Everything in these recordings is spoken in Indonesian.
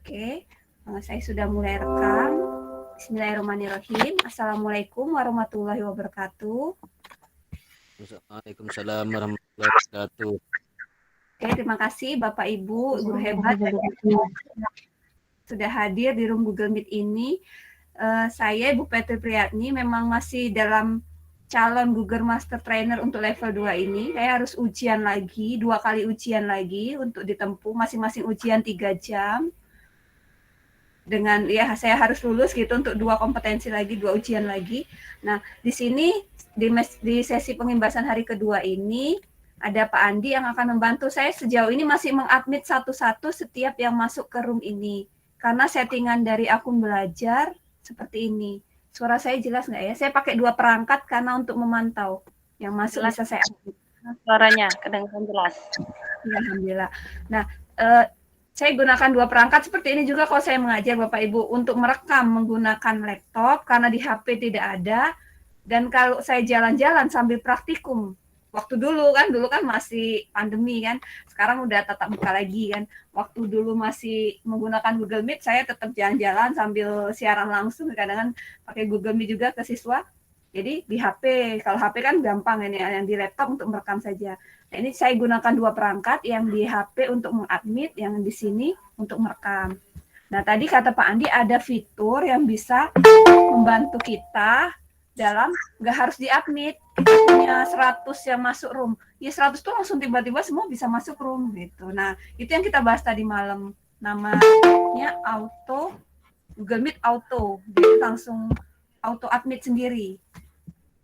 Oke, saya sudah mulai rekam. Bismillahirrahmanirrahim. Assalamualaikum warahmatullahi wabarakatuh. Waalaikumsalam warahmatullahi wabarakatuh. Oke, terima kasih Bapak Ibu, guru hebat sudah hadir di room Google Meet ini. Saya Ibu Petri Priyatni memang masih dalam calon Google Master Trainer untuk level 2 ini. Saya harus ujian lagi, 2 kali ujian lagi untuk ditempuh, masing-masing ujian 3 jam. Dengan ya saya harus lulus gitu untuk 2 kompetensi lagi, 2 ujian lagi. Nah, di sini di sesi pengimbasan hari kedua ini ada Pak Andi yang akan membantu saya sejauh ini masih mengadmit satu-satu setiap yang masuk ke room ini. Karena settingan dari akun belajar seperti ini. Suara saya jelas nggak ya? Saya pakai 2 perangkat karena untuk memantau yang masuk jelas, bisa saya admit. Suaranya kedengaran jelas. Ya, alhamdulillah. Nah, saya gunakan 2 perangkat seperti ini juga kalau saya mengajar Bapak Ibu untuk merekam menggunakan laptop karena di HP tidak ada, dan kalau saya jalan-jalan sambil praktikum waktu dulu kan masih pandemi kan, sekarang udah tatap muka lagi kan. Waktu dulu masih menggunakan Google Meet saya tetap jalan-jalan sambil siaran langsung, kadang-kadang pakai Google Meet juga ke siswa. Jadi di HP, kalau HP kan gampang ini, yang di laptop untuk merekam saja. Nah, ini saya gunakan 2 perangkat, yang di HP untuk mengadmit, yang di sini untuk merekam. Nah, tadi kata Pak Andi ada fitur yang bisa membantu kita dalam nggak harus diadmit. Kita punya 100 yang masuk room. Ya 100 tuh langsung tiba-tiba semua bisa masuk room gitu. Nah, itu yang kita bahas tadi malam. Namanya auto, Google Meet auto. Jadi langsung auto admit sendiri.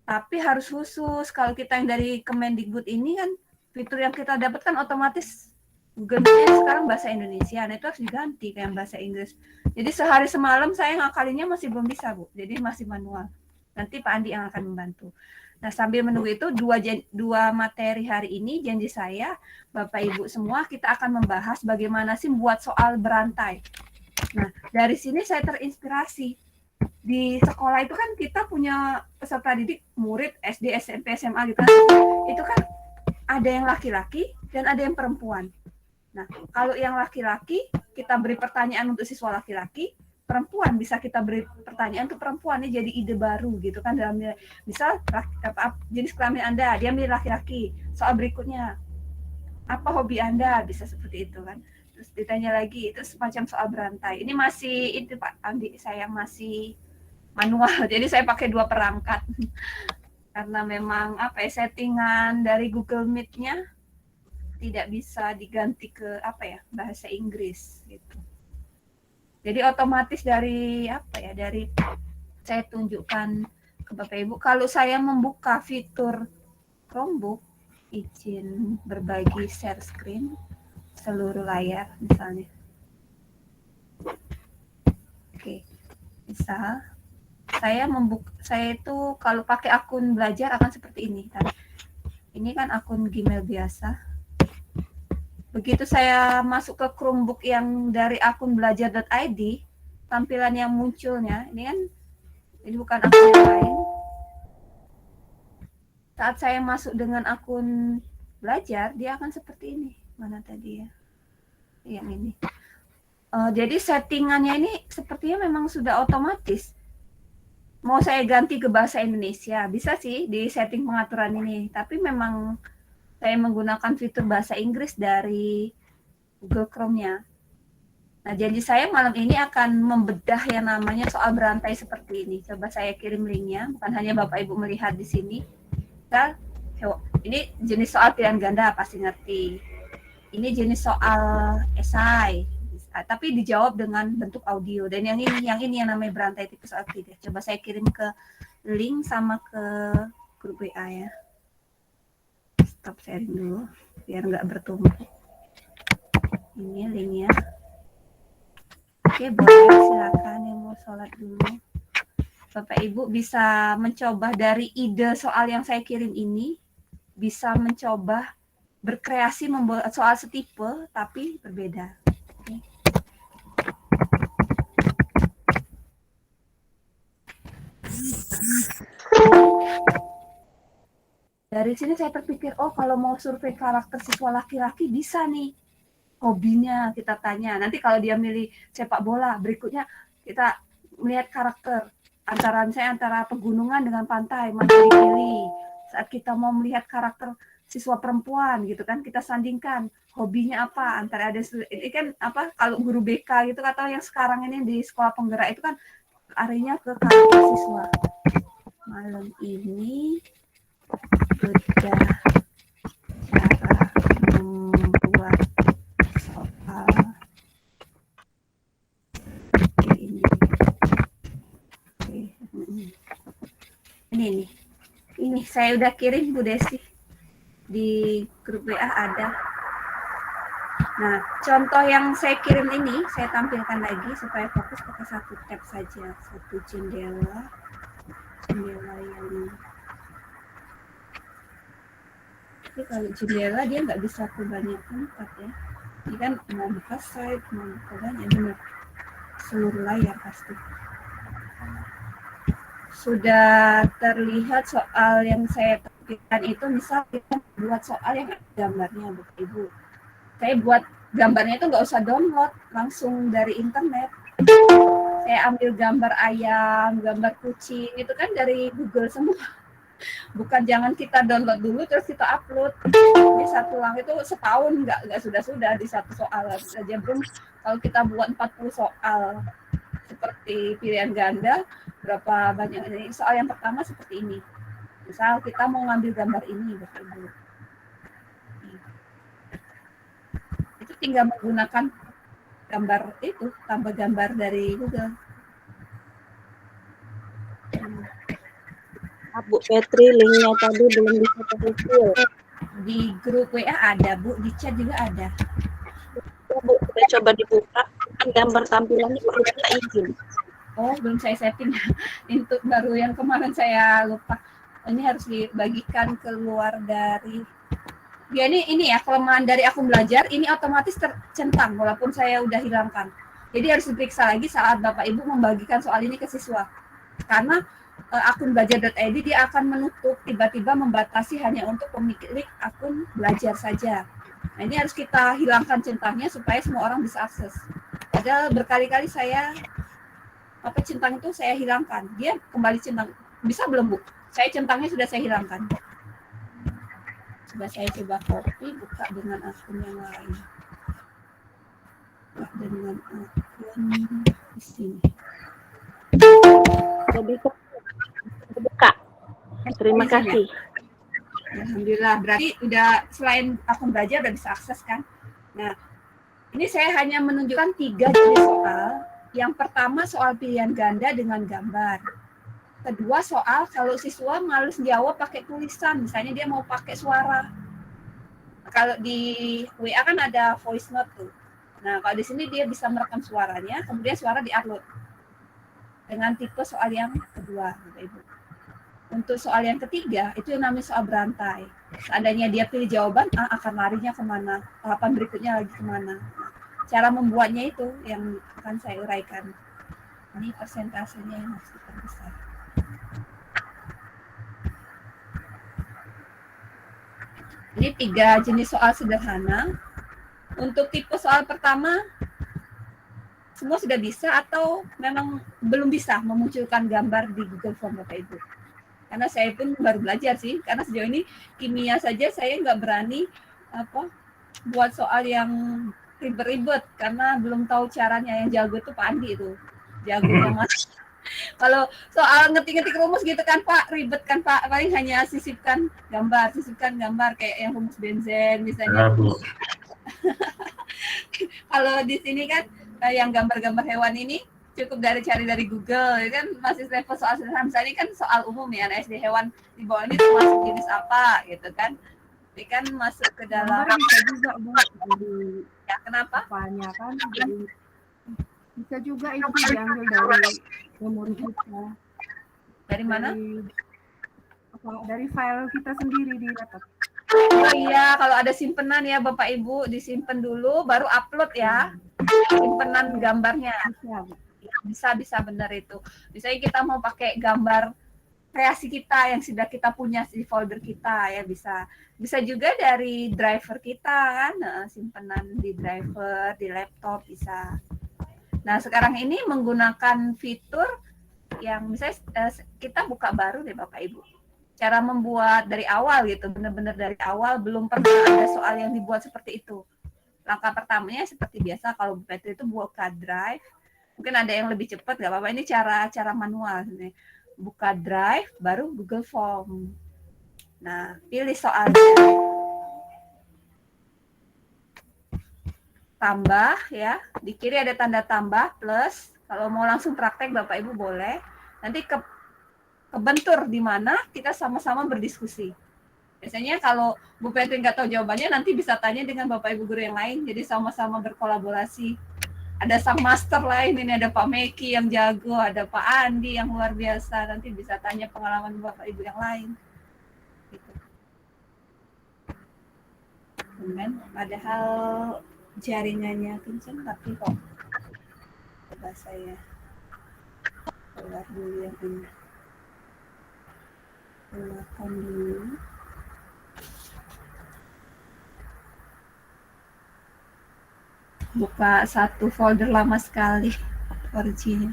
Tapi harus khusus. Kalau kita yang dari Kemendikbud ini kan fitur yang kita dapatkan otomatis Google Meet sekarang bahasa Indonesia. Nah, itu harus diganti kayak bahasa Inggris. Jadi sehari semalam saya ngakalinya masih belum bisa, Bu. Jadi masih manual. Nanti Pak Andi yang akan membantu. Nah, sambil menunggu itu, dua materi hari ini janji saya, Bapak Ibu semua, kita akan membahas bagaimana sih buat soal berantai. Nah, dari sini saya terinspirasi. Di sekolah itu kan kita punya peserta didik, murid SD, SMP, SMA gitu kan. Itu kan ada yang laki-laki dan ada yang perempuan. Nah, kalau yang laki-laki kita beri pertanyaan untuk siswa laki-laki, perempuan bisa kita beri pertanyaan untuk perempuan, ini jadi ide baru gitu kan. Dalam misal jenis kelamin Anda, dia milih laki-laki. Soal berikutnya, apa hobi Anda, bisa seperti itu kan. Terus ditanya lagi, itu semacam soal berantai. Ini masih itu Pak Andi, saya masih manual, jadi saya pakai 2 perangkat karena memang settingan dari Google Meet-nya tidak bisa diganti ke bahasa Inggris gitu. Jadi otomatis dari dari saya tunjukkan ke Bapak Ibu, kalau saya membuka fitur Chromebook, izin berbagi share screen seluruh layar misalnya. Oke, misal saya itu kalau pakai akun belajar akan seperti ini. Ini kan akun Gmail biasa. Begitu saya masuk ke Chromebook yang dari akun belajar.id, tampilan yang munculnya, ini bukan akun yang lain. Saat saya masuk dengan akun belajar, dia akan seperti ini. Mana tadi ya? Yang ini. Jadi settingannya ini sepertinya memang sudah otomatis. Mau saya ganti ke bahasa Indonesia, bisa sih di setting pengaturan ini. Tapi memang saya menggunakan fitur bahasa Inggris dari Google Chrome-nya. Nah, janji saya malam ini akan membedah yang namanya soal berantai seperti ini. Coba saya kirim linknya, bukan hanya Bapak Ibu melihat di sini. Ini jenis soal pilihan ganda, pasti ngerti. Ini jenis soal esai, tapi dijawab dengan bentuk audio. Dan yang ini yang namanya berantai tipis soal 3. Coba saya kirim ke link sama ke grup WA ya. Stop sharing dulu biar nggak bertumpuk. Ini linknya. Oke, boleh silakan yang mau sholat dulu. Bapak Ibu bisa mencoba dari ide soal yang saya kirim ini, bisa mencoba berkreasi membuat soal setipe tapi berbeda. Oke. Dari sini saya terpikir, oh kalau mau survei karakter siswa laki-laki bisa nih. Hobinya kita tanya. Nanti kalau dia milih sepak bola, berikutnya kita melihat karakter. Antara pegunungan dengan pantai, mana dipilih. Saat kita mau melihat karakter siswa perempuan gitu kan, kita sandingkan hobinya apa. Antara ada ini kan apa, kalau guru BK gitu atau yang sekarang ini di sekolah penggerak itu kan arahnya ke karakter siswa. Malam ini sudah cara membuat soal ini. Ini saya udah kirim Bu Desi di grup WA ada. Nah, contoh yang saya kirim ini saya tampilkan lagi supaya fokus pakai satu tab saja, satu jendela yang. Tapi kalau jendela dia nggak bisa kebanyakan tempat ya. Ini kan mau buka slide, mau buka banyak, benar. Seluruh layar pasti. Sudah terlihat soal yang saya tampilkan itu, misal kita buat soal yang ada gambarnya, Bapak Ibu. Saya buat gambarnya itu nggak usah download, langsung dari internet. Saya ambil gambar ayam, gambar kucing, itu kan dari Google semua. Bukan jangan kita download dulu terus kita upload. Ini satu lang itu setahun nggak sudah di satu soal saja, belum kalau kita buat 40 soal seperti pilihan ganda, berapa banyak ini. Soal yang pertama seperti ini. Misal kita mau ngambil gambar ini, Bapak Ibu. Itu tinggal menggunakan gambar itu, tambah gambar dari Google. Bu Petri, linknya tadi belum bisa terhubung. Di grup WA ada, Bu. Di chat juga ada. Ya, Bu, kita coba dibuka. Kan gambar tampilannya perlu kita izin. Oh, belum saya setting. Untuk baru yang kemarin saya lupa. Ini harus dibagikan keluar dari. Ya, ini ya, kelemahan dari akun belajar. Ini otomatis tercentang walaupun saya udah hilangkan. Jadi harus diperiksa lagi saat Bapak Ibu membagikan soal ini ke siswa. Karena akun belajar.id dia akan menutup, tiba-tiba membatasi hanya untuk pemilik akun belajar saja. Nah, ini harus kita hilangkan centangnya supaya semua orang bisa akses. Padahal berkali-kali saya centang itu saya hilangkan. Dia kembali centang. Bisa belum, Bu? Saya centangnya sudah saya hilangkan. Coba saya coba copy, buka dengan akun yang lain. Buka dengan akun di sini. Jadi buka. Terima kasih. Alhamdulillah, berarti udah selain akun belajar udah bisa akses kan. Nah, ini saya hanya menunjukkan 3 jenis soal. Yang pertama soal pilihan ganda dengan gambar. Kedua soal kalau siswa males jawab pakai tulisan, misalnya dia mau pakai suara. Kalau di WA kan ada voice note tuh. Nah, kalau di sini dia bisa merekam suaranya, kemudian suara diupload. Dengan tipe soal yang kedua, Bapak Ibu. Untuk soal yang ketiga, itu yang namanya soal berantai. Seandainya dia pilih jawaban A, akan larinya kemana, tahapan berikutnya lagi kemana. Cara membuatnya itu yang akan saya uraikan. Ini persentasenya yang harus diperbesar. Ini 3 jenis soal sederhana. Untuk tipe soal pertama, semua sudah bisa atau memang belum bisa memunculkan gambar di Google Form, Bapak Ibu? Karena saya pun baru belajar sih, karena sejauh ini kimia saja saya nggak berani buat soal yang ribet-ribet karena belum tahu caranya. Yang jago tuh Pak Andi itu, jagonya Mas. Kalau soal ngetik-ngetik rumus gitu kan Pak, ribet kan Pak, paling hanya sisipkan gambar kayak yang rumus benzen misalnya. Kalau di sini kan yang gambar-gambar hewan ini cukup cari dari Google, ya kan masih level soal sederhana. Misalnya ini kan soal umum ya, anak SD hewan di bawah ini termasuk jenis apa gitu kan. Tapi kan masuk ke dalam bisa juga Bu, jadi ya kenapa? apanya kan jadi bisa juga itu diambil dari memori kita. Dari mana? Dari file kita sendiri di laptop. Oh iya, kalau ada simpenan ya Bapak Ibu, disimpan dulu baru upload ya. Simpenan gambarnya. Bisa benar itu. Misalnya kita mau pakai gambar kreasi kita yang sudah kita punya di folder kita ya, bisa juga dari driver kita kan, simpenan di driver di laptop bisa. Nah sekarang ini menggunakan fitur yang misalnya kita buka baru deh Bapak Ibu, cara membuat dari awal gitu, benar-benar dari awal, belum pernah ada soal yang dibuat seperti itu. Langkah pertamanya seperti biasa kalau Bu Petri itu buka drive, mungkin ada yang lebih cepat nggak apa-apa, ini cara manual sebenarnya. Buka drive, baru Google Form. Nah, pilih soalnya. Tambah ya, di kiri ada tanda tambah, plus. Kalau mau langsung praktek Bapak Ibu boleh. Nanti kebentur di mana kita sama-sama berdiskusi. Biasanya kalau Bu Petri nggak tahu jawabannya, nanti bisa tanya dengan Bapak Ibu guru yang lain, jadi sama-sama berkolaborasi. Ada sang master lain, ini ada Pak Meki yang jago, ada Pak Andi yang luar biasa, nanti bisa tanya pengalaman Bapak Ibu yang lain. Gitu. Kemudian, padahal jaringannya kenceng, tapi kok coba saya keluar dulu yang ini. Keluarkan dulu. Buka satu folder lama sekali, originnya.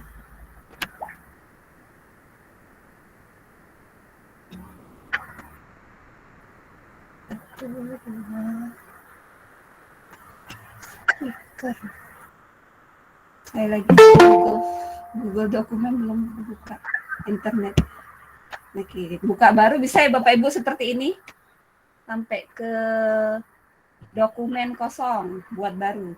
Speaker. Saya lagi Google dokumen belum buka internet. Oke, buka baru bisa ya Bapak Ibu seperti ini. Sampai ke dokumen kosong, buat baru.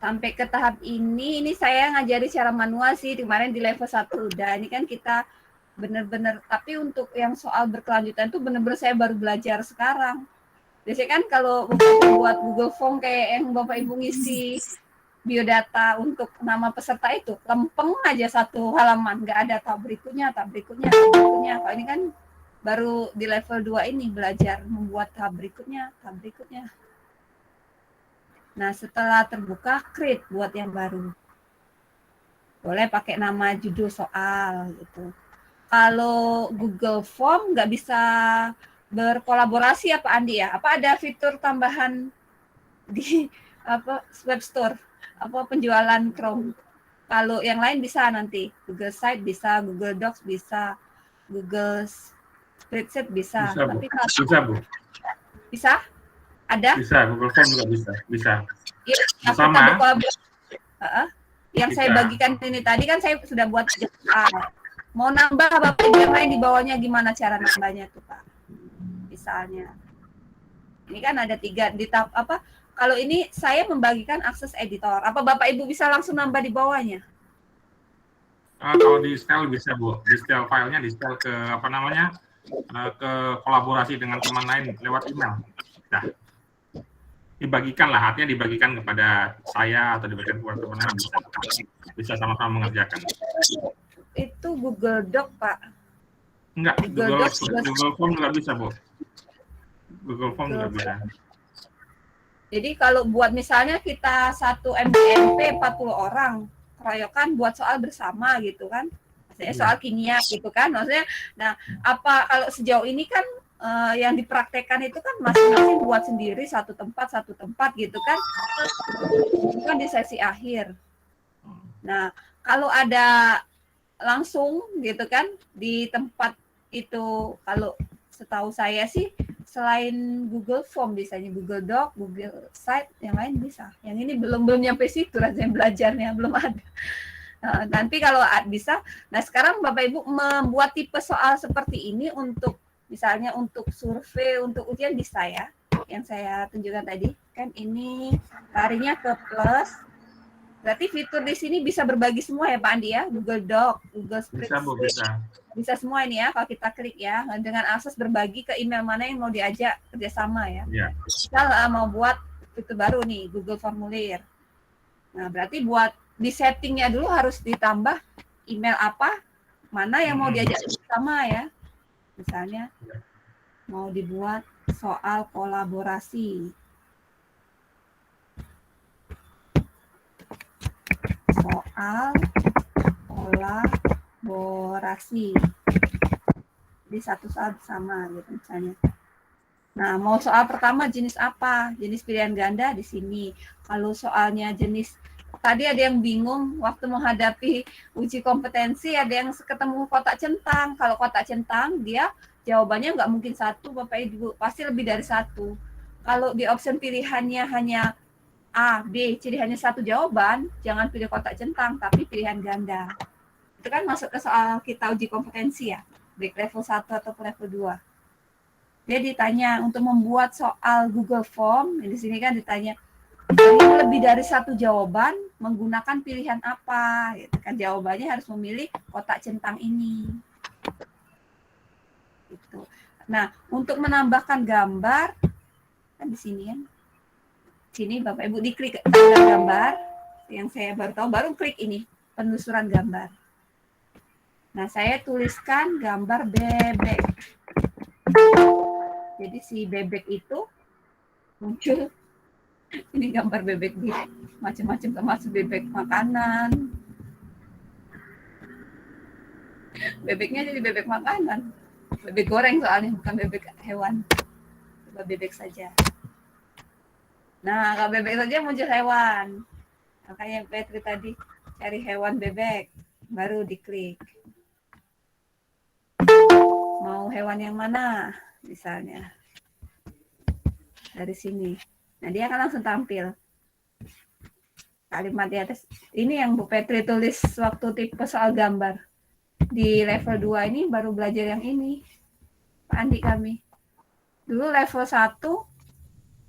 Sampai ke tahap ini saya ngajari secara manual sih, kemarin di level 1 udah. Ini kan kita benar-benar, tapi untuk yang soal berkelanjutan tuh benar-benar saya baru belajar sekarang. Biasanya kan kalau buat Google Form kayak yang Bapak Ibu ngisi biodata untuk nama peserta itu, lempeng aja satu halaman, nggak ada tab berikutnya. Kalau ini kan baru di level 2 ini belajar membuat tab berikutnya. Nah, setelah terbuka, create buat yang baru. Boleh pakai nama judul soal gitu. Kalau Google Form nggak bisa berkolaborasi ya Pak Andi ya? Apa ada fitur tambahan di web store? Apa penjualan Chrome? Kalau yang lain bisa nanti. Google Site bisa, Google Docs bisa, Google Spreadsheet bisa. Bisa, tapi Bu. Bisa, Bu. Bisa? Ada? Bisa, Google Form juga bisa. Ya, sama. Yang saya bagikan ini tadi kan saya sudah buat. Mau nambah Bapak Ibu yang lain di bawahnya gimana cara nambahnya tuh Pak? Misalnya, ini kan ada 3 di tab apa? Kalau ini saya membagikan akses editor. Apa Bapak Ibu bisa langsung nambah di bawahnya? Kalau di style bisa Bu, di style filenya di style ke apa namanya? Ke kolaborasi dengan teman lain lewat email. Nah, dibagikan lah, artinya dibagikan kepada saya atau dibagikan kepada teman lain, bisa sama-sama mengerjakan. Itu Google Doc Pak. Enggak, Google Form nggak bisa Bu. Google Form nggak bisa. Jadi kalau buat misalnya kita satu MDMP 40 orang, keroyokan buat soal bersama gitu kan. Maksudnya soal kimia gitu kan. Maksudnya, nah apa kalau sejauh ini kan yang dipraktekkan itu kan masing-masing buat sendiri satu tempat gitu kan. Itu kan di sesi akhir. Nah, kalau ada langsung gitu kan di tempat itu, kalau setahu saya sih selain Google Form bisanya Google Doc, Google Site, yang lain bisa. Yang ini belum nyampe situ rasanya belajarnya, belum ada. Nanti kalau bisa, nah sekarang Bapak Ibu membuat tipe soal seperti ini untuk misalnya untuk survei, untuk ujian bisa ya, yang saya tunjukkan tadi kan ini larinya ke plus. Berarti fitur di sini bisa berbagi semua ya Pak Andi ya, Google Doc, Google Spreadsheet. Bisa semua ini ya kalau kita klik ya, dengan akses berbagi ke email mana yang mau diajak kerjasama ya. Kita mau buat fitur baru nih, Google Formulir. Nah berarti buat di settingnya dulu harus ditambah email apa, mana yang mau diajak kerjasama ya. Misalnya mau dibuat soal kolaborasi. Soal kolaborasi. kolaborasi di satu saat sama gitu misalnya. Nah, mau soal pertama jenis apa? Jenis pilihan ganda di sini. Kalau soalnya jenis tadi ada yang bingung waktu menghadapi uji kompetensi, ada yang ketemu kotak centang. Kalau kotak centang dia jawabannya nggak mungkin satu, Bapak Ibu, pasti lebih dari satu. Kalau di option pilihannya hanya A, B, jadi hanya satu jawaban, jangan pilih kotak centang, tapi pilihan ganda. Itu kan masuk ke soal kita uji kompetensi ya, baik level 1 atau level 2. Dia ditanya untuk membuat soal Google Form, di sini kan ditanya lebih dari satu jawaban menggunakan pilihan apa, gitu kan jawabannya harus memilih kotak centang ini. Gitu. Nah, untuk menambahkan gambar kan di sini kan, sini Bapak Ibu diklik gambar, yang saya baru tahu baru klik ini penelusuran gambar. Nah, saya tuliskan gambar bebek. Jadi si bebek itu muncul ini gambar bebek di macam-macam termasuk bebek makanan. Bebeknya jadi bebek makanan. Bebek goreng soalnya bukan bebek hewan. Coba bebek saja. Nah, kalau bebek saja muncul hewan. Makanya Petri tadi cari hewan bebek, baru diklik. Mau hewan yang mana? Misalnya dari sini. Nah, dia akan langsung tampil. Kalimat di atas. Ini yang Bu Petri tulis waktu tipe soal gambar. Di level 2 ini baru belajar yang ini. Pak Andi kami. Dulu level 1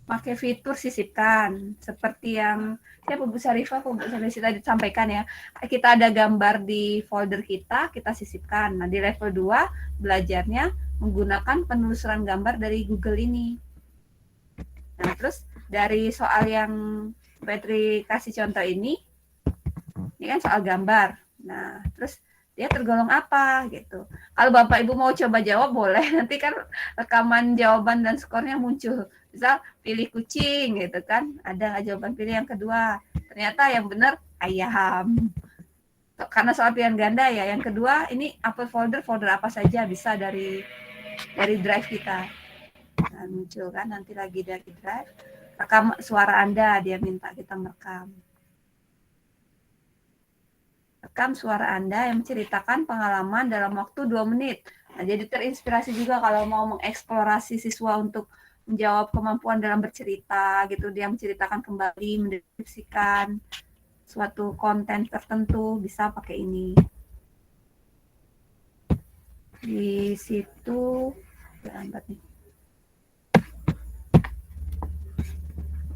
pakai fitur sisipkan. Seperti yang Bu Sarifah, Bu Sarifah tadi sampaikan ya. Kita ada gambar di folder kita sisipkan. Nah, di level 2 belajarnya menggunakan penelusuran gambar dari Google ini. Nah, terus dari soal yang Petri kasih contoh ini kan soal gambar. Nah, terus dia tergolong apa gitu. Kalau Bapak Ibu mau coba jawab boleh, nanti kan rekaman jawaban dan skornya muncul. Misal pilih kucing gitu kan, ada jawaban pilih yang kedua. Ternyata yang benar ayam. Karena soal pilihan ganda ya. Yang kedua ini apa folder apa saja bisa dari drive kita. Nah, muncul kan nanti lagi dari drive. Rekam suara Anda, dia minta kita merekam. Rekam suara Anda yang menceritakan pengalaman dalam waktu 2 menit. Nah, jadi terinspirasi juga kalau mau mengeksplorasi siswa untuk menjawab kemampuan dalam bercerita gitu. Dia menceritakan kembali, mendeskripsikan suatu konten tertentu, bisa pakai ini. Di situ, lambat nih.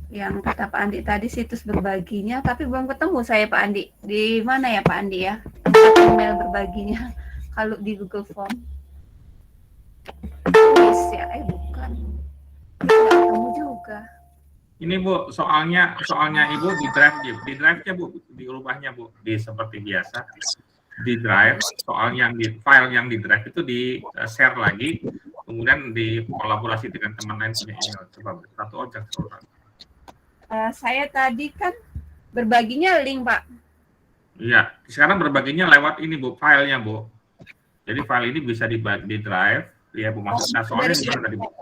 Yang kata Pak Andi tadi situs berbaginya, tapi belum ketemu saya Pak Andi. Di mana ya Pak Andi ya? Tempat email berbaginya kalau di Google Form. Tulis ya, bukan. Tidak ketemu juga. Ini Bu, soalnya Ibu di drive-nya Bu, diubahnya Bu, di seperti biasa. Di drive, soal yang di file yang di drive itu di share lagi, kemudian di kolaborasi dengan teman lain punya email. Coba satu objek seorang. Saya tadi kan berbaginya link, Pak. Iya, sekarang berbaginya lewat ini Bu, filenya Bu. Jadi file ini bisa di drive, ya Bu Mas. Nah, soalnya di mana tadi Bu?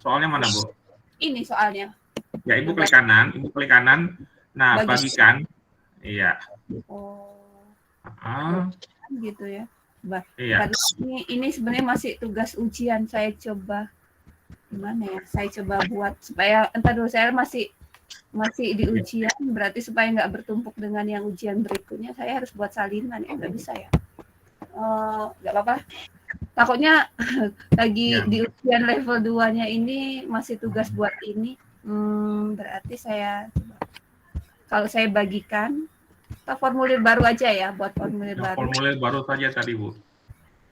Soalnya mana Bu? Ini soalnya. Ya, Ibu klik kanan. Nah, bagikan. Iya. Oh. Gitu ya. Bah, iya. Ini sebenarnya masih tugas ujian. Saya coba gimana ya? Saya coba buat supaya entar dulu saya masih di ujian, berarti supaya nggak bertumpuk dengan yang ujian berikutnya, saya harus buat salinan. Nggak bisa ya? Nggak apa-apa. Takutnya lagi di ujian level 2-nya ini masih tugas buat ini. Berarti saya kalau saya bagikan, kita formulir baru aja ya, buat formulir baru. Formulir baru saja tadi Bu.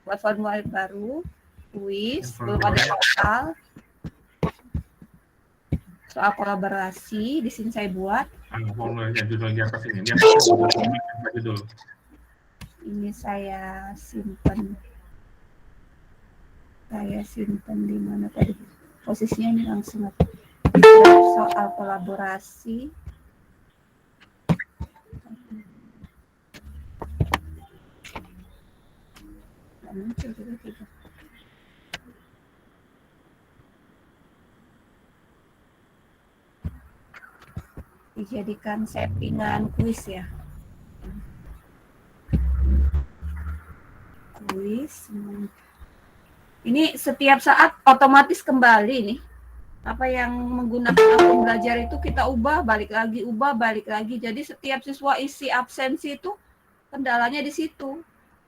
Buat formulir baru, kuis, belum ada soal. Soal kolaborasi, di sini saya buat. Formulirnya judulnya apa sih ini? Dia judul. Ini saya simpan. Di mana tadi? Posisinya ini langsung soal kolaborasi. muncul tiba-tiba. Dijadikan settingan kuis ya. Kuis. Ini setiap saat otomatis kembali nih. Apa yang menggunakan akun belajar itu kita ubah balik lagi. Jadi setiap siswa isi absensi itu kendalanya di situ.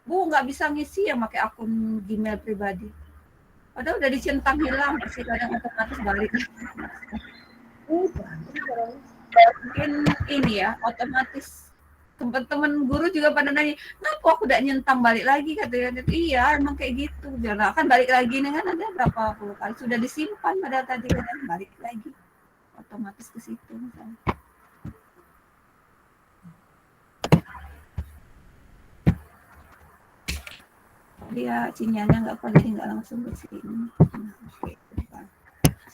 Bu nggak bisa ngisi ya pakai akun Gmail pribadi. Padahal udah dicentang hilang pasti kadang otomatis balik. Mungkin ini ya otomatis. Teman-teman guru juga pada nanya, kenapa aku udah nyentang balik lagi katanya. Iya emang kayak gitu. Jangan kan balik lagi nih kan ada berapa puluh kali sudah disimpan padahal tadi kan balik lagi otomatis ke situ misalnya. Dia sinyalnya nggak kuat jadi nggak langsung ke sini. Nah, oke.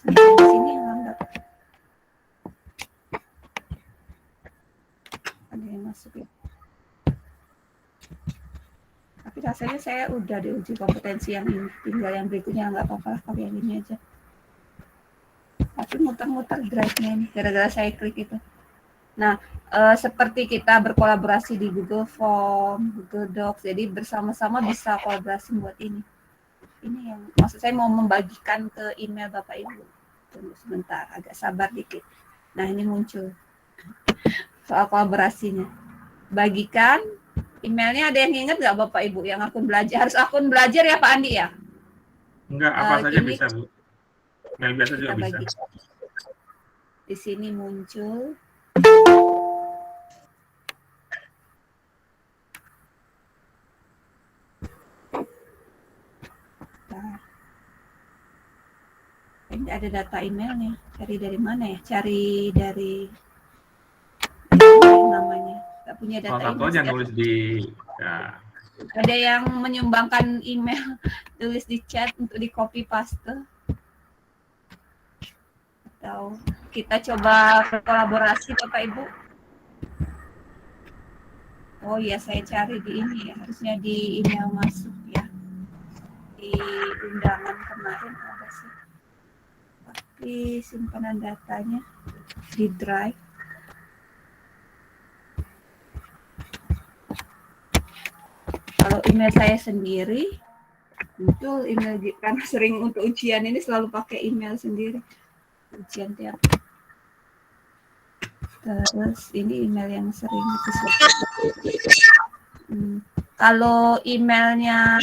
Di sini lambat. Ada yang masuk ya. Tapi rasanya saya udah diuji kompetensi yang ini. Tinggal yang berikutnya nggak apa-apa pakai yang ini aja. Tapi muter-muter drive-nya ini gara-gara saya klik itu. Nah, seperti kita berkolaborasi di Google Form, Google Docs, jadi bersama-sama bisa kolaborasi buat ini. Ini yang maksud saya mau membagikan ke email Bapak Ibu. Tunggu sebentar, agak sabar dikit. Nah, ini muncul soal kolaborasinya. Bagikan emailnya, ada yang ingat nggak Bapak Ibu yang akun belajar? Harus akun belajar ya Pak Andi ya? Enggak, apa saja bisa Bu. Email biasa juga bisa. Bagikan. Di sini muncul. Ini ada data emailnya. Cari dari mana ya? Cari dari namanya. Gak punya data Salah satu email. aja nulis di ya. Ada yang menyumbangkan email, tulis di chat untuk di copy paste. Atau kita coba berkolaborasi Bapak Ibu. Oh iya, saya cari di ini ya, harusnya di email masuk ya. Di undangan kemarin ada sih. Tapi simpanan datanya di Drive. Kalau email saya sendiri, muncul email karena sering untuk ujian ini selalu pakai email sendiri. Ujian tiap. Terus ini email yang sering kalau emailnya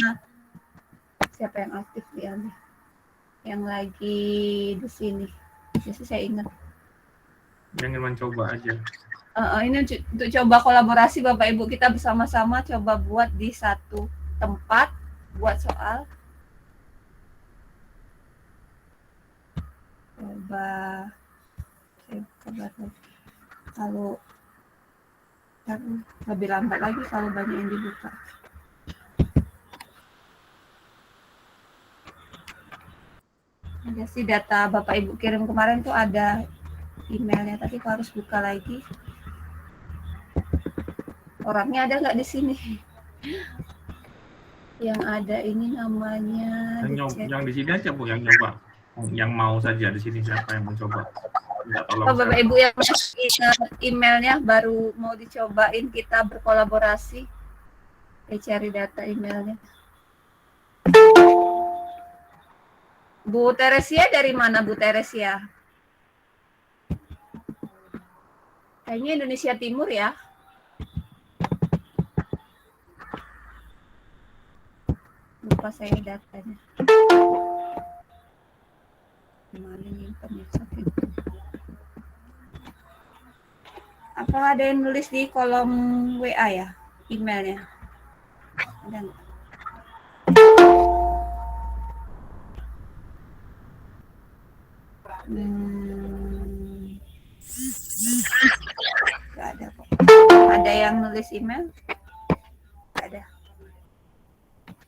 siapa yang aktif dia nih? Yang lagi di sini. Jadi saya ingat. Jangan mencoba aja. Ini untuk coba kolaborasi Bapak Ibu, kita bersama-sama coba buat di satu tempat buat soal. Coba saya coba kalau lebih lambat lagi kalau banyak yang dibuka. Ada sih data Bapak Ibu kirim kemarin tuh ada emailnya, tapi aku harus buka lagi. Orangnya ada nggak di sini? Yang ada ini namanya. Yang di sini aja Bu, yang nyoba. Yang mau saja di sini siapa yang mau coba? Oh, Bapak Ibu yang emailnya baru mau dicobain kita berkolaborasi. Saya cari data emailnya. Bu Teresia dari mana Bu Teresia? Kayaknya Indonesia Timur ya. Lupa saya datanya. Gimana nyimpannya? Apa ada yang nulis di kolom WA ya? Emailnya? Ada nggak? Nggak ada kok. Ada yang nulis email? Nggak ada.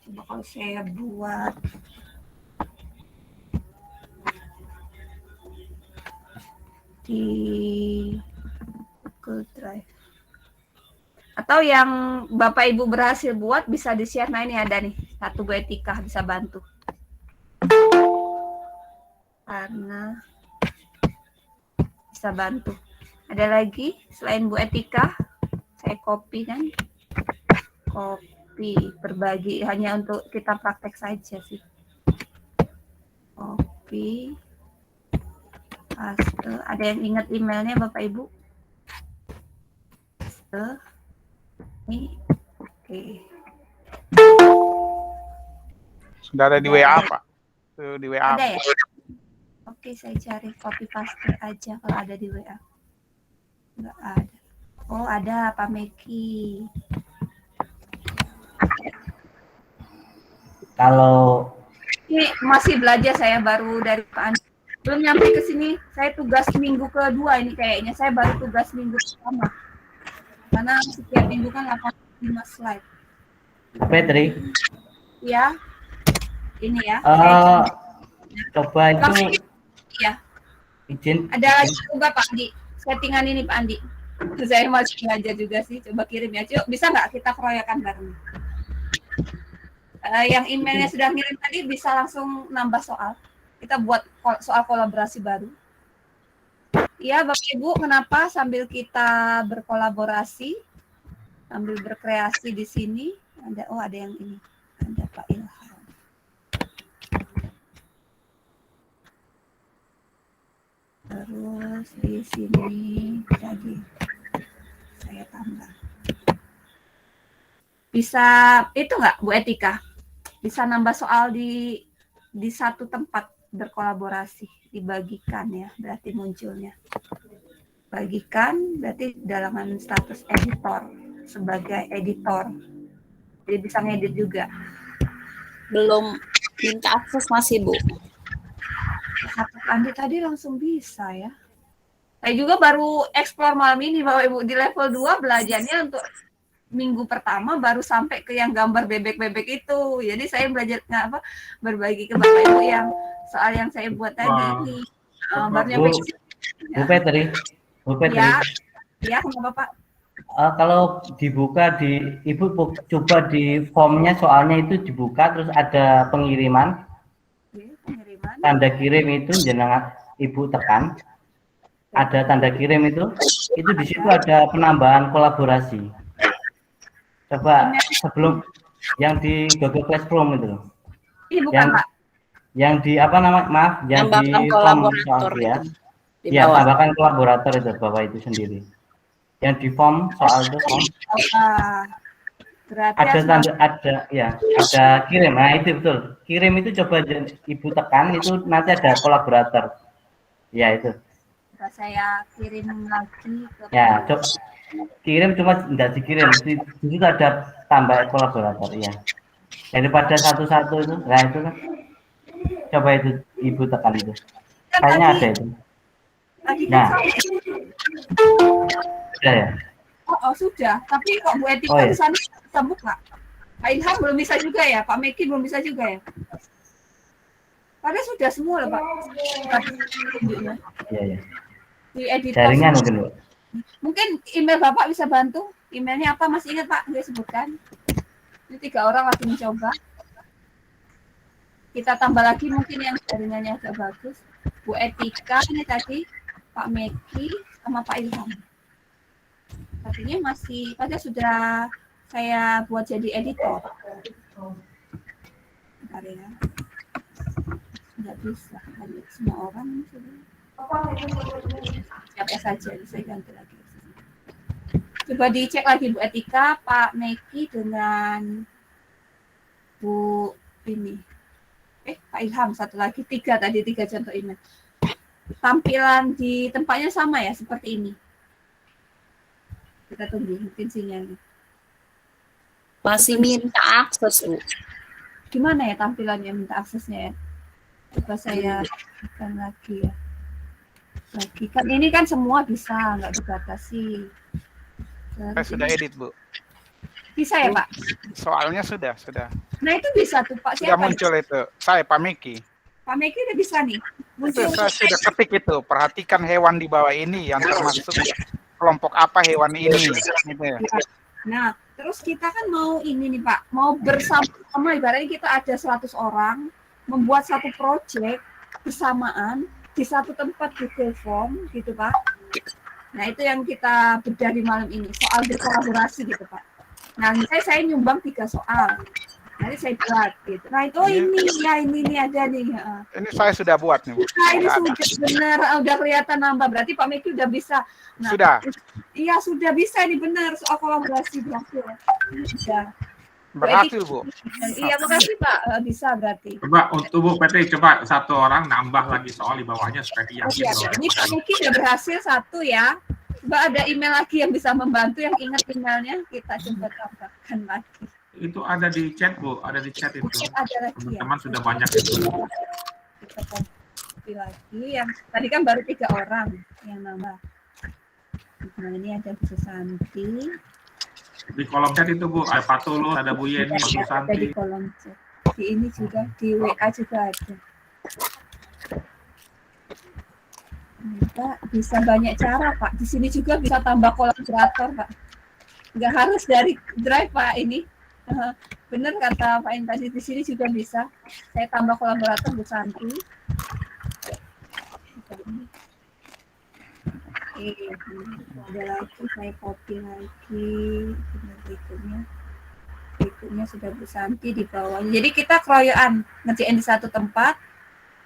Coba kalau saya buat di Google Drive. Atau yang Bapak Ibu berhasil buat bisa di-share. Nah ini ada nih Satu Bu Etika bisa bantu. Karena bisa bantu. Ada lagi selain Bu Etika? Saya copy kan? Copy, berbagi hanya untuk kita praktek saja sih. Copy. Paste. Ada yang ingat emailnya Bapak Ibu? Paste. Ini. Oke. Sudah ada di WA, Pak. Tuh, di WA. Ada ya? Oke, saya cari copy paste aja kalau ada di WA. Enggak ada. Oh, ada Pak Meki. Kalau Ini masih belajar, saya baru dari Pak Andi. Belum nyampe ke sini. Saya tugas minggu kedua ini kayaknya. Saya baru tugas minggu pertama. Karena setiap minggu kan 85 slide. Petri, Ya. Ini ya. coba itu Langsung ya. izin. Ada lagi juga Pak Andi. Settingan ini Pak Andi. Saya masih belajar juga sih. Coba kirim ya. Coba bisa nggak kita keroyokan bareng? Yang emailnya sudah ngirim tadi bisa langsung nambah soal. Kita buat soal kolaborasi baru. Iya Bapak Ibu, kenapa sambil kita berkolaborasi, sambil berkreasi di sini, ada yang ini, ada Pak Ilham. Terus di sini tadi saya tambah. Bisa itu nggak Bu Etika? Bisa nambah soal di satu tempat berkolaborasi, dibagikan ya, berarti munculnya. Bagikan berarti dalam status editor, sebagai editor. Jadi bisa ngedit juga. Belum minta akses masih, Bu. Satu Andi tadi langsung bisa ya. Saya juga baru explore malam ini Bapak Ibu, di level 2 belajarnya untuk minggu pertama baru sampai ke yang gambar bebek-bebek itu. Jadi saya belajar berbagi ke Bapak Ibu yang soal yang saya buat tadi ini. Baru nyampe Bu Petri, ya kenapa Pak? Kalau dibuka Ibu coba di formnya, soalnya itu dibuka terus ada pengiriman. Pengiriman. Tanda kirim itu jenengan Ibu tekan. Ada tanda kirim itu di situ ada penambahan kolaborasi. Coba sebelum yang di Google Classroom itu. Ini bukan Pak. Yang di apa nama? Maaf, yang di form soal ya. Ya, tambahkan kolaborator itu Bapak itu sendiri. Yang di form soal itu form. Berarti Ada tanda ada kirim. Nah, itu betul. Kirim itu coba Ibu tekan itu nanti ada kolaborator. Ya, itu. Saya kirim lagi ke Ya, coba kirim cuma tidak dikirim. Di situ ada tambah kolaborator ya. Daripada satu-satu itu, nah itu kan. Coba itu Ibu tekan itu. Kayaknya ada itu. Nah, sudah ya. Oh sudah. Tapi kok Bu Etika di sana bisa buka? Pak Ilham belum bisa juga ya. Pak Meki belum bisa juga ya. Padahal sudah semua loh Pak. Iya. Di editor. Jaringan mungkin Bu. Mungkin email Bapak bisa bantu. Emailnya apa? Masih ingat Pak? Dia sebutkan. Ini 3 orang lagi mencoba. Kita tambah lagi mungkin yang jaringannya agak bagus. Bu Etika ini tadi, Pak Meki sama Pak Ilham. Artinya masih, padahal sudah saya buat jadi editor. Bentar ya. Nggak bisa, semua orang sudah. Siapa saja, saya ganti lagi. Coba dicek lagi Bu Etika, Pak Meki dengan Bu ini. Pak Ilham satu lagi, 3 contoh email. Tampilan di tempatnya sama ya, seperti ini. Kita tunggu mungkin sinyalnya. Masih minta akses, Bu. Gimana ya tampilannya minta aksesnya ya? Coba saya akan lagi ya. Lagi kan ini kan semua bisa, nggak dibatasi. Saya sudah edit, Bu. Bisa ya Pak? Soalnya sudah. Nah itu bisa tuh Pak. Sudah Siapa? muncul itu. Saya Pak Meki. Pak Meki udah bisa nih. Muncul. Itu saya sudah ketik itu. Perhatikan hewan di bawah ini yang termasuk kelompok apa hewan ini. Gitu ya. Nah, terus kita kan mau ini nih Pak, mau bersama-sama, ibaratnya kita ada 100 orang, membuat satu proyek bersamaan di satu tempat Google Form gitu Pak. Nah itu yang kita bedah di malam ini, soal berkolaborasi gitu Pak. Nah misalnya saya nyumbang 3 soal, nanti saya buat gitu. Nah itu ini ada nih. Ini saya sudah buat nih, Bu. Nah ini Ada. sudah benar, udah kelihatan nambah. Berarti Pak Meki udah bisa. Nah, Sudah. Iya sudah bisa ini benar, soal kolaborasi berhasil. Bisa. Berhasil, Bu. Iya makasih Pak, bisa berarti. Coba untuk Bu Petri, coba satu orang nambah lagi soal di bawahnya supaya dia Oh, iya, ini Pak Meki udah berhasil 1 ya. Coba ada email lagi yang bisa membantu, yang ingat emailnya kita coba tambahkan lagi. Itu ada di chat Bu, ada di chat itu. Ada lagi ya. Teman-teman sudah banyak itu. Kita copy lagi yang tadi kan baru 3 orang yang nambah. Nah ini ada Bu Susanti. Di kolom chat itu Bu, ada Pak Tulus, ada Bu Yeni, Pak Ada di Susanti. kolom chat. Di ini juga di WA juga ada. Pak, bisa banyak cara Pak. Di sini juga bisa tambah kolaborator Pak. Nggak harus dari Drive Pak ini. Benar kata Pak In tadi, di sini juga bisa. Saya tambah kolaborator Bu Santi. Ada lagi, saya copy lagi. Berikutnya sudah Bu Santi di bawah. Jadi kita keroyokan ngerjain di satu tempat.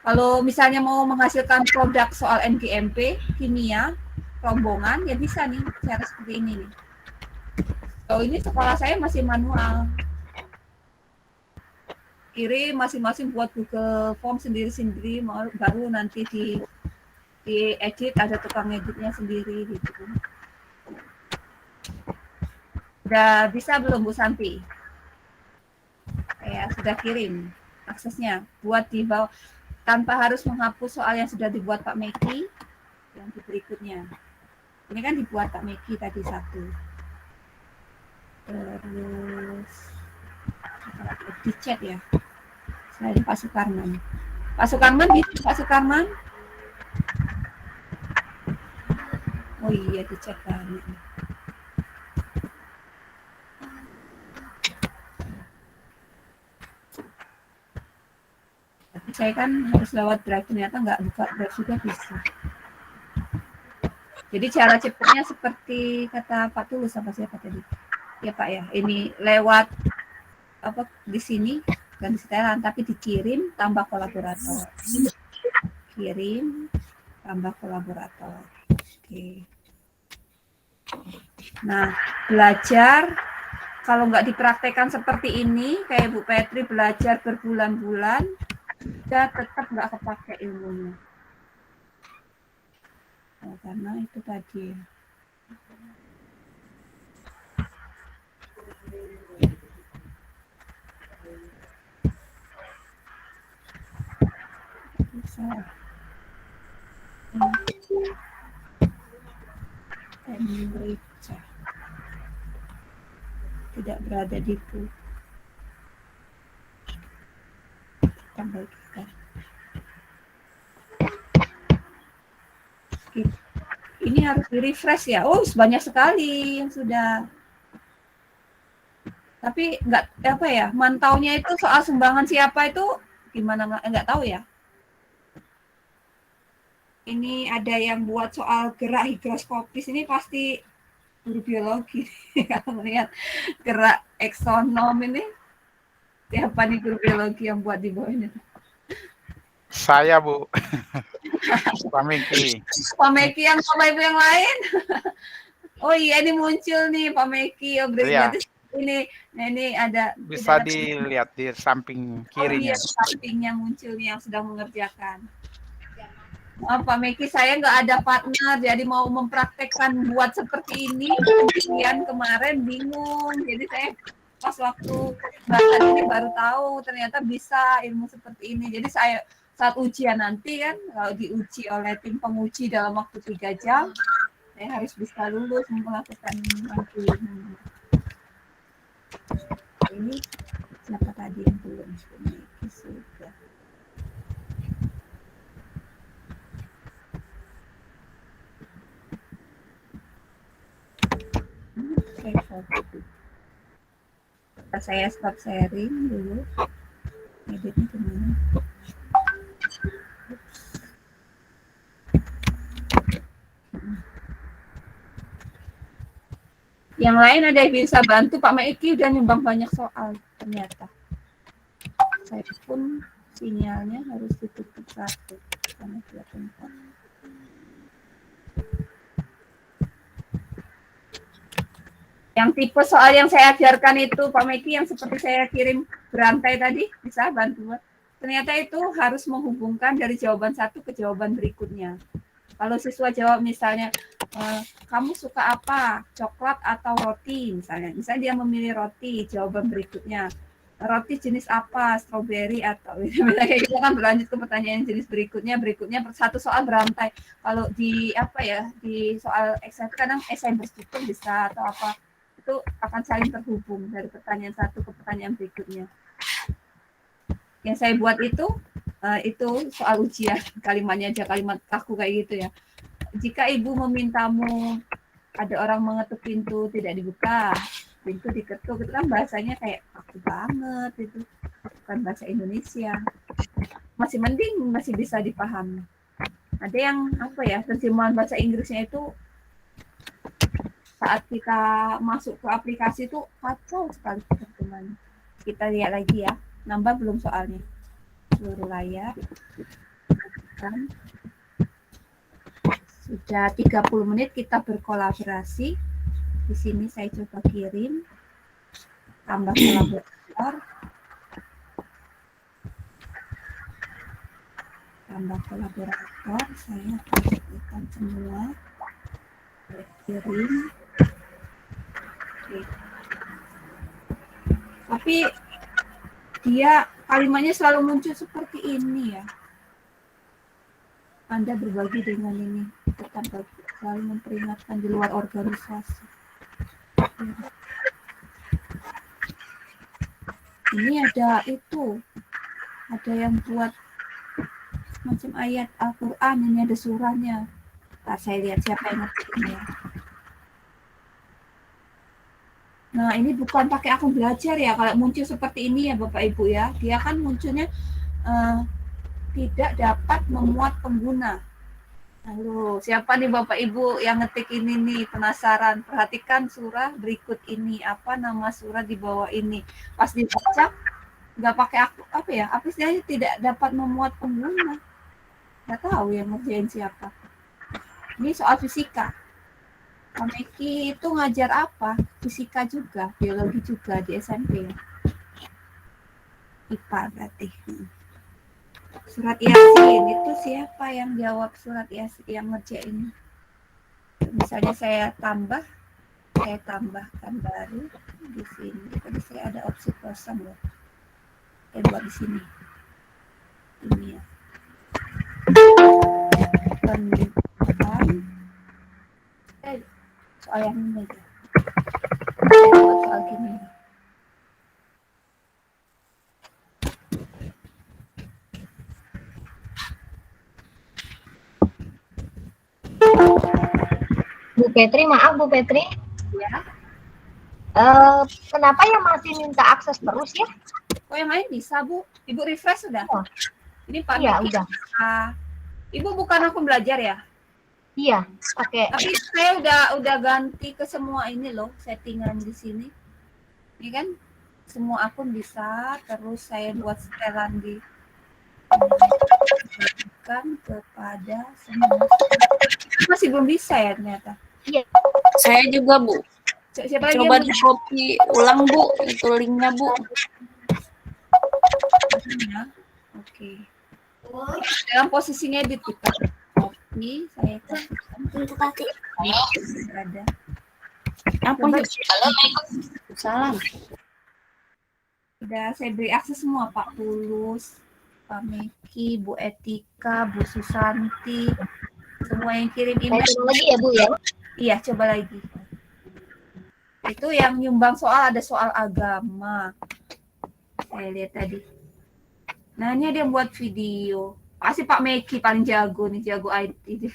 Kalau misalnya mau menghasilkan produk soal NGMP, kimia, rombongan, ya bisa nih cara seperti ini nih. Kalau ini sekolah saya masih manual. Kirim masing-masing buat Google Form sendiri-sendiri, baru nanti di edit, ada tukang editnya sendiri gitu. Udah bisa belum Bu Santi? Ya, sudah kirim aksesnya buat di bawah. Tanpa harus menghapus soal yang sudah dibuat Pak Meki, yang berikutnya. Ini kan dibuat Pak Meki tadi 1. Terus di chat ya. Selain Pak Sukarman. Pak Sukarman, gitu Pak Sukarman. Oh iya, di chat banyak. Saya kan harus lewat Drive, ternyata nggak buka Drive juga bisa. Jadi cara cepatnya seperti kata Pak Tulus apa siapa tadi? Ya Pak ya, ini lewat apa di sini dan di setelan, tapi dikirim tambah kolaborator. Kirim tambah kolaborator. Oke. Nah, belajar kalau nggak dipraktekkan seperti ini, kayak Bu Petri belajar berbulan-bulan, kita tetap nggak kepake ilmunya. Oh, karena itu tadi ya. Tidak berada di itu. Tambah kita. Ini harus di refresh ya. Oh, banyak sekali yang sudah. Tapi nggak apa ya, mantaunya itu soal sumbangan siapa itu gimana nggak tahu ya. Ini ada yang buat soal gerak higroskopis, ini pasti guru biologi kalau melihat gerak eksonom ini. Siapa nih guru biologi yang buat di bawah ini? Saya, Bu. Pak Meki. Pak Meki yang Bapak Ibu yang lain. Oh iya, ini muncul nih Pak Meki. Oh, berarti ini, nah ini ada. Bisa dilihat di samping kirinya. Oh iya, sampingnya muncul nih yang sedang mengerjakan. Oh, Pak Meki, saya nggak ada partner, jadi mau mempraktekkan buat seperti ini. Kemudian kemarin bingung, jadi saya pas waktu bahas ini baru tahu ternyata bisa ilmu seperti ini. Jadi saya saat ujian nanti kan, kalau diuji oleh tim penguji dalam waktu 3 jam, saya harus bisa lulus melakukan nanti. Ini siapa tadi yang belum? Sudah. Saya foto. Saya stop sharing dulu. Editnya kemana? Yang lain ada yang bisa bantu Pak Maiki udah nyumbang banyak soal ternyata. Saya pun sinyalnya harus ditutup satu karena dua tempat. Yang tipe soal yang saya ajarkan itu Pak Maiki yang seperti saya kirim berantai tadi bisa bantu. Ternyata itu harus menghubungkan dari jawaban satu ke jawaban berikutnya. Kalau siswa jawab misalnya, kamu suka apa, coklat atau roti misalnya. Misalnya dia memilih roti, jawaban berikutnya, roti jenis apa, stroberi atau kayak gitu kan berlanjut ke pertanyaan jenis berikutnya satu soal berantai. Kalau di apa ya, di soal Excel kadang esai berstruktur bisa atau apa, itu akan saling terhubung dari pertanyaan satu ke pertanyaan berikutnya. Yang saya buat itu soal ujian, kalimatnya aja kalimat kaku kayak gitu ya. Jika ibu memintamu, ada orang mengetuk pintu tidak dibuka, pintu diketuk, itu kan bahasanya kayak kaku banget itu, bukan bahasa Indonesia. Masih mending masih bisa dipahami. Ada yang apa ya, terjemahan bahasa Inggrisnya itu saat kita masuk ke aplikasi itu kacau sekali terjemahannya. Kita lihat lagi ya, nambah belum soalnya. Seluruh layar kan sudah 30 menit kita berkolaborasi. Di sini saya coba kirim tambah kolaborator saya pastikan semua kirim. Oke. Tapi dia kalimatnya selalu muncul seperti ini ya. Anda berbagi dengan ini, tetap selalu memperingatkan di luar organisasi. Ini ada yang buat macam ayat Al-Quran, ini ada surahnya. Nah, saya lihat siapa yang ngerti ini ya. Nah, ini bukan pakai akun belajar ya, kalau muncul seperti ini ya Bapak Ibu ya. Dia kan munculnya tidak dapat memuat pengguna. Halo, siapa nih Bapak Ibu yang ngetik ini nih, penasaran? Perhatikan surah berikut ini, apa nama surah di bawah ini. Pas dibaca, nggak pakai apa ya, apa istilahnya tidak dapat memuat pengguna. Nggak tahu yang ngerjain siapa. Ini soal fisika. Pak Meki itu ngajar apa? Fisika juga, biologi juga di SMP. IPA berarti. Surat Yasin itu siapa yang jawab surat Yasin yang ngerjain? Misalnya saya tambahkan baru di sini. Tadi saya ada opsi kosong loh. Saya buat di sini. Ini ya. Soal yang ini aja. Saya buat soal gini. Bu Petri, maaf Bu Petri. Ya. Kenapa yang masih minta akses terus ya? Oh yang lain bisa Bu. Ibu refresh sudah. Oh. Ini Pak Iya, Meki. udah. Ibu bukan akun belajar ya? Iya, pakai. Tapi saya udah ganti ke semua ini loh, settingan di sini. Ini kan semua akun bisa, terus saya buat setelan di kepada semua. Masih belum bisa ya ternyata. Iya. Saya juga, Bu. Siapa lagi Coba yang di copy ulang, Bu. Itu linknya, Bu. ya? Oke. Dalam posisinya edit kita. Copy, saya kasihkan. Ada. Apa Coba, itu? Salam. udah saya beri akses semua Pak Tulus, Pak Meki, Bu Etika, Bu Susanti, semua yang kirim Saya email. coba lagi ya Bu ya. Iya, coba lagi. Itu yang nyumbang soal, ada soal agama. Saya lihat tadi. Nah, ini ada yang buat video. Pasti Pak Meki paling jago nih, jago IT.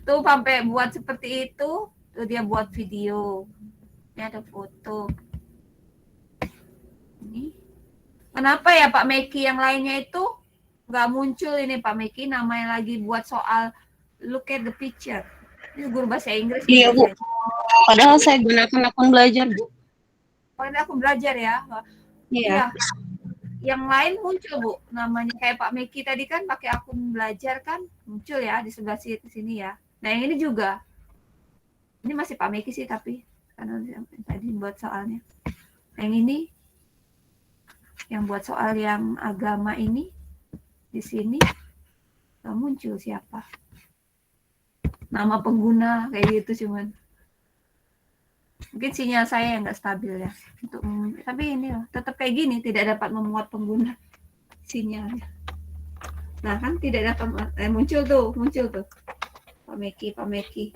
Tuh sampai buat seperti itu, tuh dia buat video. Ini ada foto. Ini. Kenapa ya Pak Meki yang lainnya itu nggak muncul ini Pak Meki, namanya lagi buat soal look at the picture. Ini guru bahasa Inggris. Iya, Bu. Padahal saya gunakan akun belajar, Bu. Oh, ini aku belajar ya. Iya. Yang lain muncul Bu, namanya kayak Pak Meki tadi kan pakai akun belajar kan muncul ya di sebelah sini ya. Nah yang ini juga, ini masih Pak Meki sih tapi karena tadi buat soalnya. Yang ini, yang buat soal yang agama ini di sini nggak muncul siapa, nama pengguna kayak gitu cuman. Mungkin sinyal saya yang nggak stabil ya. Tapi ini loh, tetap kayak gini, tidak dapat memuat pengguna sinyalnya. Nah kan tidak dapat muncul tuh Pak Meki.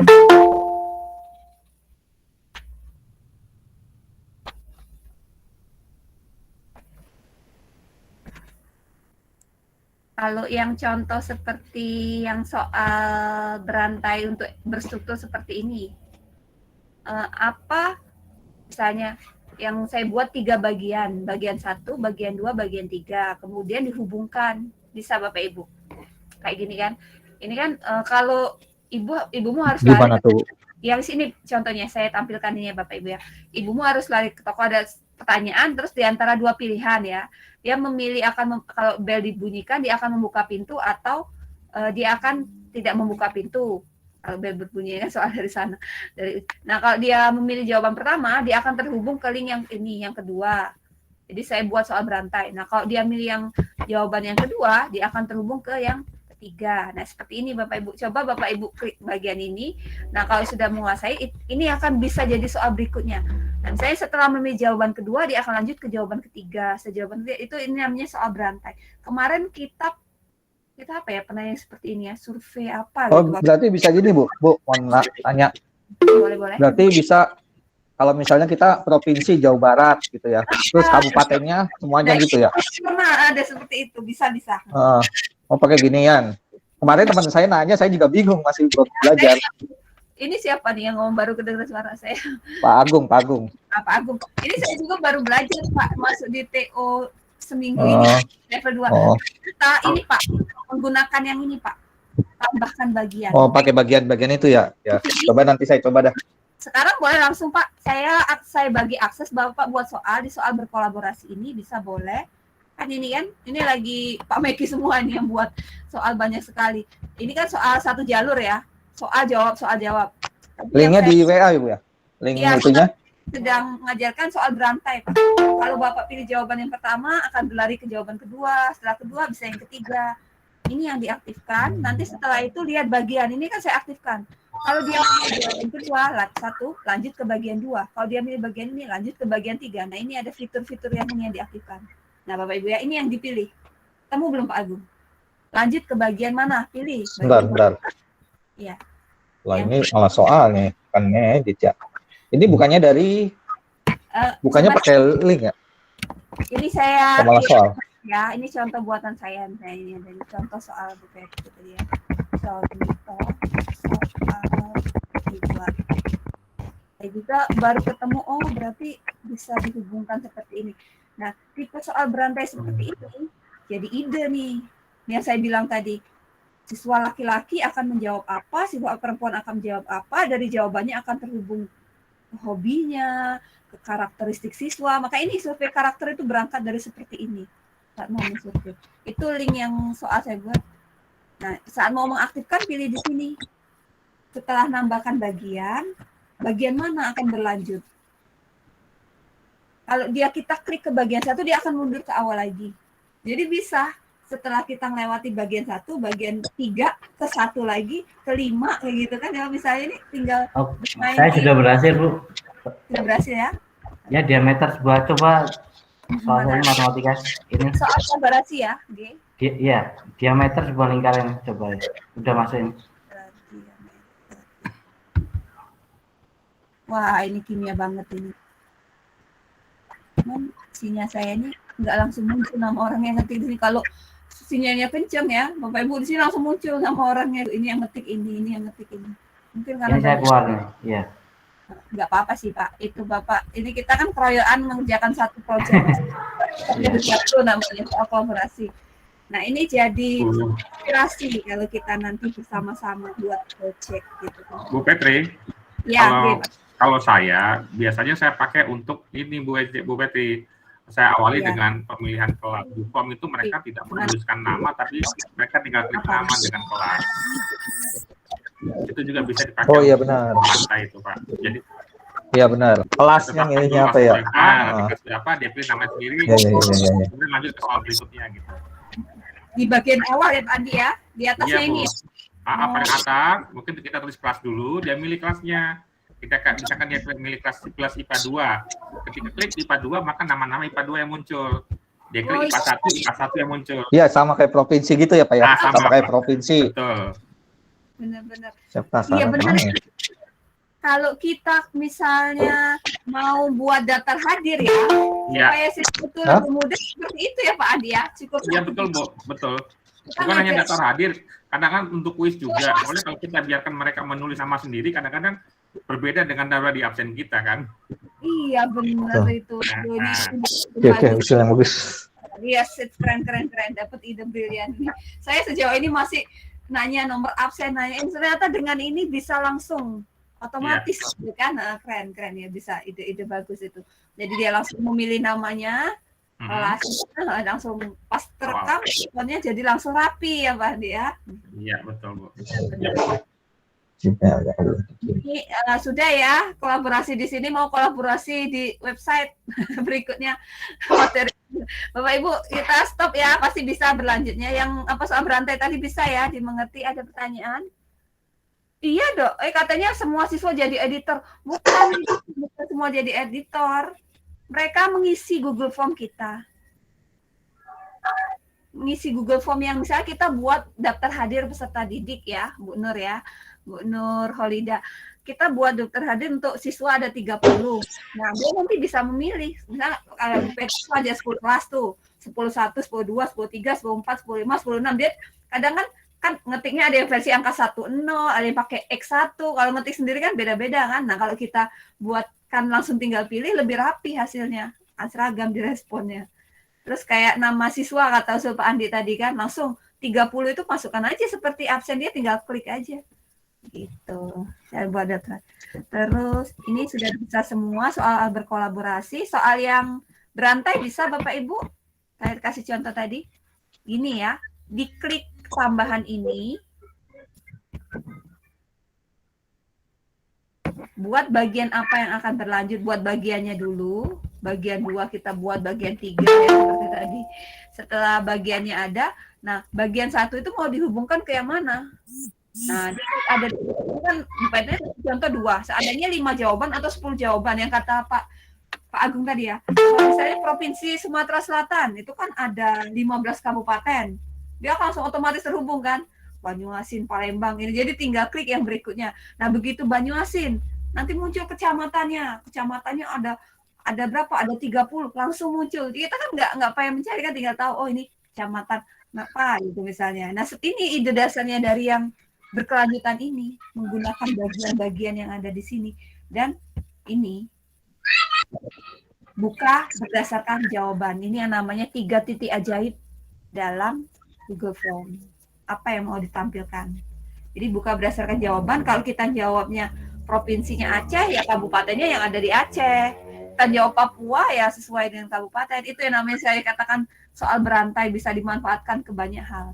Kalau yang contoh seperti yang soal berantai untuk berstruktur seperti ini, apa misalnya yang saya buat 3 bagian 1, bagian 2, bagian 3, kemudian dihubungkan, bisa Bapak Ibu kayak gini kan. Ini kan kalau ibumu harus Gimana lari tuh? yang sini contohnya saya tampilkan ini ya Bapak Ibu ya. Ibumu harus lari ke toko, ada pertanyaan terus di antara 2 pilihan ya. Dia memilih kalau bel dibunyikan dia akan membuka pintu atau dia akan tidak membuka pintu. Kalau bel berbunyi kan soal dari sana. Nah kalau dia memilih jawaban pertama, dia akan terhubung ke link yang ini, yang kedua. Jadi saya buat soal berantai. Nah kalau dia milih yang jawaban yang kedua, dia akan terhubung ke yang ketiga. Nah seperti ini Bapak Ibu. Coba Bapak Ibu klik bagian ini. Nah kalau sudah menguasai, ini akan bisa jadi soal berikutnya. Dan saya setelah memilih jawaban kedua, dia akan lanjut ke jawaban ketiga. Sejawaban ketiga itu ini namanya soal berantai. Kemarin kita apa ya, pernah yang seperti ini ya, survei apa Oh, gitu. berarti bisa gini, Bu, mohon tanya. Boleh. Berarti bisa kalau misalnya kita provinsi Jawa Barat gitu ya, terus kabupatennya semuanya gitu ya. Pernah ada seperti itu, bisa. Mau pakai ginian. Kemarin teman saya nanya, saya juga bingung, masih belajar. Ini siapa nih yang ngomong baru kedengeran suara saya? Pak Agung. Pak Agung. Ini saya juga baru belajar Pak, masuk di TO seminggu ini, level 2. Kita ini Pak, menggunakan yang ini Pak, tambahkan bagian. Oh, pakai bagian-bagian itu ya. Ya, coba nanti saya coba dah. Sekarang boleh langsung Pak, saya bagi akses Bapak buat soal, di soal berkolaborasi ini bisa boleh. Kan ini lagi Pak Meki semua nih yang buat soal banyak sekali. Ini kan soal satu jalur ya, soal jawab. Linknya di WA ya, Bu ya? Link itunya? Sedang mengajarkan soal berantai Pak. Kalau Bapak pilih jawaban yang pertama, akan berlari ke jawaban kedua, setelah kedua bisa yang ketiga. Ini yang diaktifkan, nanti setelah itu lihat bagian, ini kan saya aktifkan. Kalau dia pilih jawaban kedua, lanjut ke bagian 2. Kalau dia pilih bagian ini, lanjut ke bagian 3. Nah ini ada fitur-fitur yang ini yang diaktifkan. Nah Bapak Ibu ya, ini yang dipilih. Temu belum Pak Agung? Lanjut ke bagian mana? Pilih. Bentar. Iya. Lah ini malah soal nih, kan ngedit ya. Ini bukannya dari, bukannya pakai link ya? Ini saya malah soal. Ya, ini contoh buatan saya. Nah, ini dari contoh soal buku itu tadi ya. Contoh soal dibuat. Saya juga baru ketemu, oh berarti bisa dihubungkan seperti ini. Nah, tipe soal berantai seperti ini jadi ide nih. Yang saya bilang tadi, siswa laki-laki akan menjawab apa, siswa perempuan akan menjawab apa, dari jawabannya akan terhubung ke hobinya, ke karakteristik siswa. Maka ini survei karakter itu berangkat dari seperti ini. Saat mau survei. Itu link yang soal saya buat. Nah, saat mau mengaktifkan pilih di sini. Setelah nambahkan bagian mana akan berlanjut. Kalau kita klik ke bagian 1, dia akan mundur ke awal lagi. Jadi bisa setelah kita melewati bagian 1, bagian 3, ke 1 lagi, ke 5, kayak gitu kan. Kalau misalnya ini tinggal saya sudah berhasil, Bu. Sudah berhasil ya? Ya, diameter sebuah, coba soal matematika ini. Soal kolaborasi ya, G. Iya, diameter sebuah lingkaran, coba. Udah masukin. Wah, ini kimia banget ini. Cuman sinyal saya ini nggak langsung muncul nama orang yang ngetik di sini. Kalau sinyalnya kenceng ya, Bapak Ibu di sini langsung muncul nama orangnya. Ini yang ngetik ini yang ngetik ini. Mungkin karena Ini saya keluar nih, iya. nggak apa-apa sih Pak. Itu Bapak, ini kita kan keroyokan mengerjakan satu proyek. Satu namanya soal kolaborasi. Nah ini jadi inspirasi kalau kita nanti bersama-sama buat proyek gitu. Bu Petri, Ya, kalau saya biasanya saya pakai untuk ini Bu Petri. Saya awali Iya. dengan pemilihan kelas. Di form itu mereka tidak menuliskan nama, tapi mereka tinggal klik nama dengan kelas. Itu juga bisa dipakai. Oh iya untuk benar. lantai itu Pak. Jadi Iya benar. Kelasnya tetapkan ininya dulu apa ya? kelas mereka, nanti kelas berapa, dia pilih nama sendiri, Iya, iya, iya, iya. kemudian lanjut ke soal berikutnya gitu. di bagian awal ya Pak Andi ya, di atasnya Iya Bu. ini. Paling atas, mungkin kita tulis kelas dulu, dia milih kelasnya. Misalkan dia milih kelas IPA 2. Ketika klik IPA 2, maka nama-nama IPA 2 yang muncul. Dia klik IPA 1 yang muncul. Iya, sama kayak provinsi gitu ya, Pak ya? Ah, sama, Sama kayak Pak. provinsi. Betul. Benar-benar. Siapa Iya salah benar. mana ya? Kalau kita misalnya mau buat daftar hadir ya, Iya. supaya betul Hah? lebih mudah seperti itu ya Pak Andi ya. Cukup Iya betul Bu, betul. Kita Bukan hanya ngajar. daftar hadir, kadang kan untuk kuis juga. Soalnya kalau kita biarkan mereka menulis nama sendiri, kadang-kadang berbeda dengan data di absen kita kan. Iya benar itu. Nah, Ini Oke, oke, bagus. usul yang bagus. Yes, keren dapat ide brilian. Saya sejauh ini masih nanya nomor absen, nanya ternyata dengan ini bisa langsung otomatis gitu kan. Nah, keren ya, bisa ide bagus itu. Jadi dia langsung memilih namanya, kelasnya, langsung pas terekam responnya jadi langsung rapi ya Pak Andi ya. Iya betul Bu. Ini sudah ya kolaborasi di sini, mau kolaborasi di website berikutnya materi. Bapak Ibu kita stop ya, pasti bisa berlanjutnya. Yang apa soal berantai tadi bisa ya dimengerti. Ada pertanyaan? Iya dok, katanya semua siswa jadi editor. Bukan semua jadi editor. Mereka mengisi Google Form kita. Mengisi Google Form yang misalnya kita buat daftar hadir peserta didik ya, Bu Nur ya. Bu Nur Holida. Kita buat daftar hadir untuk siswa ada 30. Nah, dia nanti bisa memilih. Misalnya kalau siswa aja 10 kelas tuh. 10-1, 10-2, 10-3, 10-4, 10-5, 10-6. Dia kadang kan ngetiknya ada yang versi angka 1-0, ada yang pakai X1. Kalau ngetik sendiri kan beda-beda kan. Nah, kalau kita buatkan langsung tinggal pilih, lebih rapi hasilnya. Seragam di responnya. Terus kayak nama siswa kata usul Pak Andi tadi kan, langsung 30 itu masukkan aja seperti absen, dia tinggal klik aja. Gitu. Saya buat data. Terus ini sudah bisa semua soal berkolaborasi, soal yang berantai bisa Bapak Ibu. Saya kasih contoh tadi. Gini ya, diklik tambahan ini. Buat bagian apa yang akan berlanjut, buat bagiannya dulu. Bagian 2 kita buat bagian 3 ya seperti tadi. Setelah bagiannya ada, nah bagian 1 itu mau dihubungkan ke yang mana? Nah, ada kan contoh 2, seadanya 5 jawaban atau 10 jawaban yang kata Pak Agung tadi ya. Misalnya Provinsi Sumatera Selatan itu kan ada 15 kabupaten. Dia langsung otomatis terhubung kan. Banyuasin, Palembang ini. Jadi tinggal klik yang berikutnya. Nah, begitu Banyuasin, nanti muncul kecamatannya. Kecamatannya ada berapa? Ada 30, langsung muncul. Kita kan nggak payah mencari kan, tinggal tahu oh ini kecamatan apa gitu misalnya. Nah, ini ide dasarnya dari yang berkelanjutan ini, menggunakan bagian-bagian yang ada di sini. Dan ini buka berdasarkan jawaban. Ini yang namanya 3 titik ajaib dalam Google Form. Apa yang mau ditampilkan. Jadi buka berdasarkan jawaban. Kalau kita jawabnya provinsinya Aceh, ya kabupatennya yang ada di Aceh. Kita jawab Papua, ya sesuai dengan kabupaten. Itu yang namanya saya katakan soal berantai bisa dimanfaatkan ke banyak hal.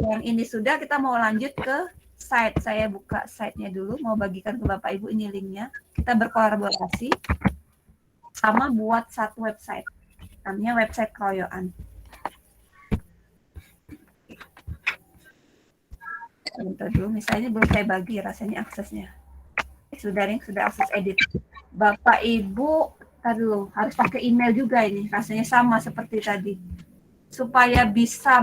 Yang ini sudah, kita mau lanjut ke site. Saya buka site-nya dulu, mau bagikan ke Bapak Ibu, ini linknya. Kita berkolaborasi sama buat satu website. Namanya website keroyokan. Bentar dulu, misalnya belum saya bagi rasanya aksesnya. Sudah akses edit. Bapak Ibu, dulu harus pakai email juga ini, rasanya sama seperti tadi. Supaya bisa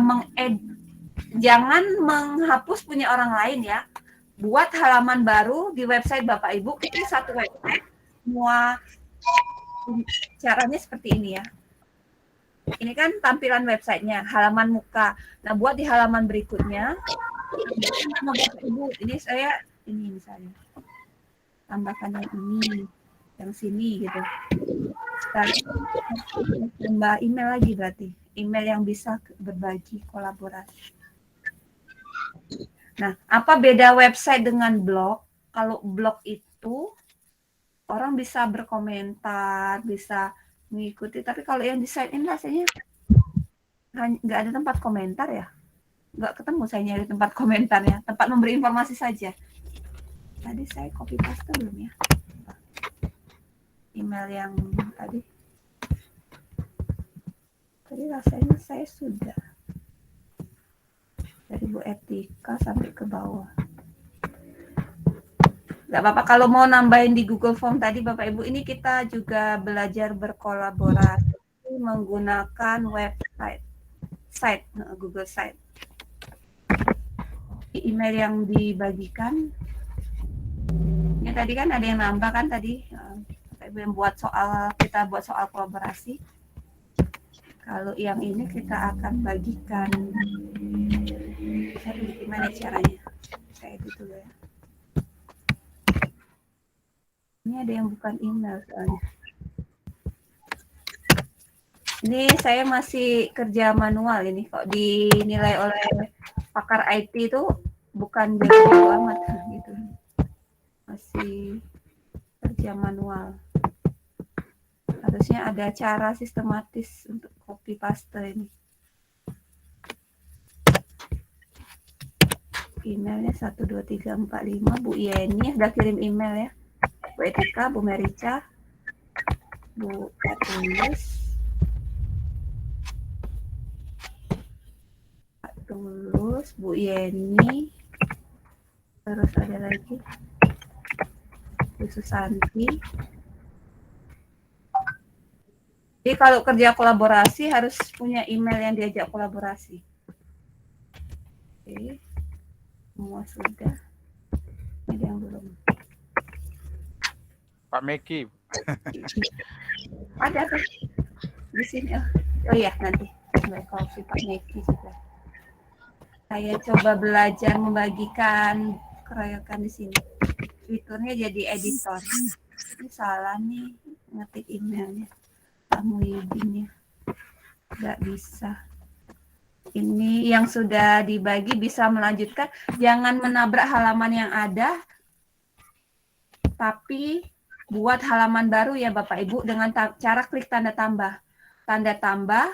jangan menghapus punya orang lain ya. Buat halaman baru di website Bapak Ibu, ini satu website. Semua caranya seperti ini ya. Ini kan tampilan websitenya, halaman muka. Nah, buat di halaman berikutnya, Bapak Ibu, ini saya, ini misalnya. tambahkan yang sini gitu. Sekali tambah email lagi berarti. Email yang bisa berbagi kolaborasi. Nah, apa beda website dengan blog? Kalau blog itu orang bisa berkomentar, bisa mengikuti. Tapi kalau yang di site ini rasanya nggak ada tempat komentar ya. Nggak ketemu saya nyari tempat komentarnya. Tempat memberi informasi saja. Tadi saya copy paste belum ya? Email yang tadi. Tadi rasanya saya sudah. Dari Bu Etika sampai ke bawah. Nggak apa-apa kalau mau nambahin di Google Form tadi Bapak Ibu, ini kita juga belajar berkolaborasi menggunakan website, Google Site. Email yang dibagikan, ini tadi kan ada yang nambah kan tadi, Bapak Ibu yang kita buat soal kolaborasi. Kalau yang ini kita akan bagikan, gimana caranya? Saya edit dulu ya. Ini ada yang bukan email soalnya. Ini saya masih kerja manual ini kok dinilai oleh pakar IT itu bukan jago amat gitu. Masih kerja manual. Harusnya ada cara sistematis untuk copy paste ini. Emailnya 12345 Bu Yeni udah kirim email ya. Bu Etika, Bu Merica, Bu Tulus, Bu Yeni, terus ada lagi Bu Susanti. Jadi kalau kerja kolaborasi harus punya email yang diajak kolaborasi. Oke, semua sudah. Ini yang belum. Pak Meki. Ada tuh di sini. Oh iya nanti kalau si Pak Meki juga. Saya coba belajar membagikan keroyokan di sini. Fiturnya jadi editor. Ini salah nih ngetik emailnya. Kamu izin ya. Nggak bisa. Ini yang sudah dibagi bisa melanjutkan. Jangan menabrak halaman yang ada. Tapi buat halaman baru ya Bapak Ibu dengan cara klik tanda tambah. Tanda tambah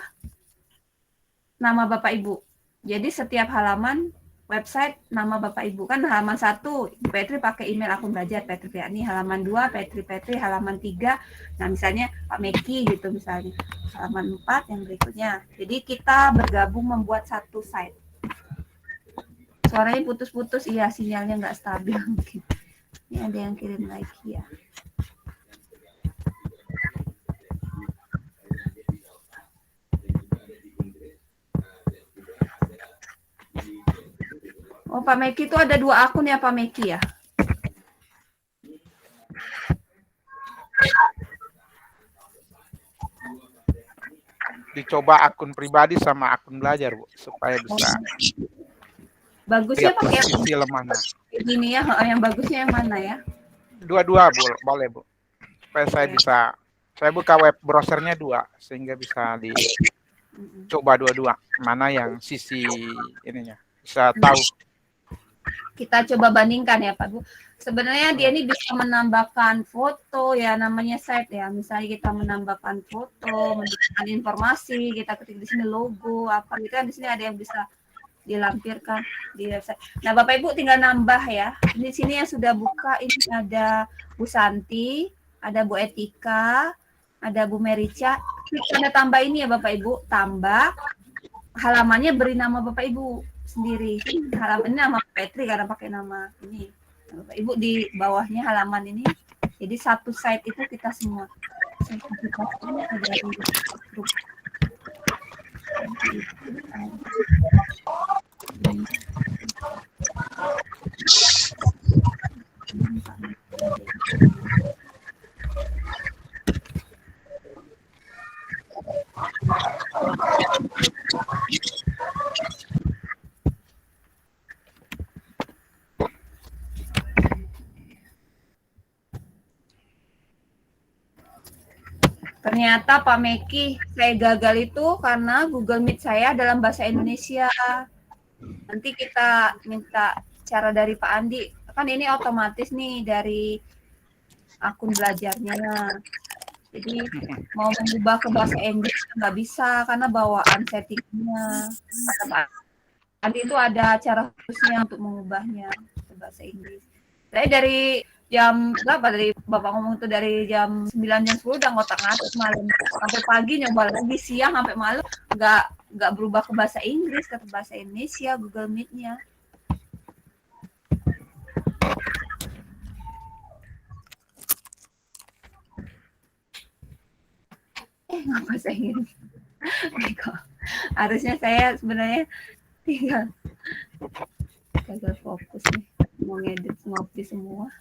nama Bapak Ibu. Jadi setiap halaman website nama Bapak Ibu. Kan halaman 1 Petri pakai email akun belajar Petri Priani, halaman 2 Petri, halaman 3 nah misalnya Pak Meki gitu misalnya. Halaman 4 yang berikutnya. Jadi kita bergabung membuat satu site. Suaranya putus-putus, iya sinyalnya nggak stabil mungkin. Ini ada yang kirim lagi ya. Oh, Pak Meki itu ada 2 akun ya, Pak Meki ya? Dicoba akun pribadi sama akun belajar, Bu, supaya bisa Bagusnya lihat pakai sisi lemahnya. ini ya, yang bagusnya yang mana ya? Dua-dua, Bu, boleh, Bu. Supaya saya buka web browsernya 2, sehingga bisa dicoba dua-dua. Mana yang sisi ininya, bisa tahu. Kita coba bandingkan ya Pak Bu. Sebenarnya dia ini bisa menambahkan foto ya, namanya site ya. Misalnya kita menambahkan foto, menambahkan informasi, kita ketik di sini logo apa gitu kan, di sini ada yang bisa dilampirkan di website. Nah Bapak Ibu tinggal nambah ya. Di sini yang sudah buka ini ada Bu Santi, ada Bu Etika, ada Bu Merica. Klik tanda tambah ini ya Bapak Ibu, tambah halamannya beri nama Bapak Ibu sendiri. Halaman ini nama Petri karena pakai nama ini. Bapak Ibu di bawahnya halaman ini. Jadi satu site itu kita semua. Ini ada di grup. Ternyata Pak Meki, saya gagal itu karena Google Meet saya dalam bahasa Indonesia. Nanti kita minta cara dari Pak Andi. Kan ini otomatis nih dari akun belajarnya. Jadi mau mengubah ke bahasa Inggris nggak bisa karena bawaan settingnya. Kata Pak Andi itu ada cara khususnya untuk mengubahnya ke bahasa Inggris. Saya dari jam berapa dari Bapak ngomong itu dari jam 9 jam 10 udah ngotak-ngatik malam sampai pagi nyoba lagi siang sampai malam nggak berubah ke bahasa Inggris ke bahasa Indonesia Google Meet-nya. Nggak bahasa Inggris. Harusnya saya sebenarnya tinggal fokus nih mau ngedit ngopi semua.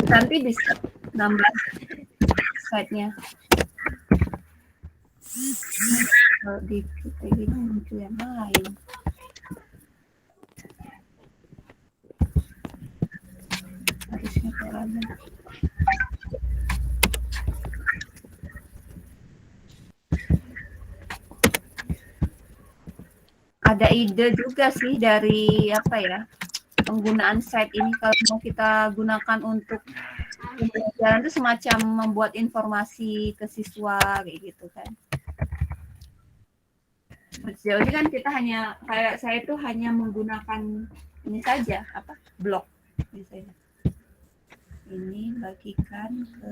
Nanti bisa nambah slide-nya. Kalau di kita gini muncul yang lain. Harusnya caranya. Ada ide juga sih dari apa ya? Penggunaan site ini kalau mau kita gunakan untuk pembelajaran itu semacam membuat informasi ke siswa kayak gitu kan. Sejauh ini kan kita hanya kayak saya itu hanya menggunakan ini saja apa blog misalnya. Ini bagikan ke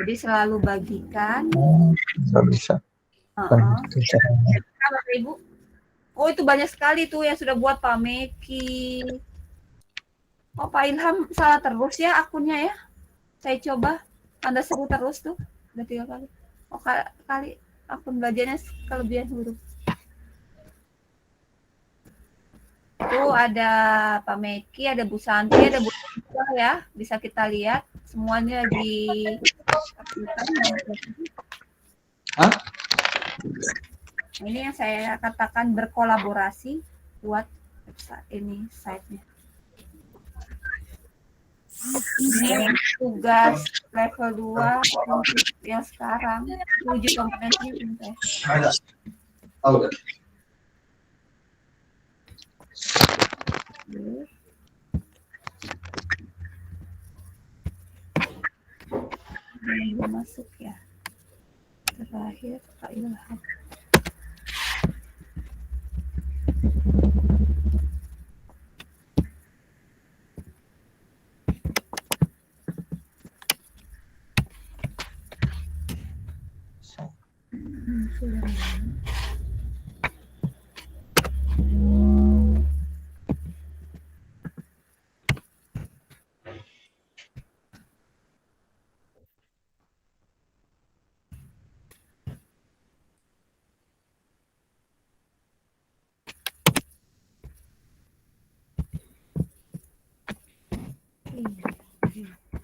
jadi selalu bagikan. Bisa. Bapak Ibu. Oh itu banyak sekali tuh yang sudah buat Pak Meki. Oh Pak Ilham salah terus ya akunnya ya. Saya coba. Anda seru terus tuh. Udah 3 kali. Oh kali akun belajarnya kelebihan huruf. Tuh ada Pak Meki, ada Bu Santi, ada Bu Santi ya. Bisa kita lihat semuanya di Hah? Ini yang saya katakan berkolaborasi buat ini site-nya. Ini tugas level 2 untuk yang sekarang 7 kompetensi ini. Ini belum masuk ya. Terakhir Pak Ilham.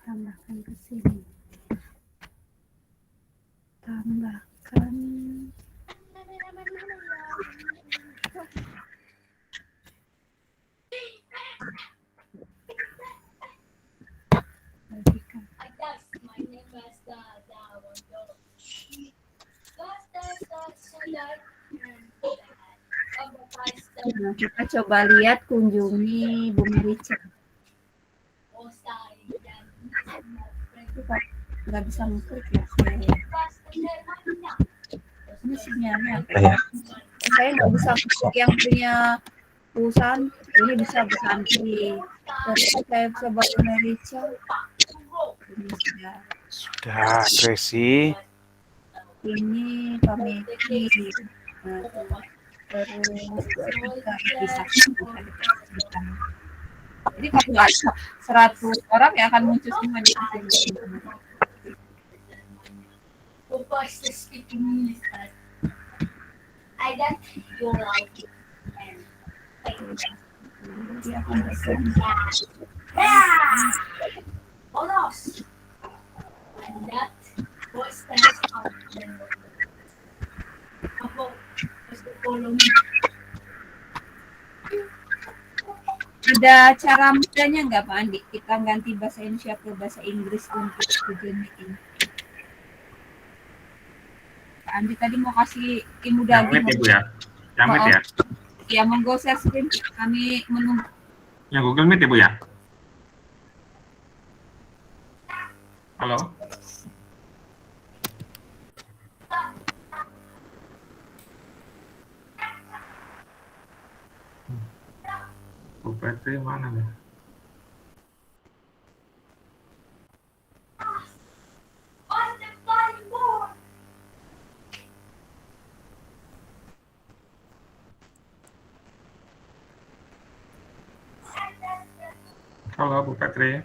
Tambahkan ke sini. Tambahkan. Nah, kita coba lihat kunjungi Bu Merica. Nggak bisa ngeklik ya ini sinyalnya saya nggak bisa ngeklik yang punya perusahaan ini bisa bersanti tapi saya coba Merica Sudah, Tracy. ini Pak Meki terus bisa jadi kalau nggak 100 orang ya akan muncul semua di sini. Ada cara mudahnya nggak Pak Andi? Kita ganti bahasa Indonesia ke bahasa Inggris untuk Google Meeting. Pak Andi tadi mau kasih ilmu Yang daging. Meet ya Bu ya? Yang Meet ya? Ya, monggo share screen. Kami menunggu. Yang Google Meet ya Bu ya? Halo? Bu Petri mana ya? Halo Bu Petri.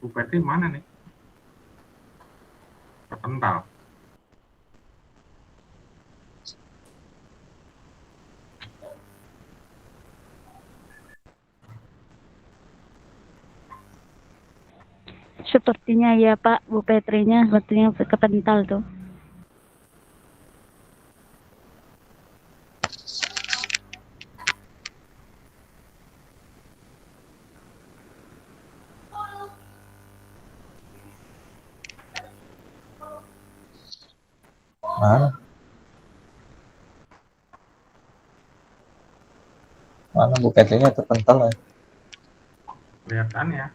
Bu Petri mana nih? Terpental. Sepertinya ya Pak, Bu Petrinya sepertinya kepental tuh. Mana? Mana Bu Petrinya terpental ya? Kelihatan ya.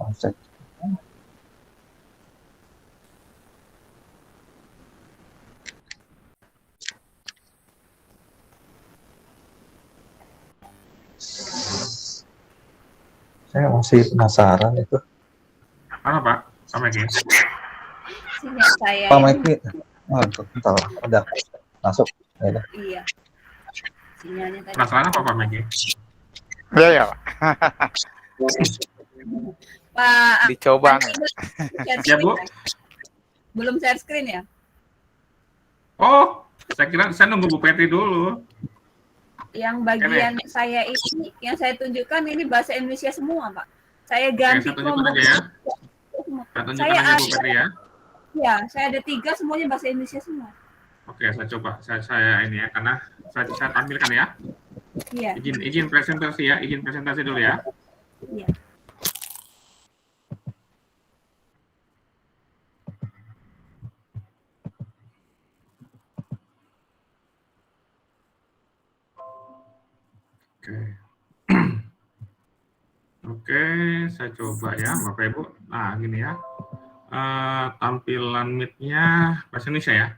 Offset. Saya masih penasaran itu. Mana Pak? Pak Meki? Sinyal saya. Pak Meki, terpental. Udah masuk. Ya udah. Iya. Sinyalnya tadi. Penasaran apa Pak Meki? Ya ya. Pak. Dicoba. Ya Bu. Belum share screen ya? Oh, saya kira saya nunggu Bu Petri dulu. Yang bagian saya ini, yang saya tunjukkan ini bahasa Indonesia semua, Pak. Saya ganti Oke, saya tunjukkan aja ya. Saya tunjukkan aja Bu Petri ya. Ya, saya ada 3 semuanya bahasa Indonesia semua. Oke, saya coba. Saya ini ya, karena saya tampilkan ya. Iya. Izin presentasi ya, izin presentasi dulu ya. Iya. Oke. Oke, saya coba ya, Bapak Ibu. Nah, gini ya. Tampilan Meet-nya bahasa Indonesia ya.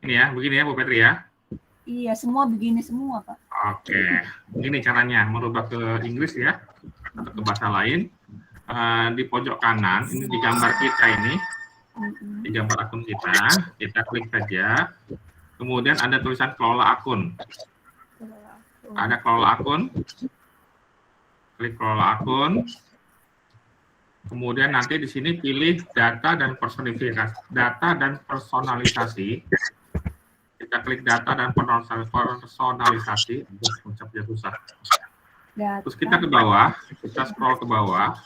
Ini ya, begini ya Bu Petri ya. Iya, semua begini semua, Pak. Oke, begini caranya, merubah ke Inggris ya, atau ke bahasa lain. Di pojok kanan, ini di gambar kita ini, di gambar akun kita klik saja. Kemudian ada tulisan kelola akun. Ada kelola akun. Klik kelola akun. Kemudian nanti di sini pilih data dan personalisasi. Kita klik data dan personalisasi. Susah. Terus kita ke bawah, kita scroll ke bawah.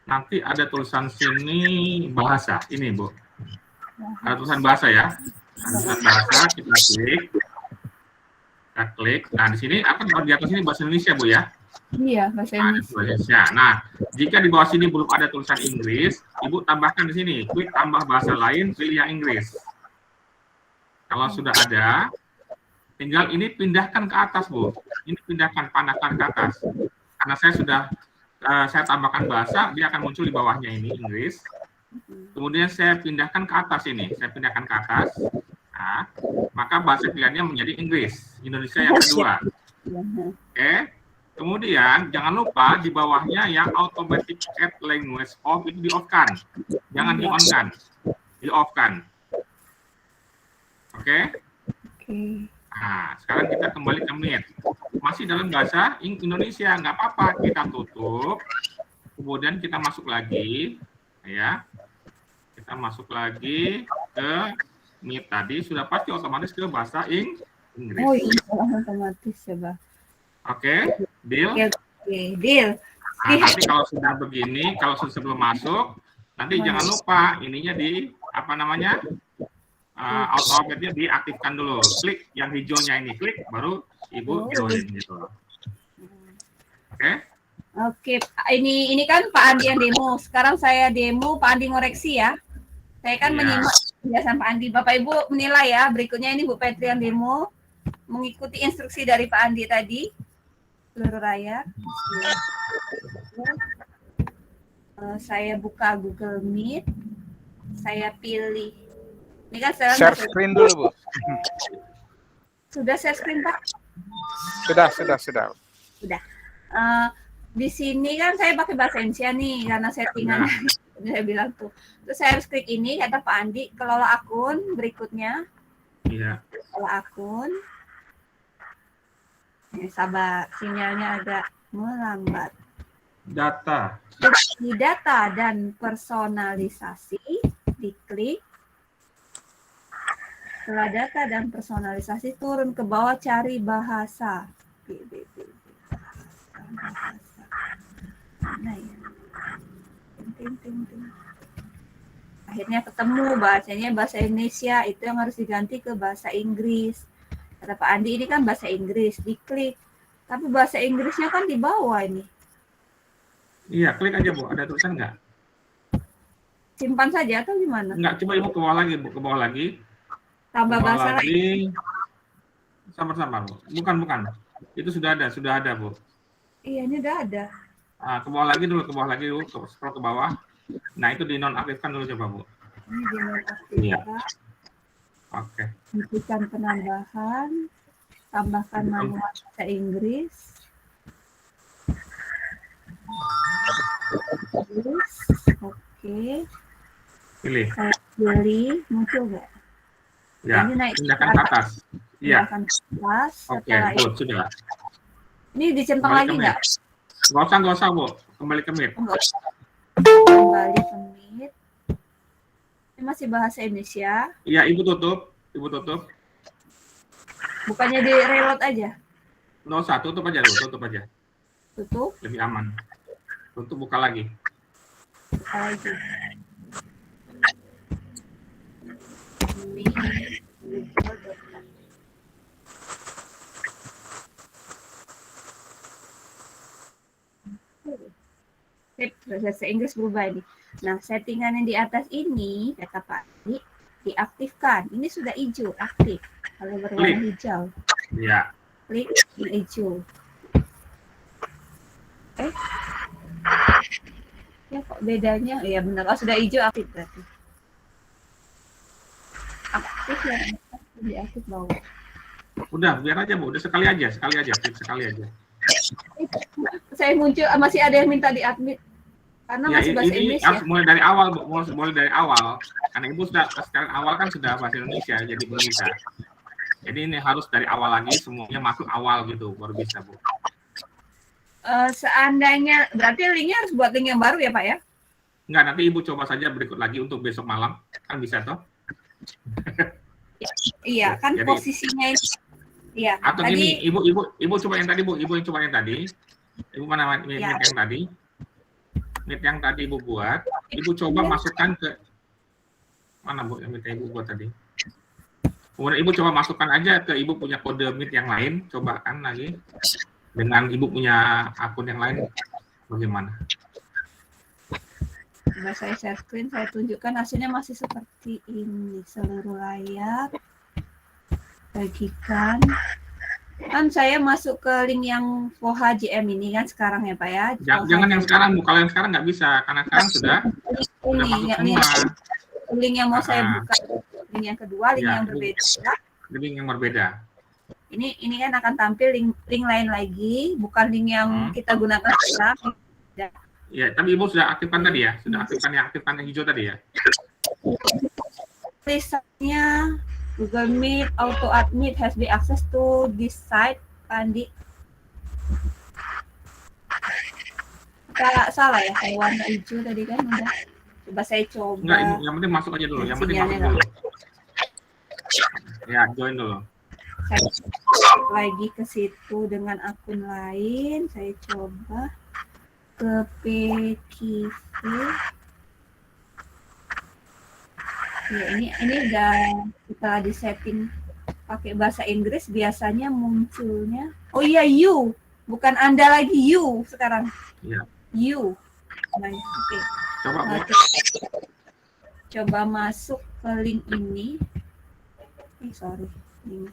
Nanti ada tulisan sini bahasa. Ini Bu. Ada tulisan bahasa ya. Ada tulisan bahasa, kita klik. Nah di sini akan di atas ini bahasa Indonesia Bu ya. Iya, bahasa Indonesia. Nah, jika di bawah sini belum ada tulisan Inggris, Ibu tambahkan di sini, klik tambah bahasa lain, pilih yang Inggris. Kalau sudah ada, tinggal ini pindahkan ke atas, Bu. Ini pindahkan, pandahkan ke atas. Karena saya tambahkan bahasa, dia akan muncul di bawahnya ini, Inggris. Kemudian saya pindahkan ke atas ini, saya pindahkan ke atas. Nah, maka bahasa pilihannya menjadi Inggris, Indonesia yang kedua. Oke. Kemudian jangan lupa di bawahnya yang automatic add language off itu di off kan, jangan di on kan, di off kan. Oke? Oke. Nah, sekarang kita kembali ke Meet. Masih dalam bahasa Indonesia, nggak apa-apa. Kita tutup, kemudian kita masuk lagi, ya. Kita masuk lagi ke Meet tadi, sudah pasti otomatis ke bahasa Inggris. Oh iya, otomatis ya, Bah. Oke, deal? Oke, deal. Nah, nanti kalau sudah begini, kalau sudah sebelum masuk, nanti jangan lupa ininya di apa namanya auto-update-nya diaktifkan dulu. Klik yang hijaunya ini, klik baru Ibu join gitu. Oke? Oke, ini kan Pak Andi yang demo. Sekarang saya demo, Pak Andi ngoreksi ya. Saya kan Iya. menyimak penjelasan Pak Andi. Bapak Ibu menilai ya. Berikutnya ini Bu Petri yang demo, mengikuti instruksi dari Pak Andi tadi. Seluruh rakyat. Saya buka Google Meet. Saya pilih. Ini kan saya Share screen dulu, Bu. Sudah share screen, Pak? Sudah. Sudah. Di sini kan saya pakai bahasa Indonesia nih karena settingan saya bilang tuh. Terus saya harus klik ini kata Pak Andi, kelola akun berikutnya. Iya. Kelola akun. Sabar, sinyalnya agak melambat. Data. Di data dan personalisasi, diklik. Setelah data dan personalisasi, turun ke bawah cari bahasa. Bahasa. Mana ya? Ting. Akhirnya ketemu bahasanya bahasa Indonesia, itu yang harus diganti ke bahasa Inggris. Kata Pak Andi ini kan bahasa Inggris, diklik. Tapi bahasa Inggrisnya kan di bawah ini. Iya, klik aja, Bu. Ada tulisan nggak? Simpan saja atau gimana? Nggak, coba Ibu ke bawah lagi, Bu. Ke bawah lagi. Tambah bahasa lagi. Sabar, Bu. Bukan. Itu sudah ada, Bu. Iya, ini udah ada. Ke bawah lagi dulu, scroll ke bawah. Nah, itu dinonaktifkan dulu coba, Bu. Ini dinonaktifkan. Iya. Oke. Hentikan penambahan. Tambahkan manual bahasa Inggris. Oke. Pilih. Saya pilih, muncul nggak? Ya, Ini naik pindahkan ke atas. Iya. Pindahkan ke atas. Oke, Setelah good, sudah. ini dicentang Kembali lagi ke nggak? Meet. Nggak usah, Bu. Kembali ke Meet. Kembali ke Meet. Ini masih bahasa Indonesia. Iya, Ibu tutup. Bukannya di reload aja? Nggak usah, tutup aja dulu, Tutup. Lebih aman. Tutup, buka lagi. Buka lagi. Bahasa Inggris berubah ini. Nah, settingan yang di atas ini, kata Pak Andi, diaktifkan. Ini sudah hijau, aktif. Kalau berwarna hijau. Iya. Klik hijau. Ya kok bedanya? Ya benar, kalau sudah hijau aktif berarti. Aktif ya, diaktif bawah. Udah, biar aja, Bu. Udah sekali aja. Saya muncul, masih ada yang minta di-admit. Karena masih bahasa Indonesia. Harus mulai dari awal, Bu. Mulai dari awal. Karena Ibu sekarang awal kan sudah bahasa Indonesia, jadi belum bisa. Jadi ini harus dari awal lagi, semuanya masuk awal gitu, baru bisa, Bu. Seandainya, berarti linknya harus buat link yang baru ya, Pak ya? Enggak, nanti Ibu coba saja berikut lagi untuk besok malam. Kan bisa, toh? Iya, kan Jadi, posisinya ini. Iya. Atau tadi, gini, Ibu coba yang tadi, Bu. Ibu yang coba yang tadi. Ibu mana Meet yang tadi? Meet yang tadi Ibu buat. Ibu coba masukkan ke mana, Bu? Yang Ibu buat tadi. Kemudian Ibu coba masukkan aja ke Ibu punya kode Meet yang lain. Coba kan lagi. Dengan Ibu punya akun yang lain. Bagaimana? coba saya share screen, saya tunjukkan hasilnya masih seperti ini. Seluruh layar. Bagikan. Kan saya masuk ke link yang Foha JM ini kan sekarang ya Pak ya. Jangan yang sekarang, Bu. Kalau yang sekarang nggak bisa. Karena sekarang sudah masuk semua. Link yang mau saya buka. Link yang kedua, link yang berbeda. Link yang berbeda. Ini kan akan tampil link lain lagi, bukan link yang kita gunakan sekarang. Ya, tapi Ibu sudah aktifkan tadi ya? Sudah aktifkan yang hijau tadi ya? Tulisannya Google Meet auto admit has been access to this site. Andi. Salah ya, kayak warna hijau tadi kan udah. Coba saya coba. Enggak, yang penting masuk aja dulu. Yang penting masuk dulu. Ya, join dulu. Saya masuk lagi ke situ dengan akun lain. Saya coba ke PQV. Ya, ini udah kita di setting pakai bahasa Inggris, biasanya munculnya. Oh iya, you. Bukan Anda lagi, you sekarang. Iya. You. Nah, oke. Coba, Bu. Coba masuk ke link ini. Sorry. Ini.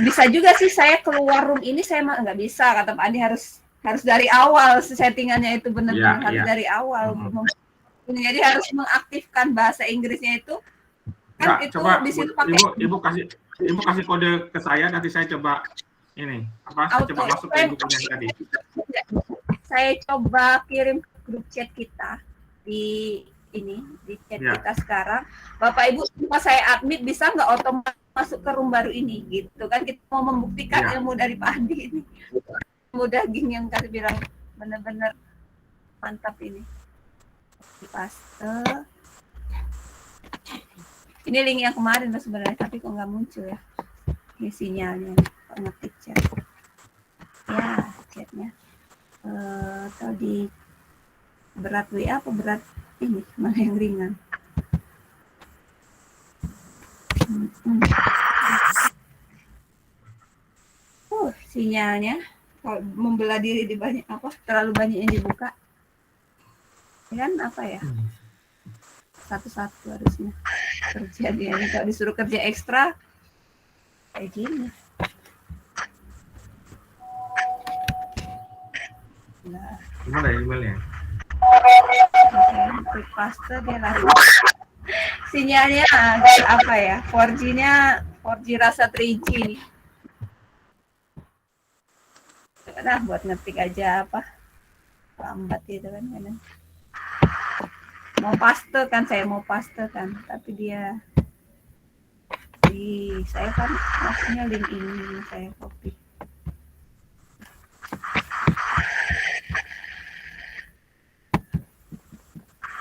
Bisa juga sih saya keluar room ini, saya nggak bisa, kata Pak Andi, harus dari awal settingannya itu benar-benar harus dari awal. Jadi harus mengaktifkan bahasa Inggrisnya itu. Kan itu coba di situ pakai Ibu kasih kode ke saya, nanti saya coba ini saya coba masuk ke bukunya tadi. Saya coba kirim ke grup chat kita di chat kita sekarang. Bapak Ibu, pas saya admit bisa nggak otomatis masuk ke room baru ini gitu kan, kita mau membuktikan ilmu dari Pak Andi ini. Ilmu daging yang tadi bilang benar-benar mantap ini. Dipaste. Ini link yang kemarin sebenarnya, tapi kok nggak muncul ya. Ini sinyalnya, kok ngetik chat. Ya, chatnya. Atau di berat WA apa berat ini, mana yang ringan? Sinyalnya kalau membelah diri di banyak terlalu banyak yang dibuka. Kan apa ya? Satu-satu harusnya kerja dia ini, kalau disuruh kerja ekstra kayak gini. Nah, gimana ya emailnya? Oke, paste dia lari. Sinyalnya apa ya? 4G-nya 4G rasa 3G nih. Nah, buat ngetik aja apa? Lambat gitu kan kadang. Saya mau paste kan, tapi dia saya kan maksudnya link ini saya copy.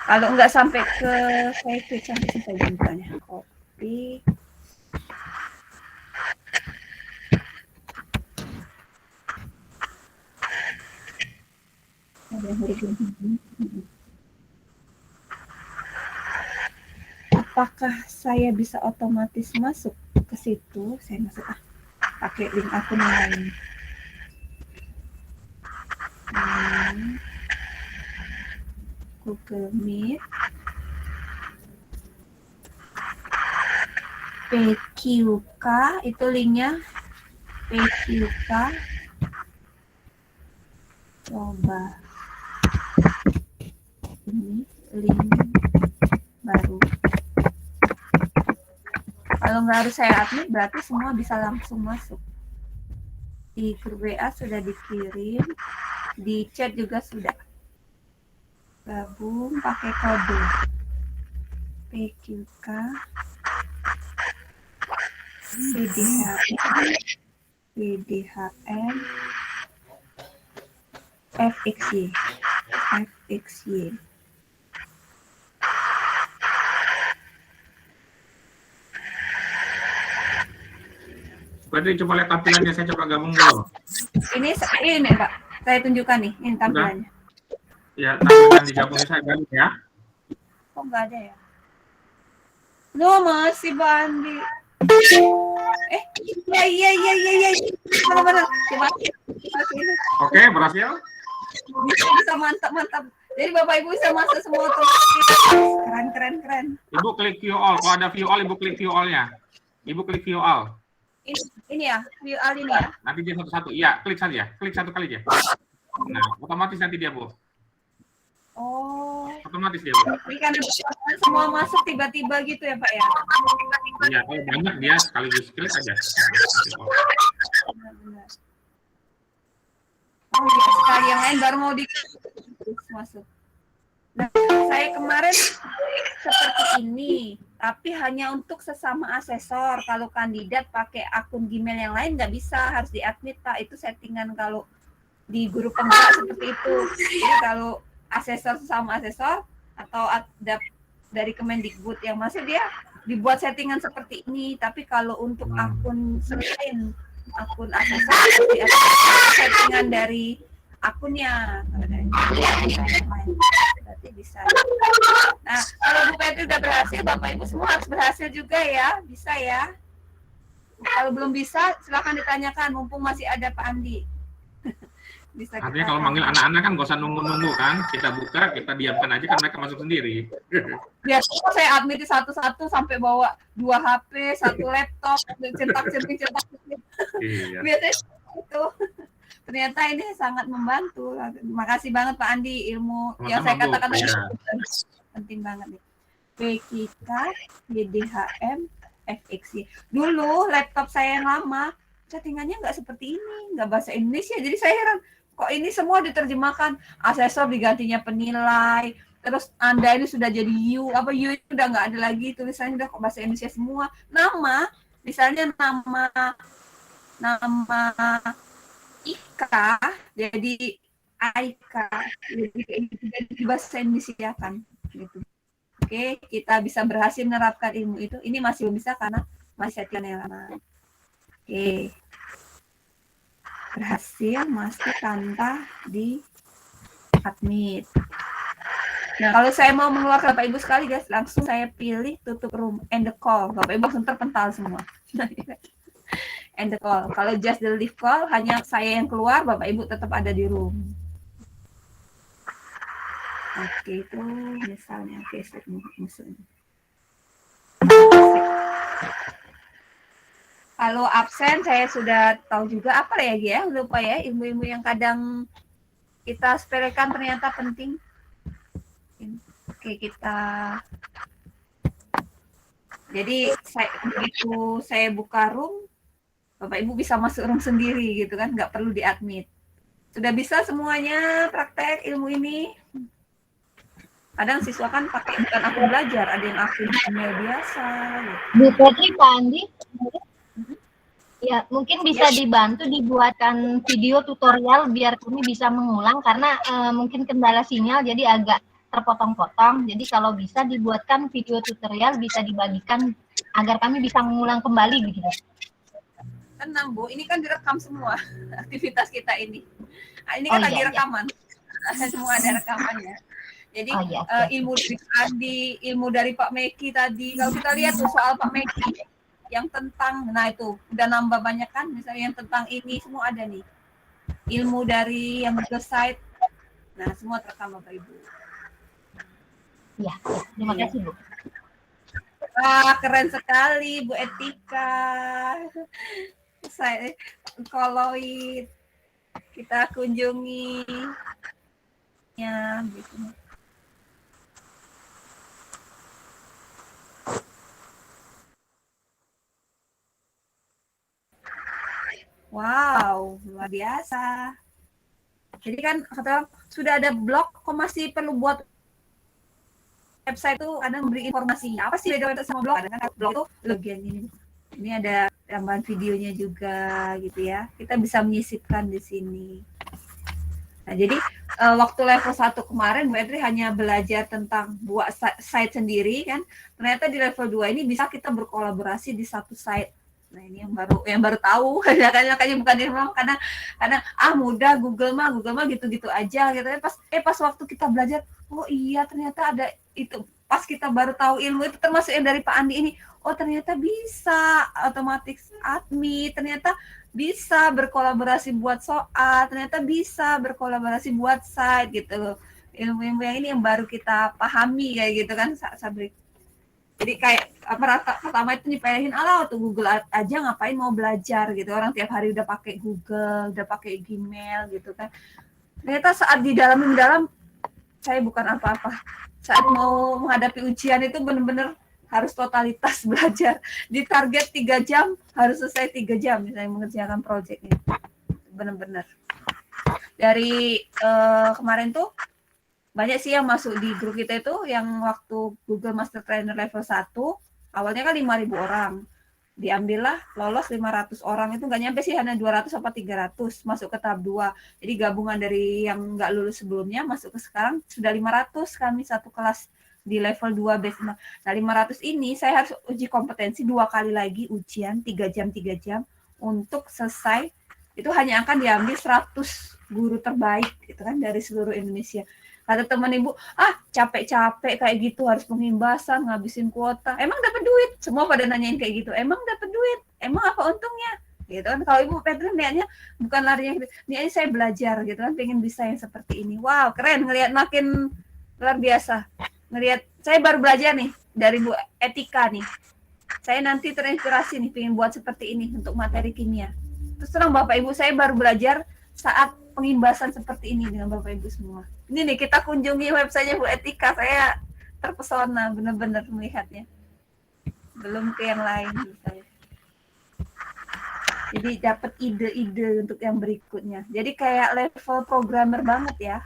Kalau nggak sampai ke saya klik sampai sini saya bukannya copy. Apakah saya bisa otomatis masuk ke situ? Saya masuk pakai link akun lain. Google Meet. PQK itu linknya. PQK. Coba. Ini link baru. Kalau nggak harus saya admit, berarti semua bisa langsung masuk. Di grup WA sudah dikirim, di chat juga sudah. Gabung pakai kode PQK PDHM FXY. Berarti coba lihat tampilannya, saya coba gabung dulu. Ini Pak, saya tunjukkan nih, ini tampilannya. Ya, tampilan digabung saya gabung ya. Kok nggak ada ya? No, masih Bandi. Iya. Benar. Coba. Oke, berhasil. Bisa mantap. Jadi Bapak Ibu bisa masuk semua otomatis. Keren. Ibu klik view all. Kalau ada view all, Ibu klik view all-nya. Ibu klik view all. Ini ya, view all ini ya. Nanti dia satu-satu. Iya, klik saja. Klik satu kali aja. Nah, otomatis nanti dia, Bu. Oh. Otomatis dia, Bu. Ini kan semua masuk tiba-tiba gitu ya, Pak ya? Iya, kalau banyak dia sekaligus klik aja. Benar. Oh iya, sekali yang lain baru mau masuk. Nah, saya kemarin seperti ini. tapi hanya untuk sesama asesor. Kalau kandidat pakai akun Gmail yang lain nggak bisa, harus di-admit Pak. Itu settingan kalau di guru penggerak seperti itu. Jadi kalau asesor sesama asesor atau ada dari Kemendikbud yang masih dia dibuat settingan seperti ini. Tapi kalau untuk akun selain akun asesor, settingan dari akunnya berarti bisa. Nah, kalau Bu Petri udah berhasil, Bapak Ibu semua harus berhasil juga ya, bisa ya. Kalau belum bisa, silakan ditanyakan, mumpung masih ada Pak Andi. Bisa. Artinya kalau manggil anak-anak kan nggak usah nunggu-nunggu kan, kita buka, kita diamkan aja kan mereka masuk sendiri. Biasanya saya admit satu-satu sampai bawa 2 HP, 1 laptop, centang-centing. Iya. Biasanya itu. Ternyata ini sangat membantu. Makasih banget Pak Andi, ilmu yang saya katakan tadi penting banget nih. PKK, DDHM, FXY. Dulu laptop saya yang lama, settingannya nggak seperti ini, nggak bahasa Indonesia. Jadi saya heran, kok ini semua diterjemahkan, asesor digantinya penilai, terus Anda ini sudah jadi U itu udah nggak ada lagi, tulisannya udah kok bahasa Indonesia semua. Nama, misalnya nama Ika jadi Aika, jadi bahasa Indonesia kan gitu. Oke, kita bisa berhasil menerapkan ilmu itu. Ini masih belum bisa karena masih settingan yang lama. Oke, berhasil masih tanpa di admit. Nah, kalau saya mau mengeluarkan Bapak Ibu sekali guys, langsung saya pilih tutup room and the call. Bapak Ibu langsung terpental semua. And the call. Kalau just the leave call, hanya saya yang keluar, Bapak Ibu tetap ada di room. Oke, itu misalnya. Oke, musuhnya. Kalau absen, saya sudah tahu juga apa ya, lupa ya, ilmu-ilmu yang kadang kita sepelekan ternyata penting. Oke, kita. Jadi, begitu saya buka room, Bapak Ibu bisa masuk room sendiri gitu kan, nggak perlu di-admit. Sudah bisa semuanya praktek ilmu ini? Kadang siswa kan pakai bukan akun belajar, ada yang akun email biasa. Gitu. Bu Petri, Pak Andi, ya mungkin bisa dibantu dibuatkan video tutorial biar kami bisa mengulang karena mungkin kendala sinyal jadi agak terpotong-potong. Jadi kalau bisa dibuatkan video tutorial bisa dibagikan agar kami bisa mengulang kembali begitu. Tenang Bu, ini kan direkam semua aktivitas kita ini. Nah, ini kan lagi rekaman, semua ada rekamannya. Jadi ilmu dari Andi, ilmu dari Pak Meki tadi, kalau kita lihat tuh soal Pak Meki yang tentang, nah itu udah nambah banyak kan, misalnya yang tentang ini semua ada nih. Ilmu dari yang ke site, nah semua terekam Bapak Ibu. Ya, terima kasih Bu. Wah, keren sekali Bu Etika. Saya koloid kita kunjungi ya gitu. Wow, luar biasa. Jadi kan kata sudah ada blog, kok masih perlu buat website itu ada memberi informasi. Apa sih beda website sama blog? Ada kan blog itu bagian ini. Ini ada tambahan videonya juga gitu ya. Kita bisa menyisipkan di sini. Nah, jadi waktu level 1 kemarin Mbak Etri hanya belajar tentang buat site sendiri kan. Ternyata di level 2 ini bisa kita berkolaborasi di satu site. Nah, ini yang baru tahu. Makanya bukan ilmu karena mudah Google mah gitu-gitu aja gitu. Pas waktu kita belajar, oh iya ternyata ada itu. Pas kita baru tahu ilmu itu termasuk yang dari Pak Andi ini. Oh ternyata bisa otomatis admit, ternyata bisa berkolaborasi buat soal, ternyata bisa berkolaborasi buat site gitu loh. Ilmu-ilmu yang ini yang baru kita pahami kayak gitu kan Sabri. Jadi kayak pertama itu dipelehin tuh Google aja ngapain mau belajar gitu. Orang tiap hari udah pakai Google, udah pakai Gmail gitu kan. Ternyata saat di dalam saya bukan apa-apa. Saat mau menghadapi ujian itu benar-benar harus totalitas belajar. Di target 3 jam harus selesai 3 jam misalnya mengerjakan proyek ini. Benar-benar. Dari kemarin tuh banyak sih yang masuk di grup kita itu yang waktu Google Master Trainer level 1 Awalnya kan 5.000 orang. Diambillah lolos 500 orang, itu nggak nyampe sih, hanya 200 apa 300 masuk ke tahap 2. Jadi gabungan dari yang nggak lulus sebelumnya masuk ke sekarang sudah 500 kami satu kelas di level 2 base. Nah 500 ini saya harus uji kompetensi 2 kali lagi ujian 3 jam untuk selesai. Itu hanya akan diambil 100 guru terbaik gitu kan dari seluruh Indonesia. Kata teman ibu, capek-capek kayak gitu, harus pengimbasan, ngabisin kuota. Emang dapat duit? Semua pada nanyain kayak gitu. Emang dapat duit? Emang apa untungnya? Gitu kan. Kalau Ibu Petri niatnya bukan larinya gitu. Niatnya saya belajar gitu kan, pengen bisa yang seperti ini. Wow, keren, ngelihat makin luar biasa. Ngelihat saya baru belajar nih dari Bu Etika nih. Saya nanti terinspirasi nih pengen buat seperti ini untuk materi kimia. Terus terang Bapak Ibu, saya baru belajar saat pengimbasan seperti ini dengan Bapak Ibu semua. Ini nih kita kunjungi websitenya Bu Etika, saya terpesona benar-benar melihatnya. Belum ke yang lain saya. Jadi dapat ide-ide untuk yang berikutnya. Jadi kayak level programmer banget ya.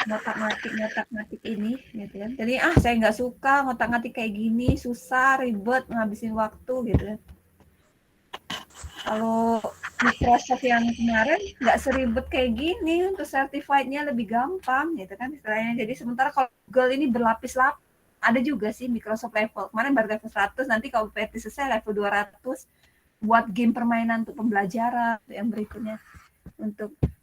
Ngotak-ngatik ini gitu kan. Jadi saya nggak suka ngotak-ngatik kayak gini, susah, ribet, ngabisin waktu gitu kan. Kalau Microsoft yang kemarin nggak seribet kayak gini, untuk certified-nya lebih gampang gitu kan istilahnya. Jadi sementara kalau Google ini berlapis-lapis, ada juga sih Microsoft level. Kemarin baru level 100, nanti kalau PT selesai level 200 buat game permainan untuk pembelajaran yang berikutnya.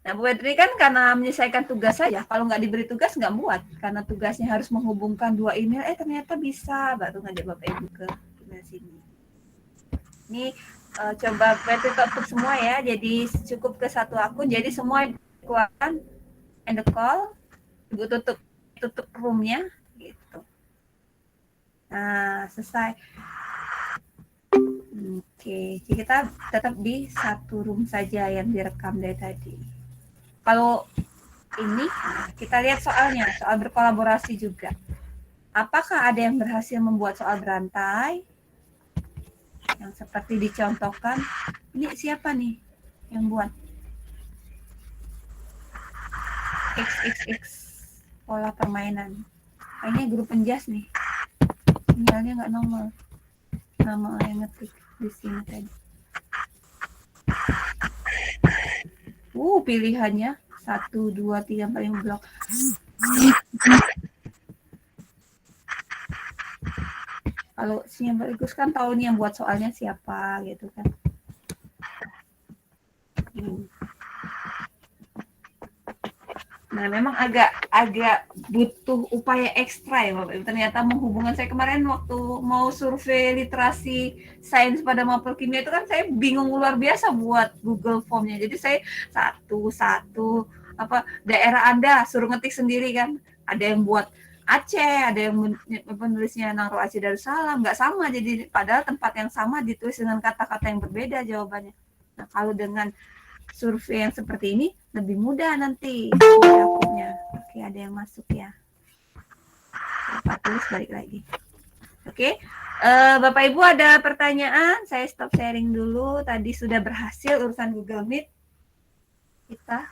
Nah Bu Petri kan karena menyelesaikan tugas saja, kalau nggak diberi tugas nggak buat, karena tugasnya harus menghubungkan 2 email, ternyata bisa, baru ngajak Bapak Ibu ke sini. Ini coba Petri tutup semua ya, jadi cukup ke 1 akun, jadi semua dikeluarkan, end the call, Ibu tutup roomnya, gitu. Nah selesai. Oke, kita tetap di 1 room saja yang direkam dari tadi. Kalau ini kita lihat soalnya, soal berkolaborasi juga. Apakah ada yang berhasil membuat soal berantai? Yang seperti dicontohkan, ini siapa nih yang buat? XXX pola permainan. Kayaknya grup penjas nih. Sinyalnya nggak normal. Nama yang ngetik di sini tadi. Pilihannya 1, 2, 3, 4, 5 blok. Kalau sinyal bagus kan tahu nih yang buat soalnya siapa gitu kan. Nah, memang agak butuh upaya ekstra ya Bapak Ibu. Ternyata menghubungkan saya kemarin waktu mau survei literasi sains pada mapel kimia itu kan saya bingung luar biasa buat Google Form-nya. Jadi saya satu daerah Anda suruh ngetik sendiri kan. Ada yang buat Aceh, ada yang penulisnya Nangro Aceh Darussalam, nggak sama. Jadi padahal tempat yang sama ditulis dengan kata-kata yang berbeda jawabannya. Nah, kalau dengan survei yang seperti ini lebih mudah nanti jawabnya. Oke, ada yang masuk ya. Pak tulis balik lagi. Oke, Bapak Ibu ada pertanyaan? Saya stop sharing dulu. Tadi sudah berhasil urusan Google Meet kita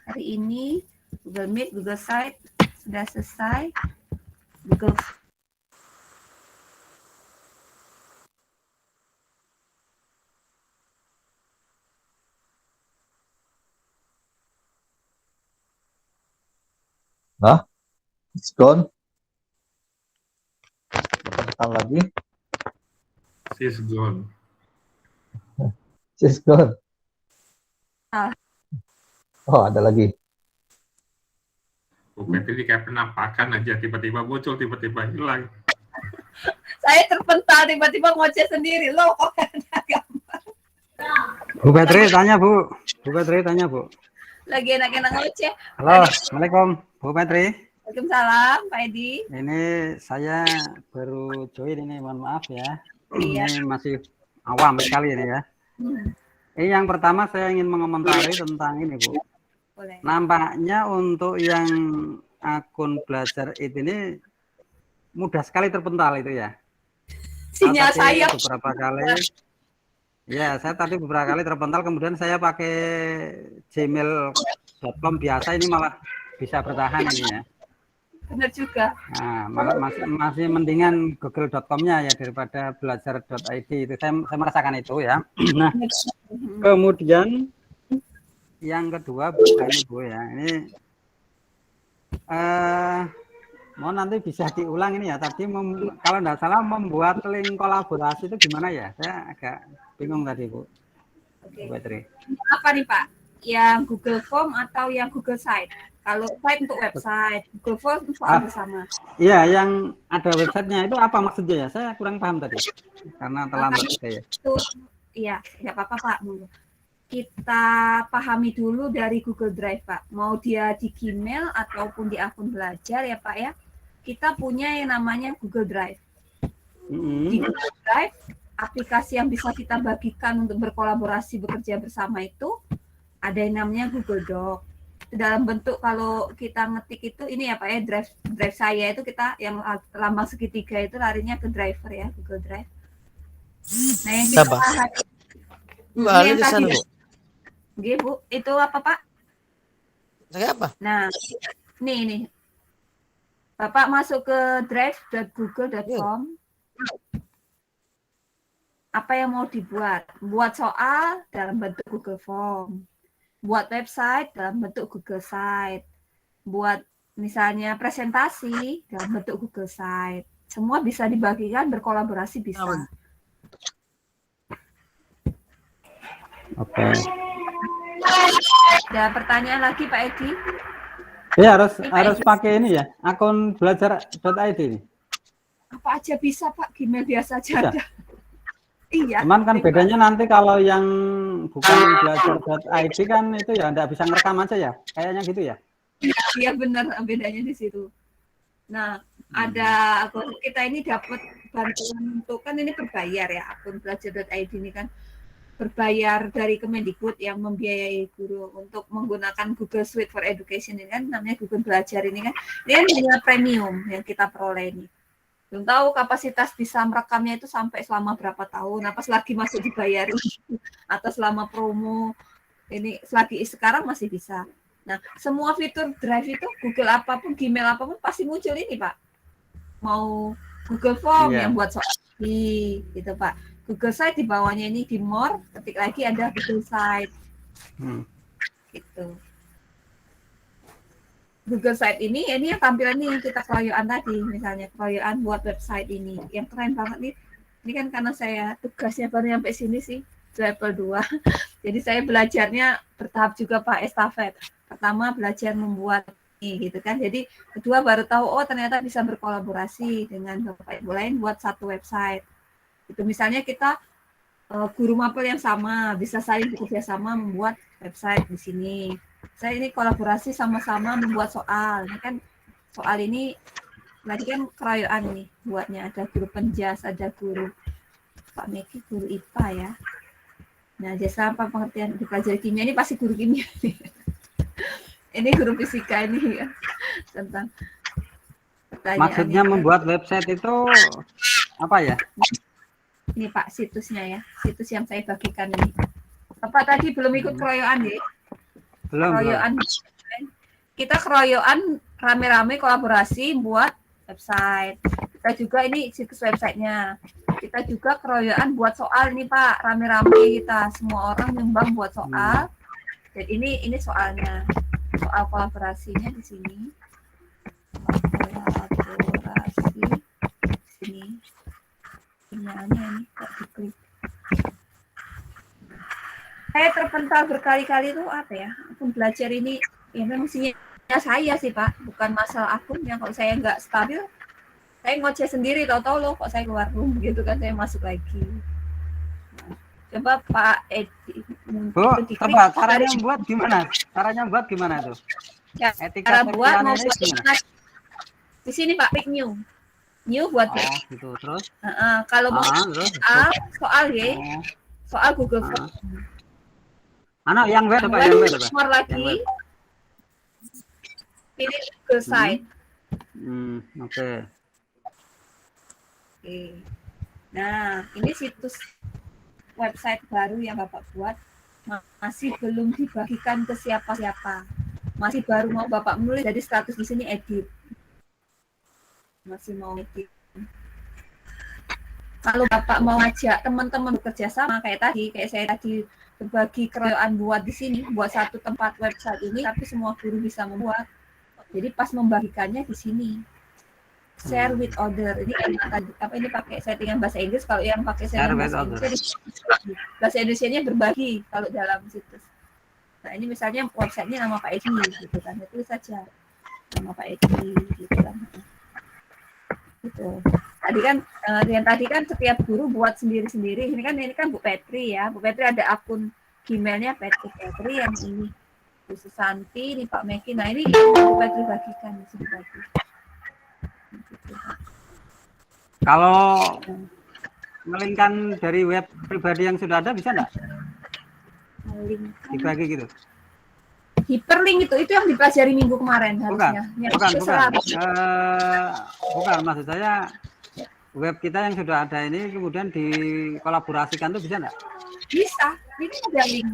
hari ini. Google Meet, Google Site sudah selesai. Google It's gone. Rekam lagi. She's gone. It's gone. Oh, ada lagi. Bu Petri kayak penampakan aja, tiba-tiba muncul, tiba-tiba hilang. Saya terpental tiba-tiba ngoceh sendiri loh, kok ada gambar. Bu Petri tanya Bu. Bu Petri tanya Bu. Lagi enak-enak ngoceh. Halo, Assalamualaikum Bu Petri. Waalaikumsalam Pak Edi. Ini saya baru join ini, mohon maaf ya. Iya. Ini masih awam sekali ini ya. Ini yang pertama saya ingin mengomentari tentang ini Bu. Boleh. Nampaknya untuk yang akun belajar ini mudah sekali terpental itu ya. Sinyal saya beberapa kali. Ya, saya tadi beberapa kali terpental, kemudian saya pakai gmail.com biasa ini malah bisa bertahan ini ya. Benar juga. Nah, malah masih mendingan google.com-nya ya daripada belajar.id itu. Saya merasakan itu ya. Nah, kemudian yang kedua Bu, ini Bu ya. Ini mau nanti bisa diulang ini ya. Tadi kalau nggak salah membuat link kolaborasi itu gimana ya? Saya agak bingung tadi Bu. Oke. Bu Petri. Apa nih Pak? Yang Google Form atau yang Google Site? Kalau site untuk website, Google Form soal bersama. Iya, yang ada websitenya itu apa maksudnya ya? Saya kurang paham tadi karena terlambat saya. Iya, nggak apa-apa Pak. Kita pahami dulu dari Google Drive Pak. Mau dia di Gmail ataupun di akun belajar ya Pak ya. Kita punya yang namanya Google Drive. Di Google Drive, aplikasi yang bisa kita bagikan untuk berkolaborasi bekerja bersama itu ada yang namanya Google Doc. Dalam bentuk kalau kita ngetik itu ini ya Pak ya, drive saya itu kita yang lambang segitiga itu larinya ke driver ya, Google Drive. Nah yang kita ada di sana Bu. Oke Bu, itu apa Pak? Saya apa? Nah, ini Bapak masuk ke drive.google.com. Apa yang mau dibuat? Buat soal dalam bentuk Google Form. Buat website dalam bentuk Google Site. Buat misalnya presentasi dalam bentuk Google Site. Semua bisa dibagikan, berkolaborasi bisa. Oke. Ada pertanyaan lagi Pak Edi? Ya harus pakai ini ya, akun belajar.id ini. Apa aja bisa Pak, Gmail biasa aja ada. Iya. Cuman kan bedanya nanti kalau yang bukan belajar.id kan itu ya enggak bisa ngerekam aja ya, kayaknya gitu ya. Iya benar, bedanya di situ. Nah, ada akun kita ini dapat bantuan untuk kan ini berbayar ya, akun belajar.id ini kan berbayar dari Kemendikbud yang membiayai guru untuk menggunakan Google Suite for Education ini kan namanya Google Belajar ini kan. Ini kan hanya premium yang kita peroleh ini. Belum tahu kapasitas bisa merekamnya itu sampai selama berapa tahun, apa selagi masuk dibayar atau selama promo ini selagi sekarang masih bisa. Nah, semua fitur Drive itu Google apapun, Gmail apapun pasti muncul ini Pak. Mau Google Form yang buat soal gitu Pak. Google Site di bawahnya ini di More, ketik lagi ada Google Site. Gitu. Google Site ini yang tampilan ini yang kita keroyokan tadi, misalnya keroyokan buat website ini. Yang keren banget nih. Ini kan karena saya tugasnya baru sampai sini sih, level 2. Jadi saya belajarnya bertahap juga Pak, estafet. Pertama belajar membuat ini gitu kan. Jadi kedua baru tahu oh ternyata bisa berkolaborasi dengan Bapak Ibu lain buat satu website. Itu misalnya kita guru mapel yang sama bisa saling bekerja sama membuat website di sini. Saya ini kolaborasi sama-sama membuat soal. Ini kan soal ini lagi kan keroyokan nih buatnya. Ada guru penjas, ada guru Pak Meki, guru IPA ya. Nah, jasa apa pengertian dipelajari kimia ini pasti guru kimia nih. Ini guru fisika ini ya tentang pertanyaan. Maksudnya ini, membuat website itu apa ya? Ini Pak situsnya ya, situs yang saya bagikan ini. Apa tadi belum ikut keroyokan ya? Keroyokan. Kita keroyokan rame-rame kolaborasi buat website. Kita juga ini situs websitenya. Kita juga keroyokan buat soal ini Pak, rame-rame kita semua orang nyumbang buat soal. Dan ini soalnya, soal kolaborasinya di sini. Kolaborasi di sini. Sinyalnya ini kok diklik. Saya terpental berkali-kali itu apa ya? Akun belajar ini ya memang sinyalnya saya sih Pak, bukan masalah akunnya. Kalau saya nggak stabil, saya ngoceh sendiri, tahu-tahu loh kok saya keluar room gitu kan, saya masuk lagi. Nah, coba Pak Edi. Bu, coba caranya buat gimana? Caranya buat gimana tuh? Ya, cara buat mau di sini Pak, klik new buat gitu terus. Kalau mau soal ya, soal Google Form. Yang web apa? Yang web apa? More lagi. Pilih Google Site. Oke. Nah, ini situs website baru yang Bapak buat masih belum dibagikan ke siapa-siapa. Masih baru mau Bapak menulis, jadi status di sini edit. Masih mau mikir. Kalau Bapak mau ngajak teman-teman bekerja sama kayak saya tadi berbagi keroyokan buat di sini, buat satu tempat website ini, tapi semua guru bisa membuat. Jadi pas membagikannya di sini. Share with other. Ini apa ini pakai settingan bahasa Inggris, kalau yang pakai settingan bahasa Indonesianya berbagi kalau dalam situs. Nah, ini misalnya websitenya nama Pak Edi gitu kan. Tulis saja nama Pak Edi gitu kan. Gitu. Tadi kan setiap guru buat sendiri-sendiri. Ini kan Bu Petri ya. Bu Petri ada akun Gmailnya Petri yang ini. Bu Susanti, ini Pak Meki. Nah ini Bu Petri bagikan di sini lagi. Kalau melingkan dari web pribadi yang sudah ada bisa nggak? Dibagi gitu. Hyperlink itu yang dipelajari minggu kemarin harusnya. Bukan, maksud saya web kita yang sudah ada ini kemudian dikolaborasikan tuh bisa nggak? Bisa, ini ada link.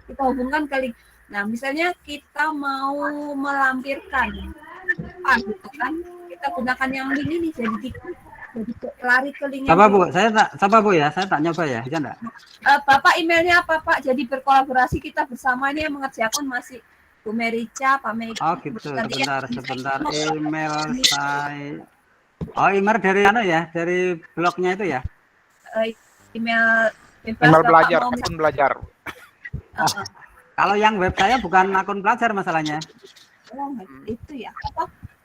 Kita hubungkan ke link. Nah, misalnya kita mau melampirkan gitu kan, kita gunakan yang link ini jadi lari ke link. Coba Bu ya, saya tak nyoba ya, bisa nggak? Bapak emailnya apa Pak? Jadi berkolaborasi kita bersama ini yang mengerjakan masih Bu Merica, Pak Meki. Oh gitu, sebentar. Email saya. Oh, email dari dari blognya itu ya? Email belajar, akun belajar. Kalau yang web saya bukan akun belajar masalahnya. Oh, itu ya.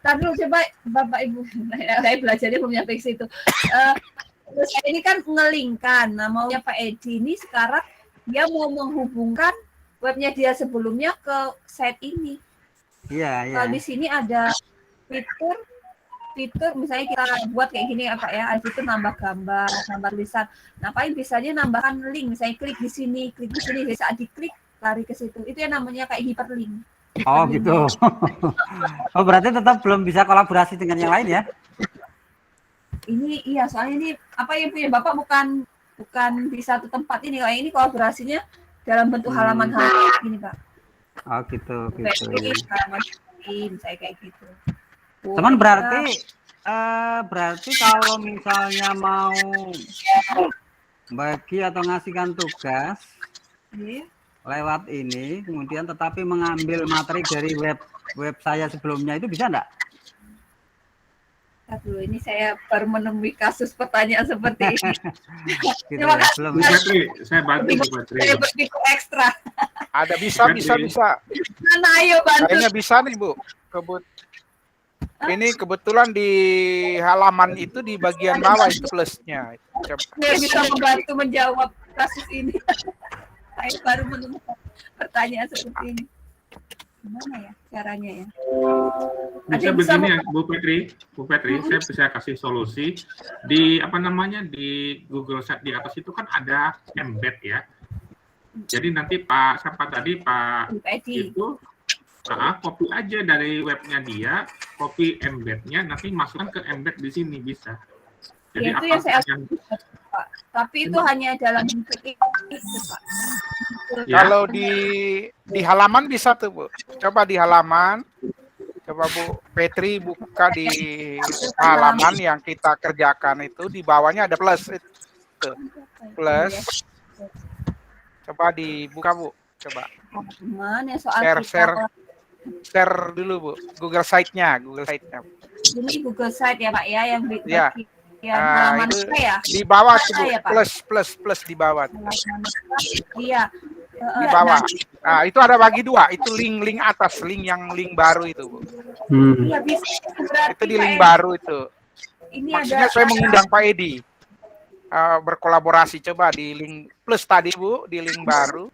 Tadi dulu coba Bapak Ibu, saya belajarnya belum nyampe ke situ. Terus ini kan ngelingkan, nah maunya Pak Edi ini sekarang dia mau menghubungkan webnya dia sebelumnya ke site ini. Iya. Kalau di sini ada fitur misalnya kita buat kayak gini apa ya, ada fitur nambah gambar, nambah tulisan. Nah, paling bisanya nambahkan link, misalnya klik di sini, jadi saat diklik lari ke situ. Itu yang namanya kayak hyperlink. Oh gitu. Oh berarti tetap belum bisa kolaborasi dengan yang lain ya? Ini iya, soalnya ini apa yang punya Bapak bukan di satu tempat ini. Kalau ini kolaborasinya dalam bentuk halaman-halaman gini Pak. Oh gitu. Halaman saya kayak gitu. Teman berarti kalau misalnya mau bagi atau ngasihkan tugas lewat ini, kemudian tetapi mengambil materi dari web saya sebelumnya itu bisa enggak? Aduh, ini saya baru menemui kasus pertanyaan seperti ini. Gitu Terima ya, kasih. belum. Bu Petri, saya bantu Bu Petri. Saya berpikir ekstra. Ada bisa. Mana ayo bantu. Kayaknya bisa nih Bu. Ini kebetulan di halaman itu di bagian bawah itu plusnya. Saya bisa membantu menjawab kasus ini. Saya baru menemukan pertanyaan seperti ini. Gimana ya caranya ya? Bisa begini ya Bu Petri, saya bisa kasih solusi di di Google Sheet di atas itu kan ada embed ya. Jadi nanti Pak itu copy aja dari webnya dia, copy embednya, nanti masukkan ke embed di sini bisa. Jadi ya, itu yang saya Pak. Tapi itu hanya dalam bentuk itu Pak. Ya. Kalau di halaman bisa tuh Bu. Coba di halaman. Coba Bu Petri buka di halaman yang kita kerjakan itu di bawahnya ada plus itu. Plus. Coba dibuka Bu. Coba. Mana soal share dulu Bu. Google Site-nya. Ini Google Site ya Pak ya yang ya. Halaman itu saya. Di bawah tuh Bu. Ya, plus di bawah. Iya. Di bawah. Nah, itu ada bagi dua. Itu link atas, link baru itu, Bu. Iya, bisa. Itu di link baru itu. Ini maksudnya ada, saya mengundang Pak Edi berkolaborasi. Coba di link plus tadi, Bu, di link baru.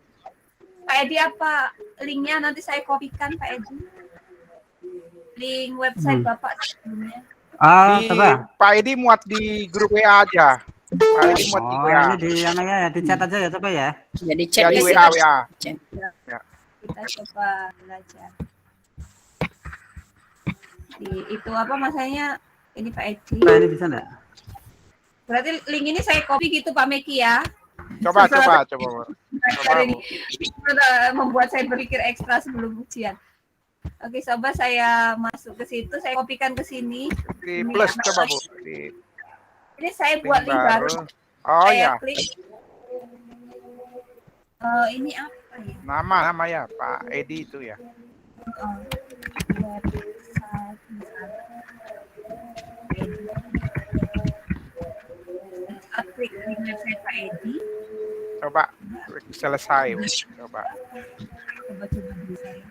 Pak Edi apa linknya nanti saya kopikan Pak Edi. Link website Bapak sebelumnya. Coba. Pak Edi muat di grup WA aja. Pak Edi muat di WA. Ini di chat aja ya, coba ya. Jadi chat di WA. Ya. Kita coba belajar. Itu apa masanya? Ini Pak Edi. Ini bisa enggak? Berarti link ini saya copy gitu Pak Meki ya. Coba. Ini membuat saya berpikir ekstra sebelum ujian. Oke, coba saya masuk ke situ, saya kopikan ke sini. Di Ini plus apa? coba Bu. Ini saya buat link baru. Oh Saya ya, klik. Ini apa ya? nama ya Pak Edi itu ya. Klik di website Pak Edi. Coba klik selesai Bu. Coba. Coba dulu saya.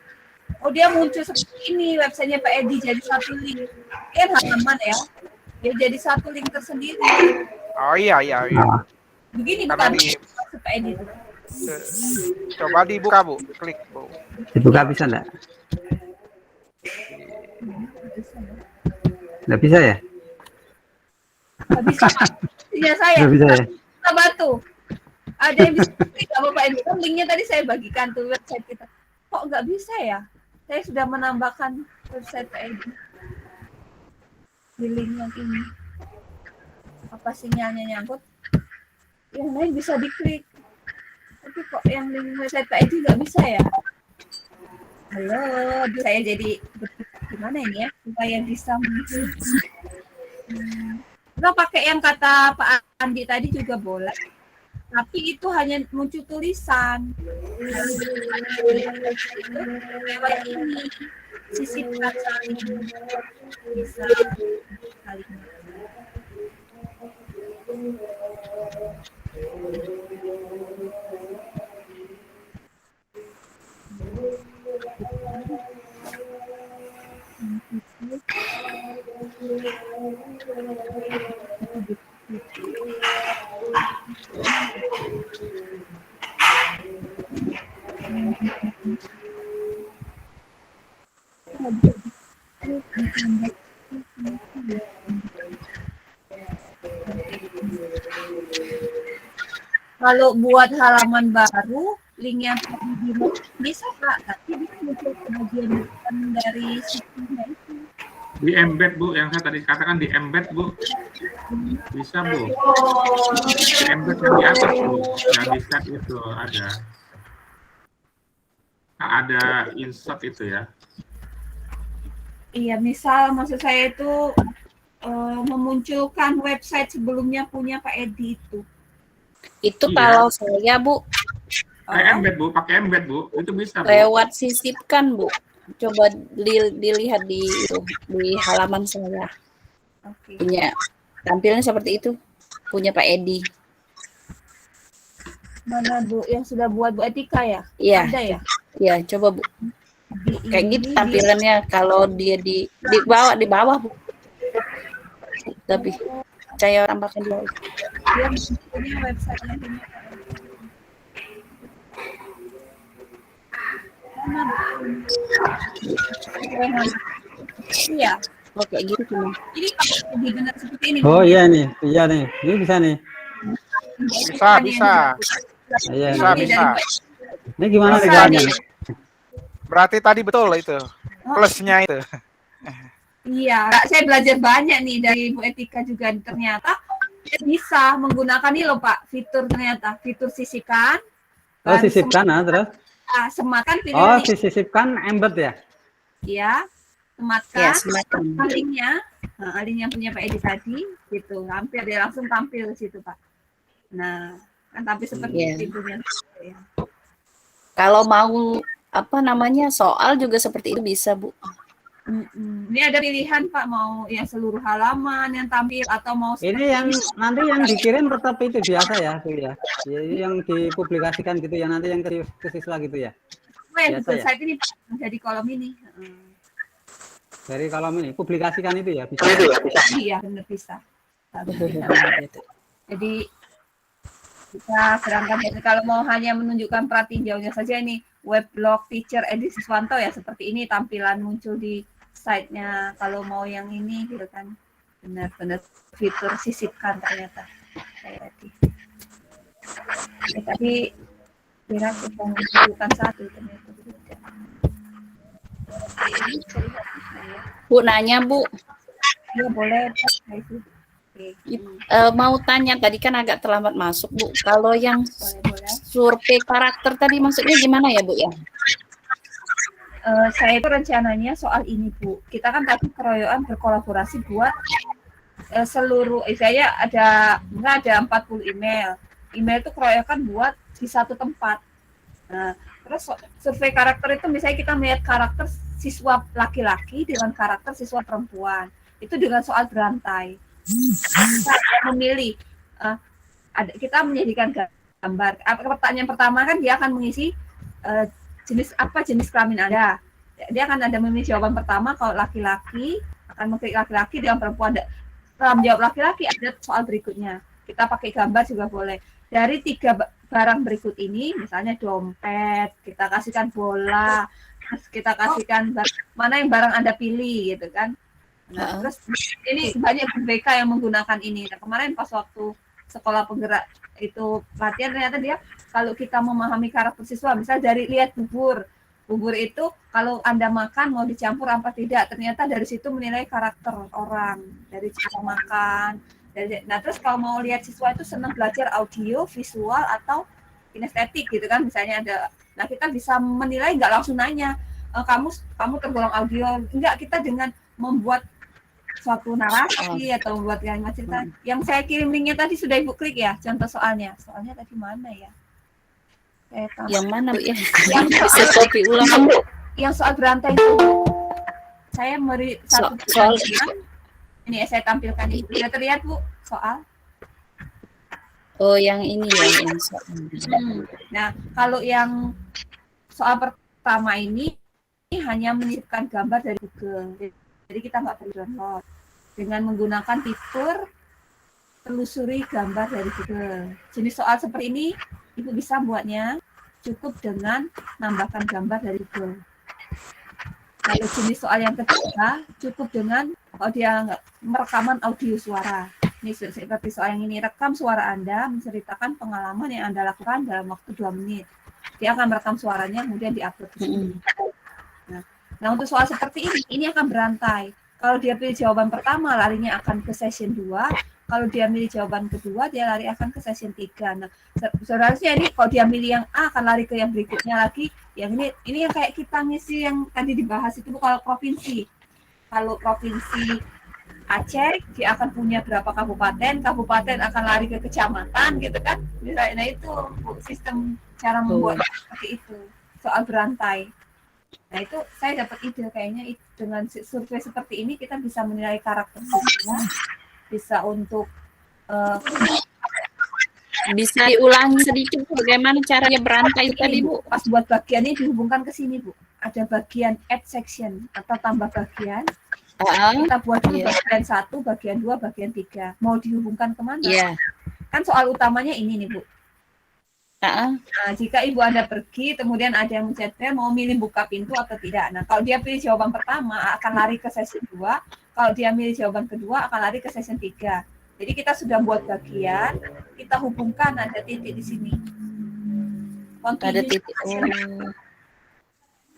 Oh, dia muncul seperti ini websitenya Pak Edi, jadi satu link. Halaman ya. Dia jadi satu link tersendiri. Oh iya. Begini Karena bukan di- maksud Pak Edi. Coba dibuka Bu, klik Bu. Dibuka bisa enggak? Enggak bisa ya? Nggak bisa, Pak. Iya saya. Nggak bisa ya? Kita bantu. Ada yang bisa klik nggak Bapak Edi? Kan linknya tadi saya bagikan tuh website kita. Kok nggak bisa ya? Saya sudah menambahkan website Pak Edi di link yang ini. Apa sinyalnya nyangkut? Yang lain bisa diklik. Tapi kok yang link website Pak Edi nggak bisa ya? Halo, aduh, saya jadi gimana ini ya supaya bisa muncul. Nggak pakai yang kata Pak Andi tadi juga boleh. Tapi itu hanya muncul tulisan. Lewat ini sisipkan saling bisa saling. Kalau buat halaman baru, link yang bisa Pak, tapi bisa muncul bagian dari situsnya itu. Di embed Bu, yang saya tadi katakan di embed Bu. Bisa Bu. Di embed yang di atas Bu, yang di set itu ada. Nah, ada insert itu ya. Iya, misal maksud saya itu memunculkan website sebelumnya punya Pak Edi itu. Itu Iya. kalau saya Bu Embed Bu, pakai embed Bu, itu bisa Bu. lewat sisipkan Bu. Coba dilihat di halaman saya. Oke. Punya tampilnya seperti itu. Punya Pak Edi. Mana Bu yang sudah buat Bu Etika ya? Iya. Ada ya? Ya, coba Bu. Kayak gitu Ini tampilannya kalau dia di bawah Bu. Tapi saya tambahkan di bawah. dia punya website-nya punya Pak Edi. Iya. Oh, kayak gitu cuma. Ini kalau benar seperti ini. Oh iya nih. Ini bisa nih. Bisa. Iya. Bisa. Ini gimana nih Bisa caranya? nih. Berarti tadi betul itu. Plusnya itu. Iya, saya belajar banyak nih dari Bu Etika juga, ternyata bisa menggunakan ini loh Pak, fitur ternyata, fitur sisipkan. Oh, sisipkan terus? Sematkan video Oh, ini. sisipkan embed ya? Ya, sematkan. Ya, sematkan. Linknya, link yang punya Pak Edi tadi, gitu. Hampir dia langsung tampil di situ Pak. Nah, kan tampil seperti Iya. pintunya. Ya. Kalau mau soal juga seperti itu bisa Bu. Ini ada pilihan Pak, mau yang seluruh halaman yang tampil atau mau Ini yang nanti yang dikirim tetap itu biasa ya, Bu ya. Yang dipublikasikan gitu ya, nanti yang ke siswa gitu ya. yang biasa ya? saat ini Pak, jadi kolom ini. Dari kolom ini publikasikan itu ya bisa. Iya, benar bisa. Jadi kita serangkan kalau mau hanya menunjukkan pratinjaunya saja ini weblog teacher Edi Siswanto ya, seperti ini tampilan muncul di site-nya. Kalau mau yang ini gitu kan, benar-benar fitur sisipkan ternyata. Tapi kira kita menunjukkan satu ternyata tidak. Bu nanya Bu. Ya boleh. Mau tanya tadi kan agak terlambat masuk Bu. Kalau yang survei karakter tadi maksudnya gimana ya Bu ya? Saya itu rencananya soal ini Bu. Kita kan tadi keroyokan berkolaborasi buat seluruh, saya ada 40 email. Email itu keroyokan buat di satu tempat. Nah, terus survei karakter itu misalnya kita melihat karakter siswa laki-laki dengan karakter siswa perempuan. Itu dengan soal berantai. Kita memilih, kita menjadikan gambar. Pertanyaan pertama kan dia akan mengisi jenis kelamin Anda. Dia akan ada memilih jawaban pertama kalau laki-laki, akan mengklik laki-laki, dengan perempuan dalam jawab laki-laki ada soal berikutnya. Kita pakai gambar juga boleh. Dari 3 barang berikut ini, misalnya dompet, kita kasihkan bola, terus kita kasihkan mana yang barang Anda pilih gitu kan. Nah, terus ini banyak BK yang menggunakan ini. Nah, kemarin pas waktu sekolah penggerak itu latihan, ternyata dia kalau kita memahami karakter siswa, misal dari lihat bubur itu kalau Anda makan mau dicampur apa tidak, ternyata dari situ menilai karakter orang, dari cara makan. Nah, terus kalau mau lihat siswa itu senang belajar audio, visual, atau kinestetik gitu kan, misalnya ada. Nah, kita bisa menilai, nggak langsung nanya, kamu tergolong audio. Enggak, kita dengan membuat suatu narasi atau membuat kalimat cerita. Yang saya kirim linknya tadi sudah Ibu klik ya, contoh soalnya. Soalnya tadi mana ya? Yang mana Bu ya? Yang Bisa copy ulang Bu. Yang soal berantai itu. Saya beri satu soal ini saya tampilkan itu. Sudah terlihat Bu soal? Oh, yang ini ya, yang soal. Nah, kalau yang soal pertama ini hanya menyisipkan gambar dari Google. Jadi kita nggak perlu download. Dengan menggunakan fitur telusuri gambar dari Google. Jenis soal seperti ini Ibu bisa buatnya cukup dengan nambahkan gambar dari Google. Kalau jenis soal yang ketiga cukup dengan kalau dia merekaman audio suara. Ini seperti soal yang ini, rekam suara Anda menceritakan pengalaman yang Anda lakukan dalam waktu 2 menit. Dia akan merekam suaranya kemudian diupload ke sini. Nah, untuk soal seperti ini akan berantai. Kalau dia pilih jawaban pertama, larinya akan ke session 2. Kalau dia milih jawaban kedua, dia lari akan ke session 3. Nah, seharusnya ini kalau dia milih yang A, akan lari ke yang berikutnya lagi. Yang ini yang kayak kita ngisi yang tadi dibahas itu kalau provinsi. Kalau provinsi Aceh, dia akan punya berapa kabupaten akan lari ke kecamatan gitu kan. Nah, itu sistem cara membuat seperti itu. Soal berantai. Nah, itu saya dapat ide kayaknya dengan survei seperti ini kita bisa menilai karakter siswa, bisa untuk bisa diulangi sedikit bagaimana caranya berantai tadi Bu. Pas buat bagian ini dihubungkan ke sini Bu. Ada bagian add section atau tambah bagian. Kita buat bagian 1, bagian 2, bagian 3. Mau dihubungkan kemana? Kan soal utamanya ini nih Bu. Nah, jika Ibu Anda pergi, kemudian ada yang mencet mau milih buka pintu atau tidak. Nah, kalau dia pilih jawaban pertama, akan lari ke sesi 2. Kalau dia milih jawaban kedua, akan lari ke sesi 3. Jadi kita sudah buat bagian, kita hubungkan ada titik di sini. Ada titik.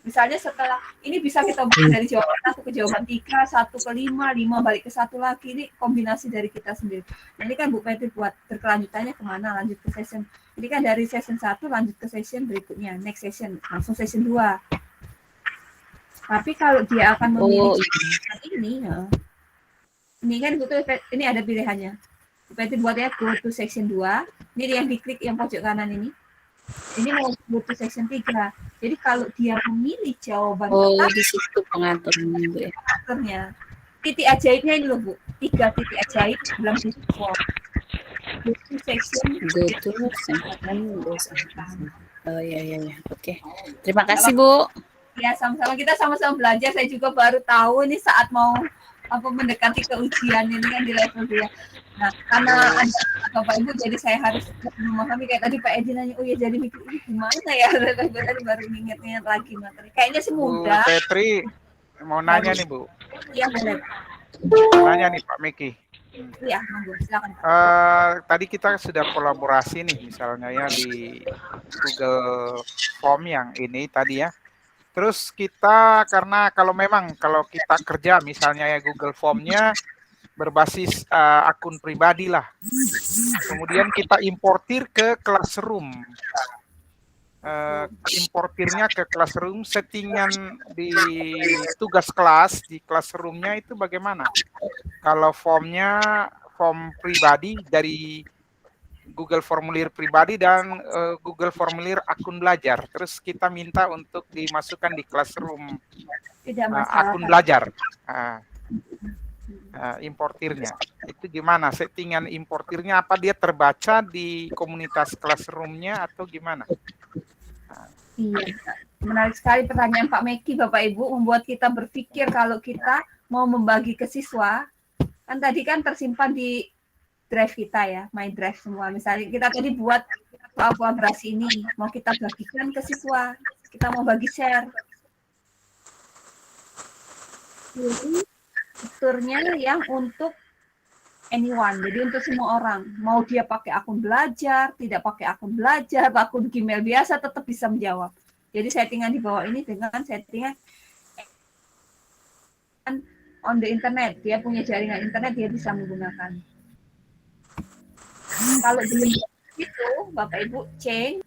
Misalnya setelah, ini bisa kita buat dari jawaban 1 ke jawaban 3, 1 ke 5, 5 balik ke 1 lagi. Ini kombinasi dari kita sendiri. Nah, ini kan Bu Petri buat berkelanjutannya kemana, lanjut ke session. Ini kan dari session 1 lanjut ke session berikutnya, next session, langsung session 2. Tapi kalau dia akan memilih ini kan ini ada pilihannya. Bu Petri buatnya go to section 2. Ini yang diklik yang pojok kanan ini. Ini mau go to section 3. Jadi kalau dia memilih jawaban di situ pengaturnya Bu ya. Pengaturnya. Titik ajaibnya ini loh Bu. 3 titik ajaib dalam titik form. Go to section. Oh ya. Oke. Terima kasih Bu. Ya, sama-sama, kita sama-sama belajar. Saya juga baru tahu ini saat mau mendekati ke ujian ini kan di level 2. Nah, karena ada Bapak Ibu, jadi saya harus memahami kayak tadi Pak Edi nanya, oh ya jadi mikir ini gimana ya? Tadi baru ingat-ingat lagi materi. Kayaknya sih mudah. Bu Petri, mau nanya nih Bu. Iya, boleh. Nanya nih Pak Miki. Iya, monggo, silakan. Tadi kita sudah kolaborasi nih, misalnya ya di Google Form yang ini tadi ya. Terus kita karena kalau kita kerja misalnya ya Google Form-nya berbasis akun pribadi lah. Kemudian kita importir ke Classroom. importirnya ke Classroom, settingan di tugas kelas di Classroom-nya itu bagaimana? Kalau formnya form pribadi dari Google Formulir pribadi dan Google Formulir akun belajar, terus kita minta untuk dimasukkan di Classroom Tidak masalah. akun belajar. Importirnya itu gimana? Settingan importirnya apa dia terbaca di komunitas Classroom-nya atau gimana? Iya, menarik sekali pertanyaan Pak Meki, Bapak Ibu, membuat kita berpikir kalau kita mau membagi ke siswa, kan tadi kan tersimpan di drive kita ya, My Drive semua. Misalnya kita tadi buat kolaborasi ini, mau kita bagikan ke siswa, kita mau bagi share. Jadi fiturnya yang untuk anyone, jadi untuk semua orang. Mau dia pakai akun belajar, tidak pakai akun belajar, akun Gmail biasa, tetap bisa menjawab. Jadi settingan di bawah ini dengan settingan on the internet, dia punya jaringan internet, dia bisa menggunakan. Kalau belum itu, Bapak Ibu, change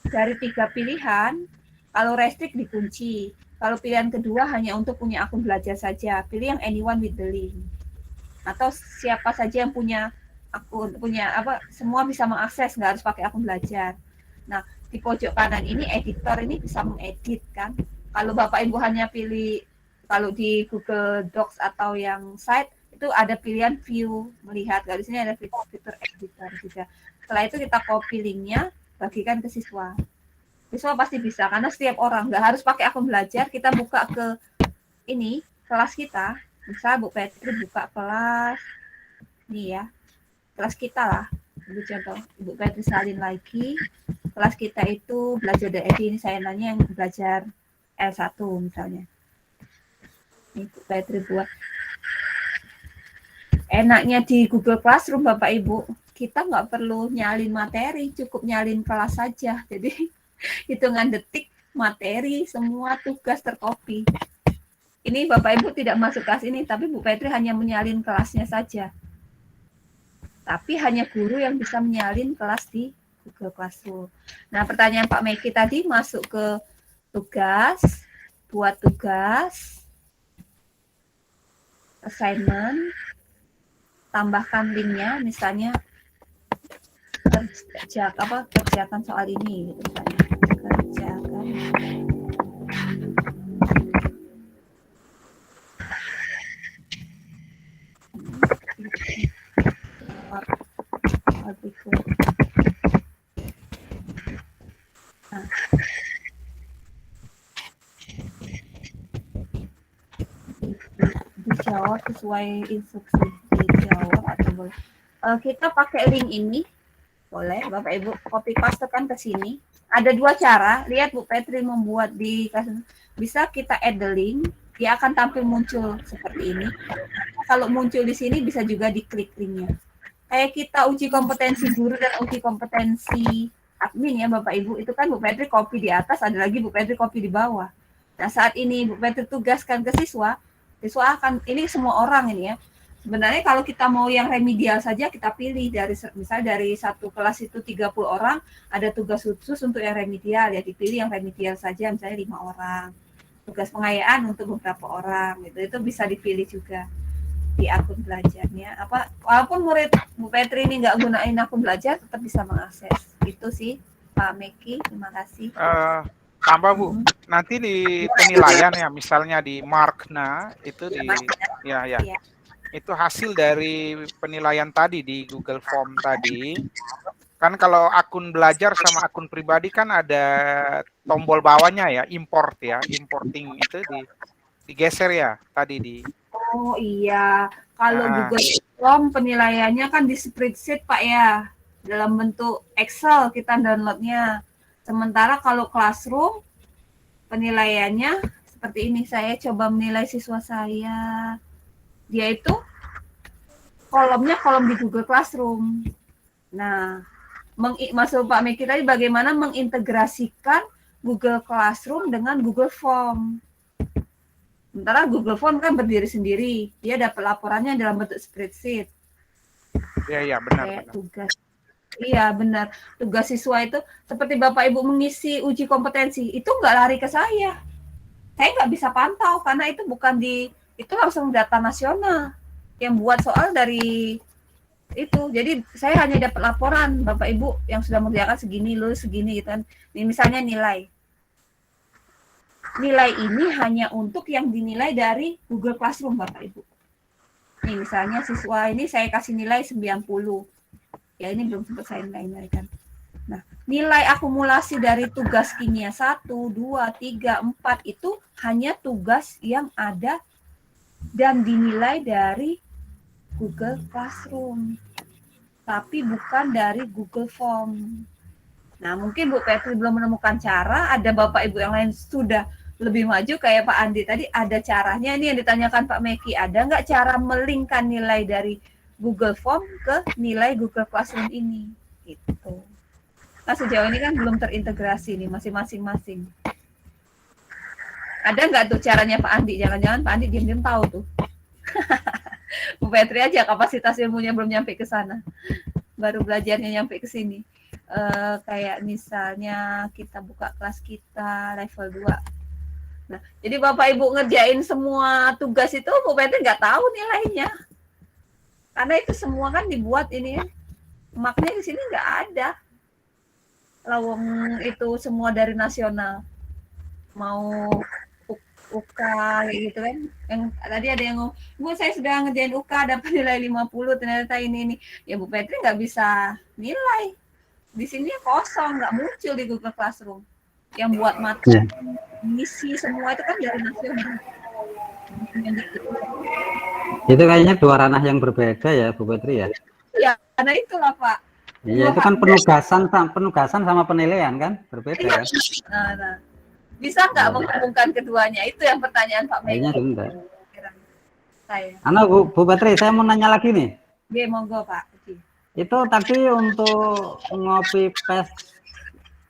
dari 3 pilihan, kalau restrict dikunci. Kalau pilihan kedua hanya untuk punya akun belajar saja, pilih yang anyone with the link. Atau siapa saja yang punya akun, semua bisa mengakses, nggak harus pakai akun belajar. Nah, di pojok kanan ini editor ini bisa mengedit kan. Kalau Bapak Ibu hanya pilih, kalau di Google Docs atau yang site itu ada pilihan view, melihat. Kalau di sini ada fitur editor juga. Setelah itu kita copy linknya, bagikan ke siswa. Siswa pasti bisa, karena setiap orang nggak harus pakai akun belajar. Kita buka ke ini kelas kita. Misal Bu Petri buka kelas, nih ya, kelas kita lah. Ini contoh, Ibu Petri salin lagi. Kelas kita itu belajar dari ini, saya nanya yang belajar L1 misalnya. Ini Bu Petri buat. Enaknya di Google Classroom, Bapak Ibu, kita nggak perlu nyalin materi, cukup nyalin kelas saja. Jadi hitungan detik, materi, semua tugas tercopy. Ini Bapak Ibu tidak masuk kelas ini, tapi Bu Petri hanya menyalin kelasnya saja. Tapi hanya guru yang bisa menyalin kelas di Google Classroom. Nah, pertanyaan Pak Meki tadi masuk ke tugas, buat tugas, assignment, tambahkan linknya, misalnya kerjakan soal ini, gitu, misalnya. Kerjakan. Nah. Dijawab sesuai instruksi, dijawab atau boleh. Kita pakai link ini, boleh Bapak Ibu copy pastekan ke sini. Ada 2 cara. Lihat Bu Petri membuat di bisa kita add the link, dia akan tampil muncul seperti ini. Kalau muncul di sini bisa juga diklik linknya. Kayak kita uji kompetensi guru dan uji kompetensi admin ya Bapak Ibu, itu kan Bu Petri copy di atas, ada lagi Bu Petri copy di bawah. Nah, saat ini Bu Petri tugaskan ke siswa, siswa akan, ini semua orang ini ya. Sebenarnya kalau kita mau yang remedial saja, kita pilih dari, misalnya dari satu kelas itu 30 orang, ada tugas khusus untuk yang remedial, ya dipilih yang remedial saja, misalnya 5 orang. Tugas pengayaan untuk beberapa orang, gitu. Itu bisa dipilih juga di akun belajarnya. Walaupun murid Bu Petri ini nggak gunain akun belajar, tetap bisa mengakses. Itu sih Pak Meki, terima kasih. Tambah Bu, nanti di penilaian ya, misalnya di Markna itu di ya. Itu hasil dari penilaian tadi di Google Form tadi. Kan kalau akun belajar sama akun pribadi kan ada tombol bawahnya ya, import ya, importing itu digeser ya tadi di. Oh iya, kalau Google Form penilaiannya kan di spreadsheet Pak ya, dalam bentuk Excel kita downloadnya. Sementara kalau Classroom penilaiannya seperti ini, saya coba menilai siswa saya. Dia itu kolomnya kolom di Google Classroom. Nah, maksud Pak Meki tadi bagaimana mengintegrasikan Google Classroom dengan Google Form. Sementara Google Form kan berdiri sendiri, dia dapat laporannya dalam bentuk spreadsheet. Iya, benar. Tugas. Iya benar. Tugas siswa itu seperti Bapak Ibu mengisi uji kompetensi, itu nggak lari ke saya. Saya nggak bisa pantau karena itu bukan itu langsung data nasional. Yang buat soal dari itu. Jadi saya hanya dapat laporan Bapak Ibu yang sudah mengerjakan segini, lulus segini gitu kan. Ini misalnya nilai. Nilai ini hanya untuk yang dinilai dari Google Classroom Bapak Ibu. Nih misalnya siswa ini saya kasih nilai 90. Ya ini belum sempat saya nilai-nilaikan. Nah, nilai akumulasi dari tugas kimia 1, 2, 3, 4 itu hanya tugas yang ada dan dinilai dari Google Classroom. Tapi bukan dari Google Form. Nah, mungkin Bu Petri belum menemukan cara, ada Bapak Ibu yang lain sudah lebih maju kayak Pak Andi tadi, ada caranya. Ini yang ditanyakan Pak Meki, ada nggak cara melingkan nilai dari Google Form ke nilai Google Classroom ini? Gitu. Nah, sejauh ini kan belum terintegrasi nih, masih masing-masing. Ada nggak tuh caranya Pak Andi? Jangan-jangan Pak Andi diam-diam tahu tuh. Bu Petri aja kapasitas ilmunya belum nyampe ke sana. Baru belajarnya nyampe ke sini. Kayak misalnya kita buka kelas kita level 2. Nah, jadi Bapak Ibu ngerjain semua tugas itu, Bu Petri nggak tahu nilainya. Karena itu semua kan dibuat ini ya. Maknya di sini nggak ada. Lawang itu semua dari nasional. Mau UK gitu kan. Yang tadi ada yang ngomong, Bu saya sudah ngerjain UK dapat nilai 50, ternyata ini. Ya Bu Petri nggak bisa nilai. Di sini kosong, nggak muncul di Google Classroom. Yang buat materi, misi semua itu kan dari nasional. Itu kayaknya dua ranah yang berbeda ya Bu Petri ya? Ya, karena itulah Pak. Iya, itu kan penugasan sama penilaian kan berbeda ya? Nah. Bisa nggak menghubungkan keduanya? Itu yang pertanyaan Pak Meki. Kayaknya enggak. Saya. Bu Petri, saya mau nanya lagi nih. Oke, monggo Pak. Itu tadi untuk ngopi paste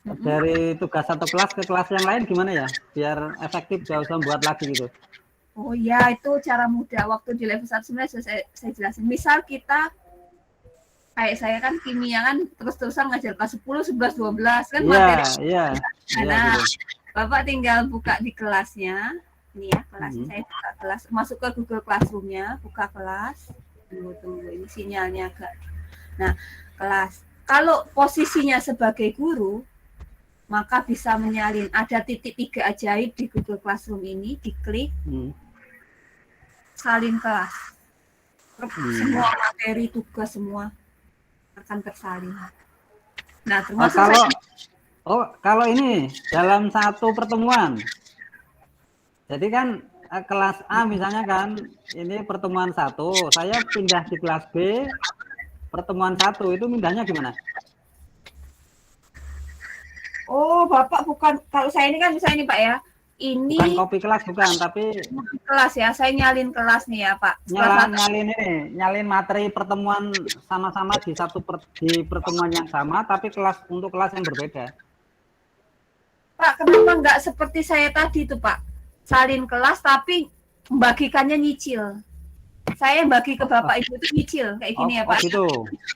dari tugas satu kelas ke kelas yang lain gimana ya? Biar efektif, gak usah buat lagi gitu. Oh ya, itu cara mudah. Waktu di level 1 sebenarnya saya jelasin. Misal kita, kayak saya kan kimia kan terus-terusan ngajar kelas 10, 11, 12 kan materi. Iya. Nah, Bapak tinggal buka di kelasnya. Ini ya, kelasnya saya buka kelas. Masuk ke Google Classroom-nya, buka kelas. Tunggu, ini sinyalnya agak. Nah, kelas. Kalau posisinya sebagai guru, maka bisa menyalin. Ada titik 3 ajaib di Google Classroom ini, diklik, salin kelas. Semua materi, tugas semua akan tersalin. Nah, termasuk kalau ini dalam satu pertemuan. Jadi kan kelas A misalnya kan, ini pertemuan 1, saya pindah di kelas B, pertemuan 1, itu pindahnya gimana? Oh, Bapak bukan, kalau saya ini kan misalnya ini Pak ya, ini bukan copy kelas bukan, tapi kelas ya, saya nyalin kelas nih ya Pak. Nyalin materi pertemuan sama-sama di di pertemuan yang sama, tapi untuk kelas yang berbeda. Pak, kenapa nggak seperti saya tadi tuh Pak, salin kelas tapi membagikannya nyicil. Saya bagi ke Bapak Ibu itu nyicil kayak gini ya Pak. Gitu.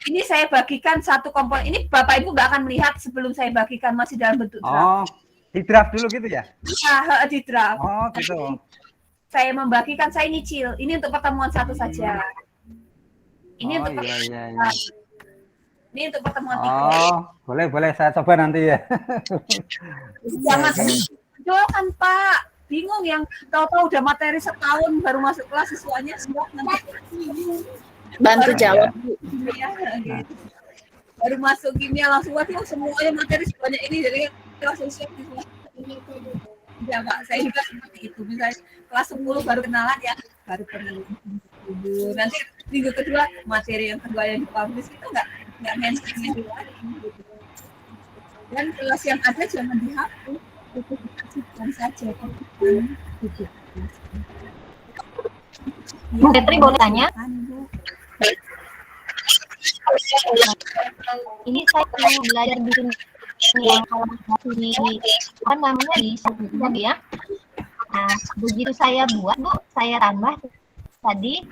Ini saya bagikan satu komponen. Ini Bapak Ibu nggak akan melihat sebelum saya bagikan, masih dalam bentuk draft. Oh, di draft dulu gitu ya? Iya, di draft. Oh, gitu. Saya membagikan, saya nyicil. Ini untuk pertemuan 1 saja. Ini untuk pertemuan. Ini untuk pertemuan 3. Oh, boleh saya coba nanti ya. Jangan jualkan Pak. Bingung yang tahu-tahu udah materi setahun baru masuk kelas siswanya semua nanti bantu jawab Bu. Ya, gitu. Baru masuk kimia langsung waduh semuanya materi sebanyak ini, jadi langsung siap siswa. Ya Pak, saya juga seperti itu. Misalnya kelas 10 baru kenalan ya, baru kenalan. Nanti minggu kedua materi yang kedua yang dipublish itu nggak mentionnya dulu lagi. Dan kelas yang ada jangan dihapus. Bukan saja. Bu Petri boleh tanya? Ini saya mau belajar di sini yang kalau di apa namanya di tadi ya. Nah, begitu saya buat Bu, saya tambah tadi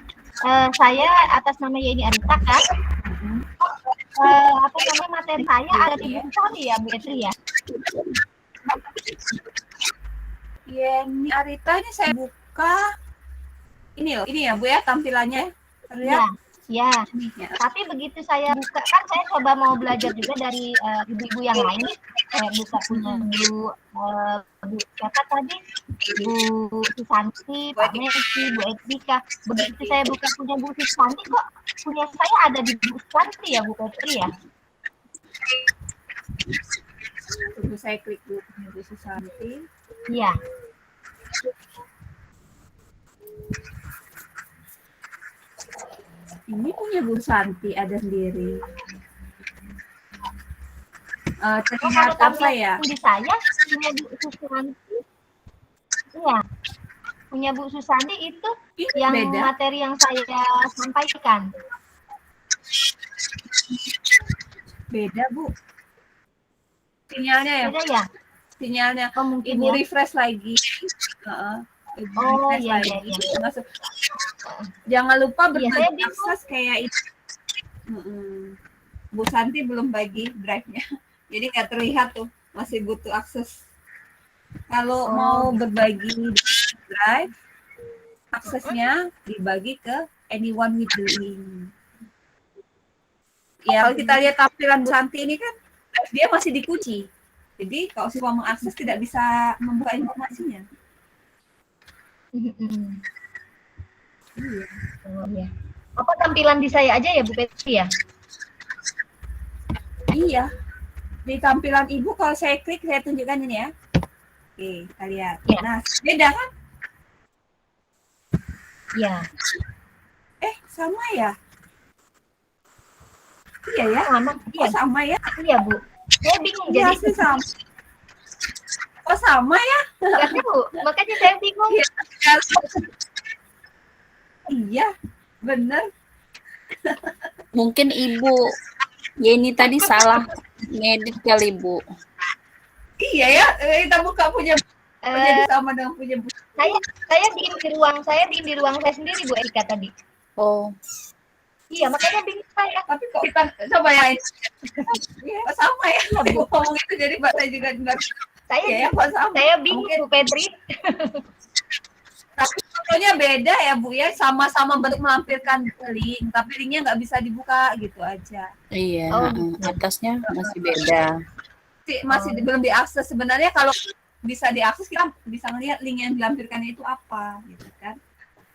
saya atas nama Yeni Arita kan. apa namanya materi saya ada di buku tadi ya Bu Etri ya. Yeni Arita ini saya buka. Ini ya Bu ya tampilannya. Terlihat? Ya. Tapi begitu saya buka kan saya coba mau belajar juga dari ibu-ibu yang lain. Saya buka punya Bu siapa tadi? Bu Susanti, Pak Messi, Bu Etrika. Begitu saya buka punya Bu Susanti kok punya saya ada di Bu Susanti ya Bu Petri ya. Tunggu saya klik dulu punya Bu Susanti. Iya. Ini punya Bu Santi ada sendiri. Terlihat apa ya? Di saya punya Bu Susanti. Iya. Punya Bu Susanti itu yang beda. materi yang saya sampaikan. Beda Bu. Sinyalnya ya? Beda ya? Sinyalnya. Mungkin Ibu ya. refresh lagi. Oh iya iya. Masuk. Jangan lupa Iya, berbagi saya bingung. akses kayak itu. Bu Santi belum bagi drive-nya. Jadi nggak terlihat tuh, masih butuh akses. Kalau mau berbagi drive, aksesnya dibagi ke anyone with the link. Ya, kalau kita lihat tampilan Bu Santi ini kan, dia masih dikunci. Jadi kalau siswa mengakses tidak bisa membuka informasinya. Iya. Apa tampilan di saya aja ya Bu Petri ya? Iya. Di tampilan Ibu kalau saya klik, saya tunjukkan ini ya. Oke, kita lihat. Ya. Nah, beda kan? Iya. Sama ya? Iya ya? Sama. Iya, sama ya? Iya Bu. Saya bingung Iya jadi. sih sama. Oh sama ya? Nggak tahu, makanya saya bingung. Iya, bener. Mungkin Ibu Yeni tadi salah ngedit kali Bu. Iya ya, kita buka punya jadi sama dengan punya Bu. Saya diem di ruang saya sendiri Bu Erika tadi. Oh. Iya, makanya bingung saya. Tapi kok kita coba ya. Iya, sama ya. Ibu ngomong itu jadi Mbak saya juga enggak. Saya ya, kok sama. Saya bingung Bu Petri. Tapi fotonya beda ya Bu ya, sama-sama bentuk melampirkan link, tapi linknya nggak bisa dibuka gitu aja. Iya, atasnya masih beda. Masih belum diakses. Sebenarnya kalau bisa diakses kita bisa ngelihat link yang dilampirkannya itu apa gitu kan.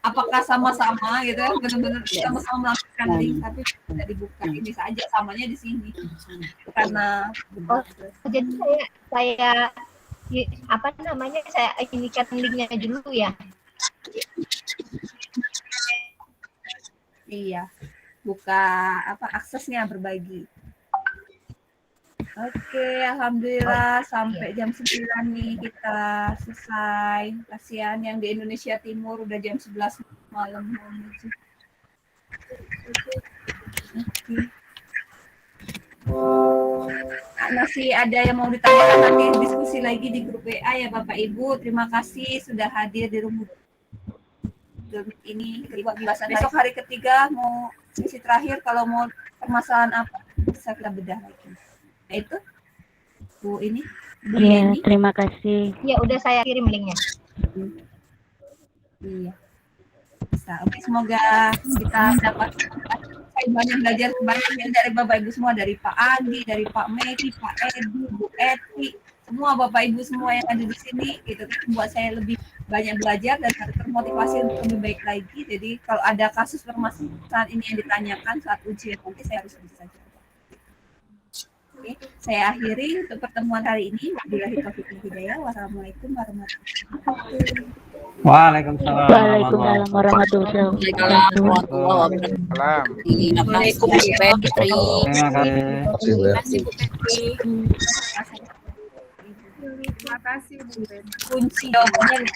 Apakah sama-sama gitu kan, benar-benar sama-sama melampirkan link tapi tidak dibuka. Bisa aja samanya di sini. Karena jadi saya apa namanya, saya inikan linknya dulu ya. Iya, buka apa aksesnya berbagi. Oke, alhamdulillah sampai jam 9 nih kita selesai. Kasihan yang di Indonesia Timur udah jam 11 malam. Masih ada yang mau ditanyakan, nanti diskusi lagi di grup WA ya Bapak Ibu. Terima kasih sudah hadir di rumah ini. Besok hari ketiga mau sesi terakhir, kalau mau permasalahan apa bisa kita bedah lagi. Nah, itu Bu ini. Iya, terima kasih. Ya udah saya kirim linknya. Iya. Bisa. Oke, semoga kita dapat banyak belajar banyak dari Bapak Ibu semua, dari Pak Andi, dari Pak Medi, Pak Edi, Bu Eti, semua Bapak Ibu semua yang ada di sini gitu, membuat saya lebih banyak belajar dan termotivasi untuk lebih baik lagi. Jadi kalau ada kasus permasalahan ini yang ditanyakan saat ujian nanti saya harus bisa jawab. Oke, saya akhiri untuk pertemuan hari ini. Wabillahi taufiq wal hidayah. Wassalamualaikum warahmatullahi wabarakatuh. Waalaikumsalam. Waalaikumsalam warahmatullahi wabarakatuh. Assalamualaikum Bu Petri. Terima kasih. Terima kasih Bu Petri. Kunci jawabannya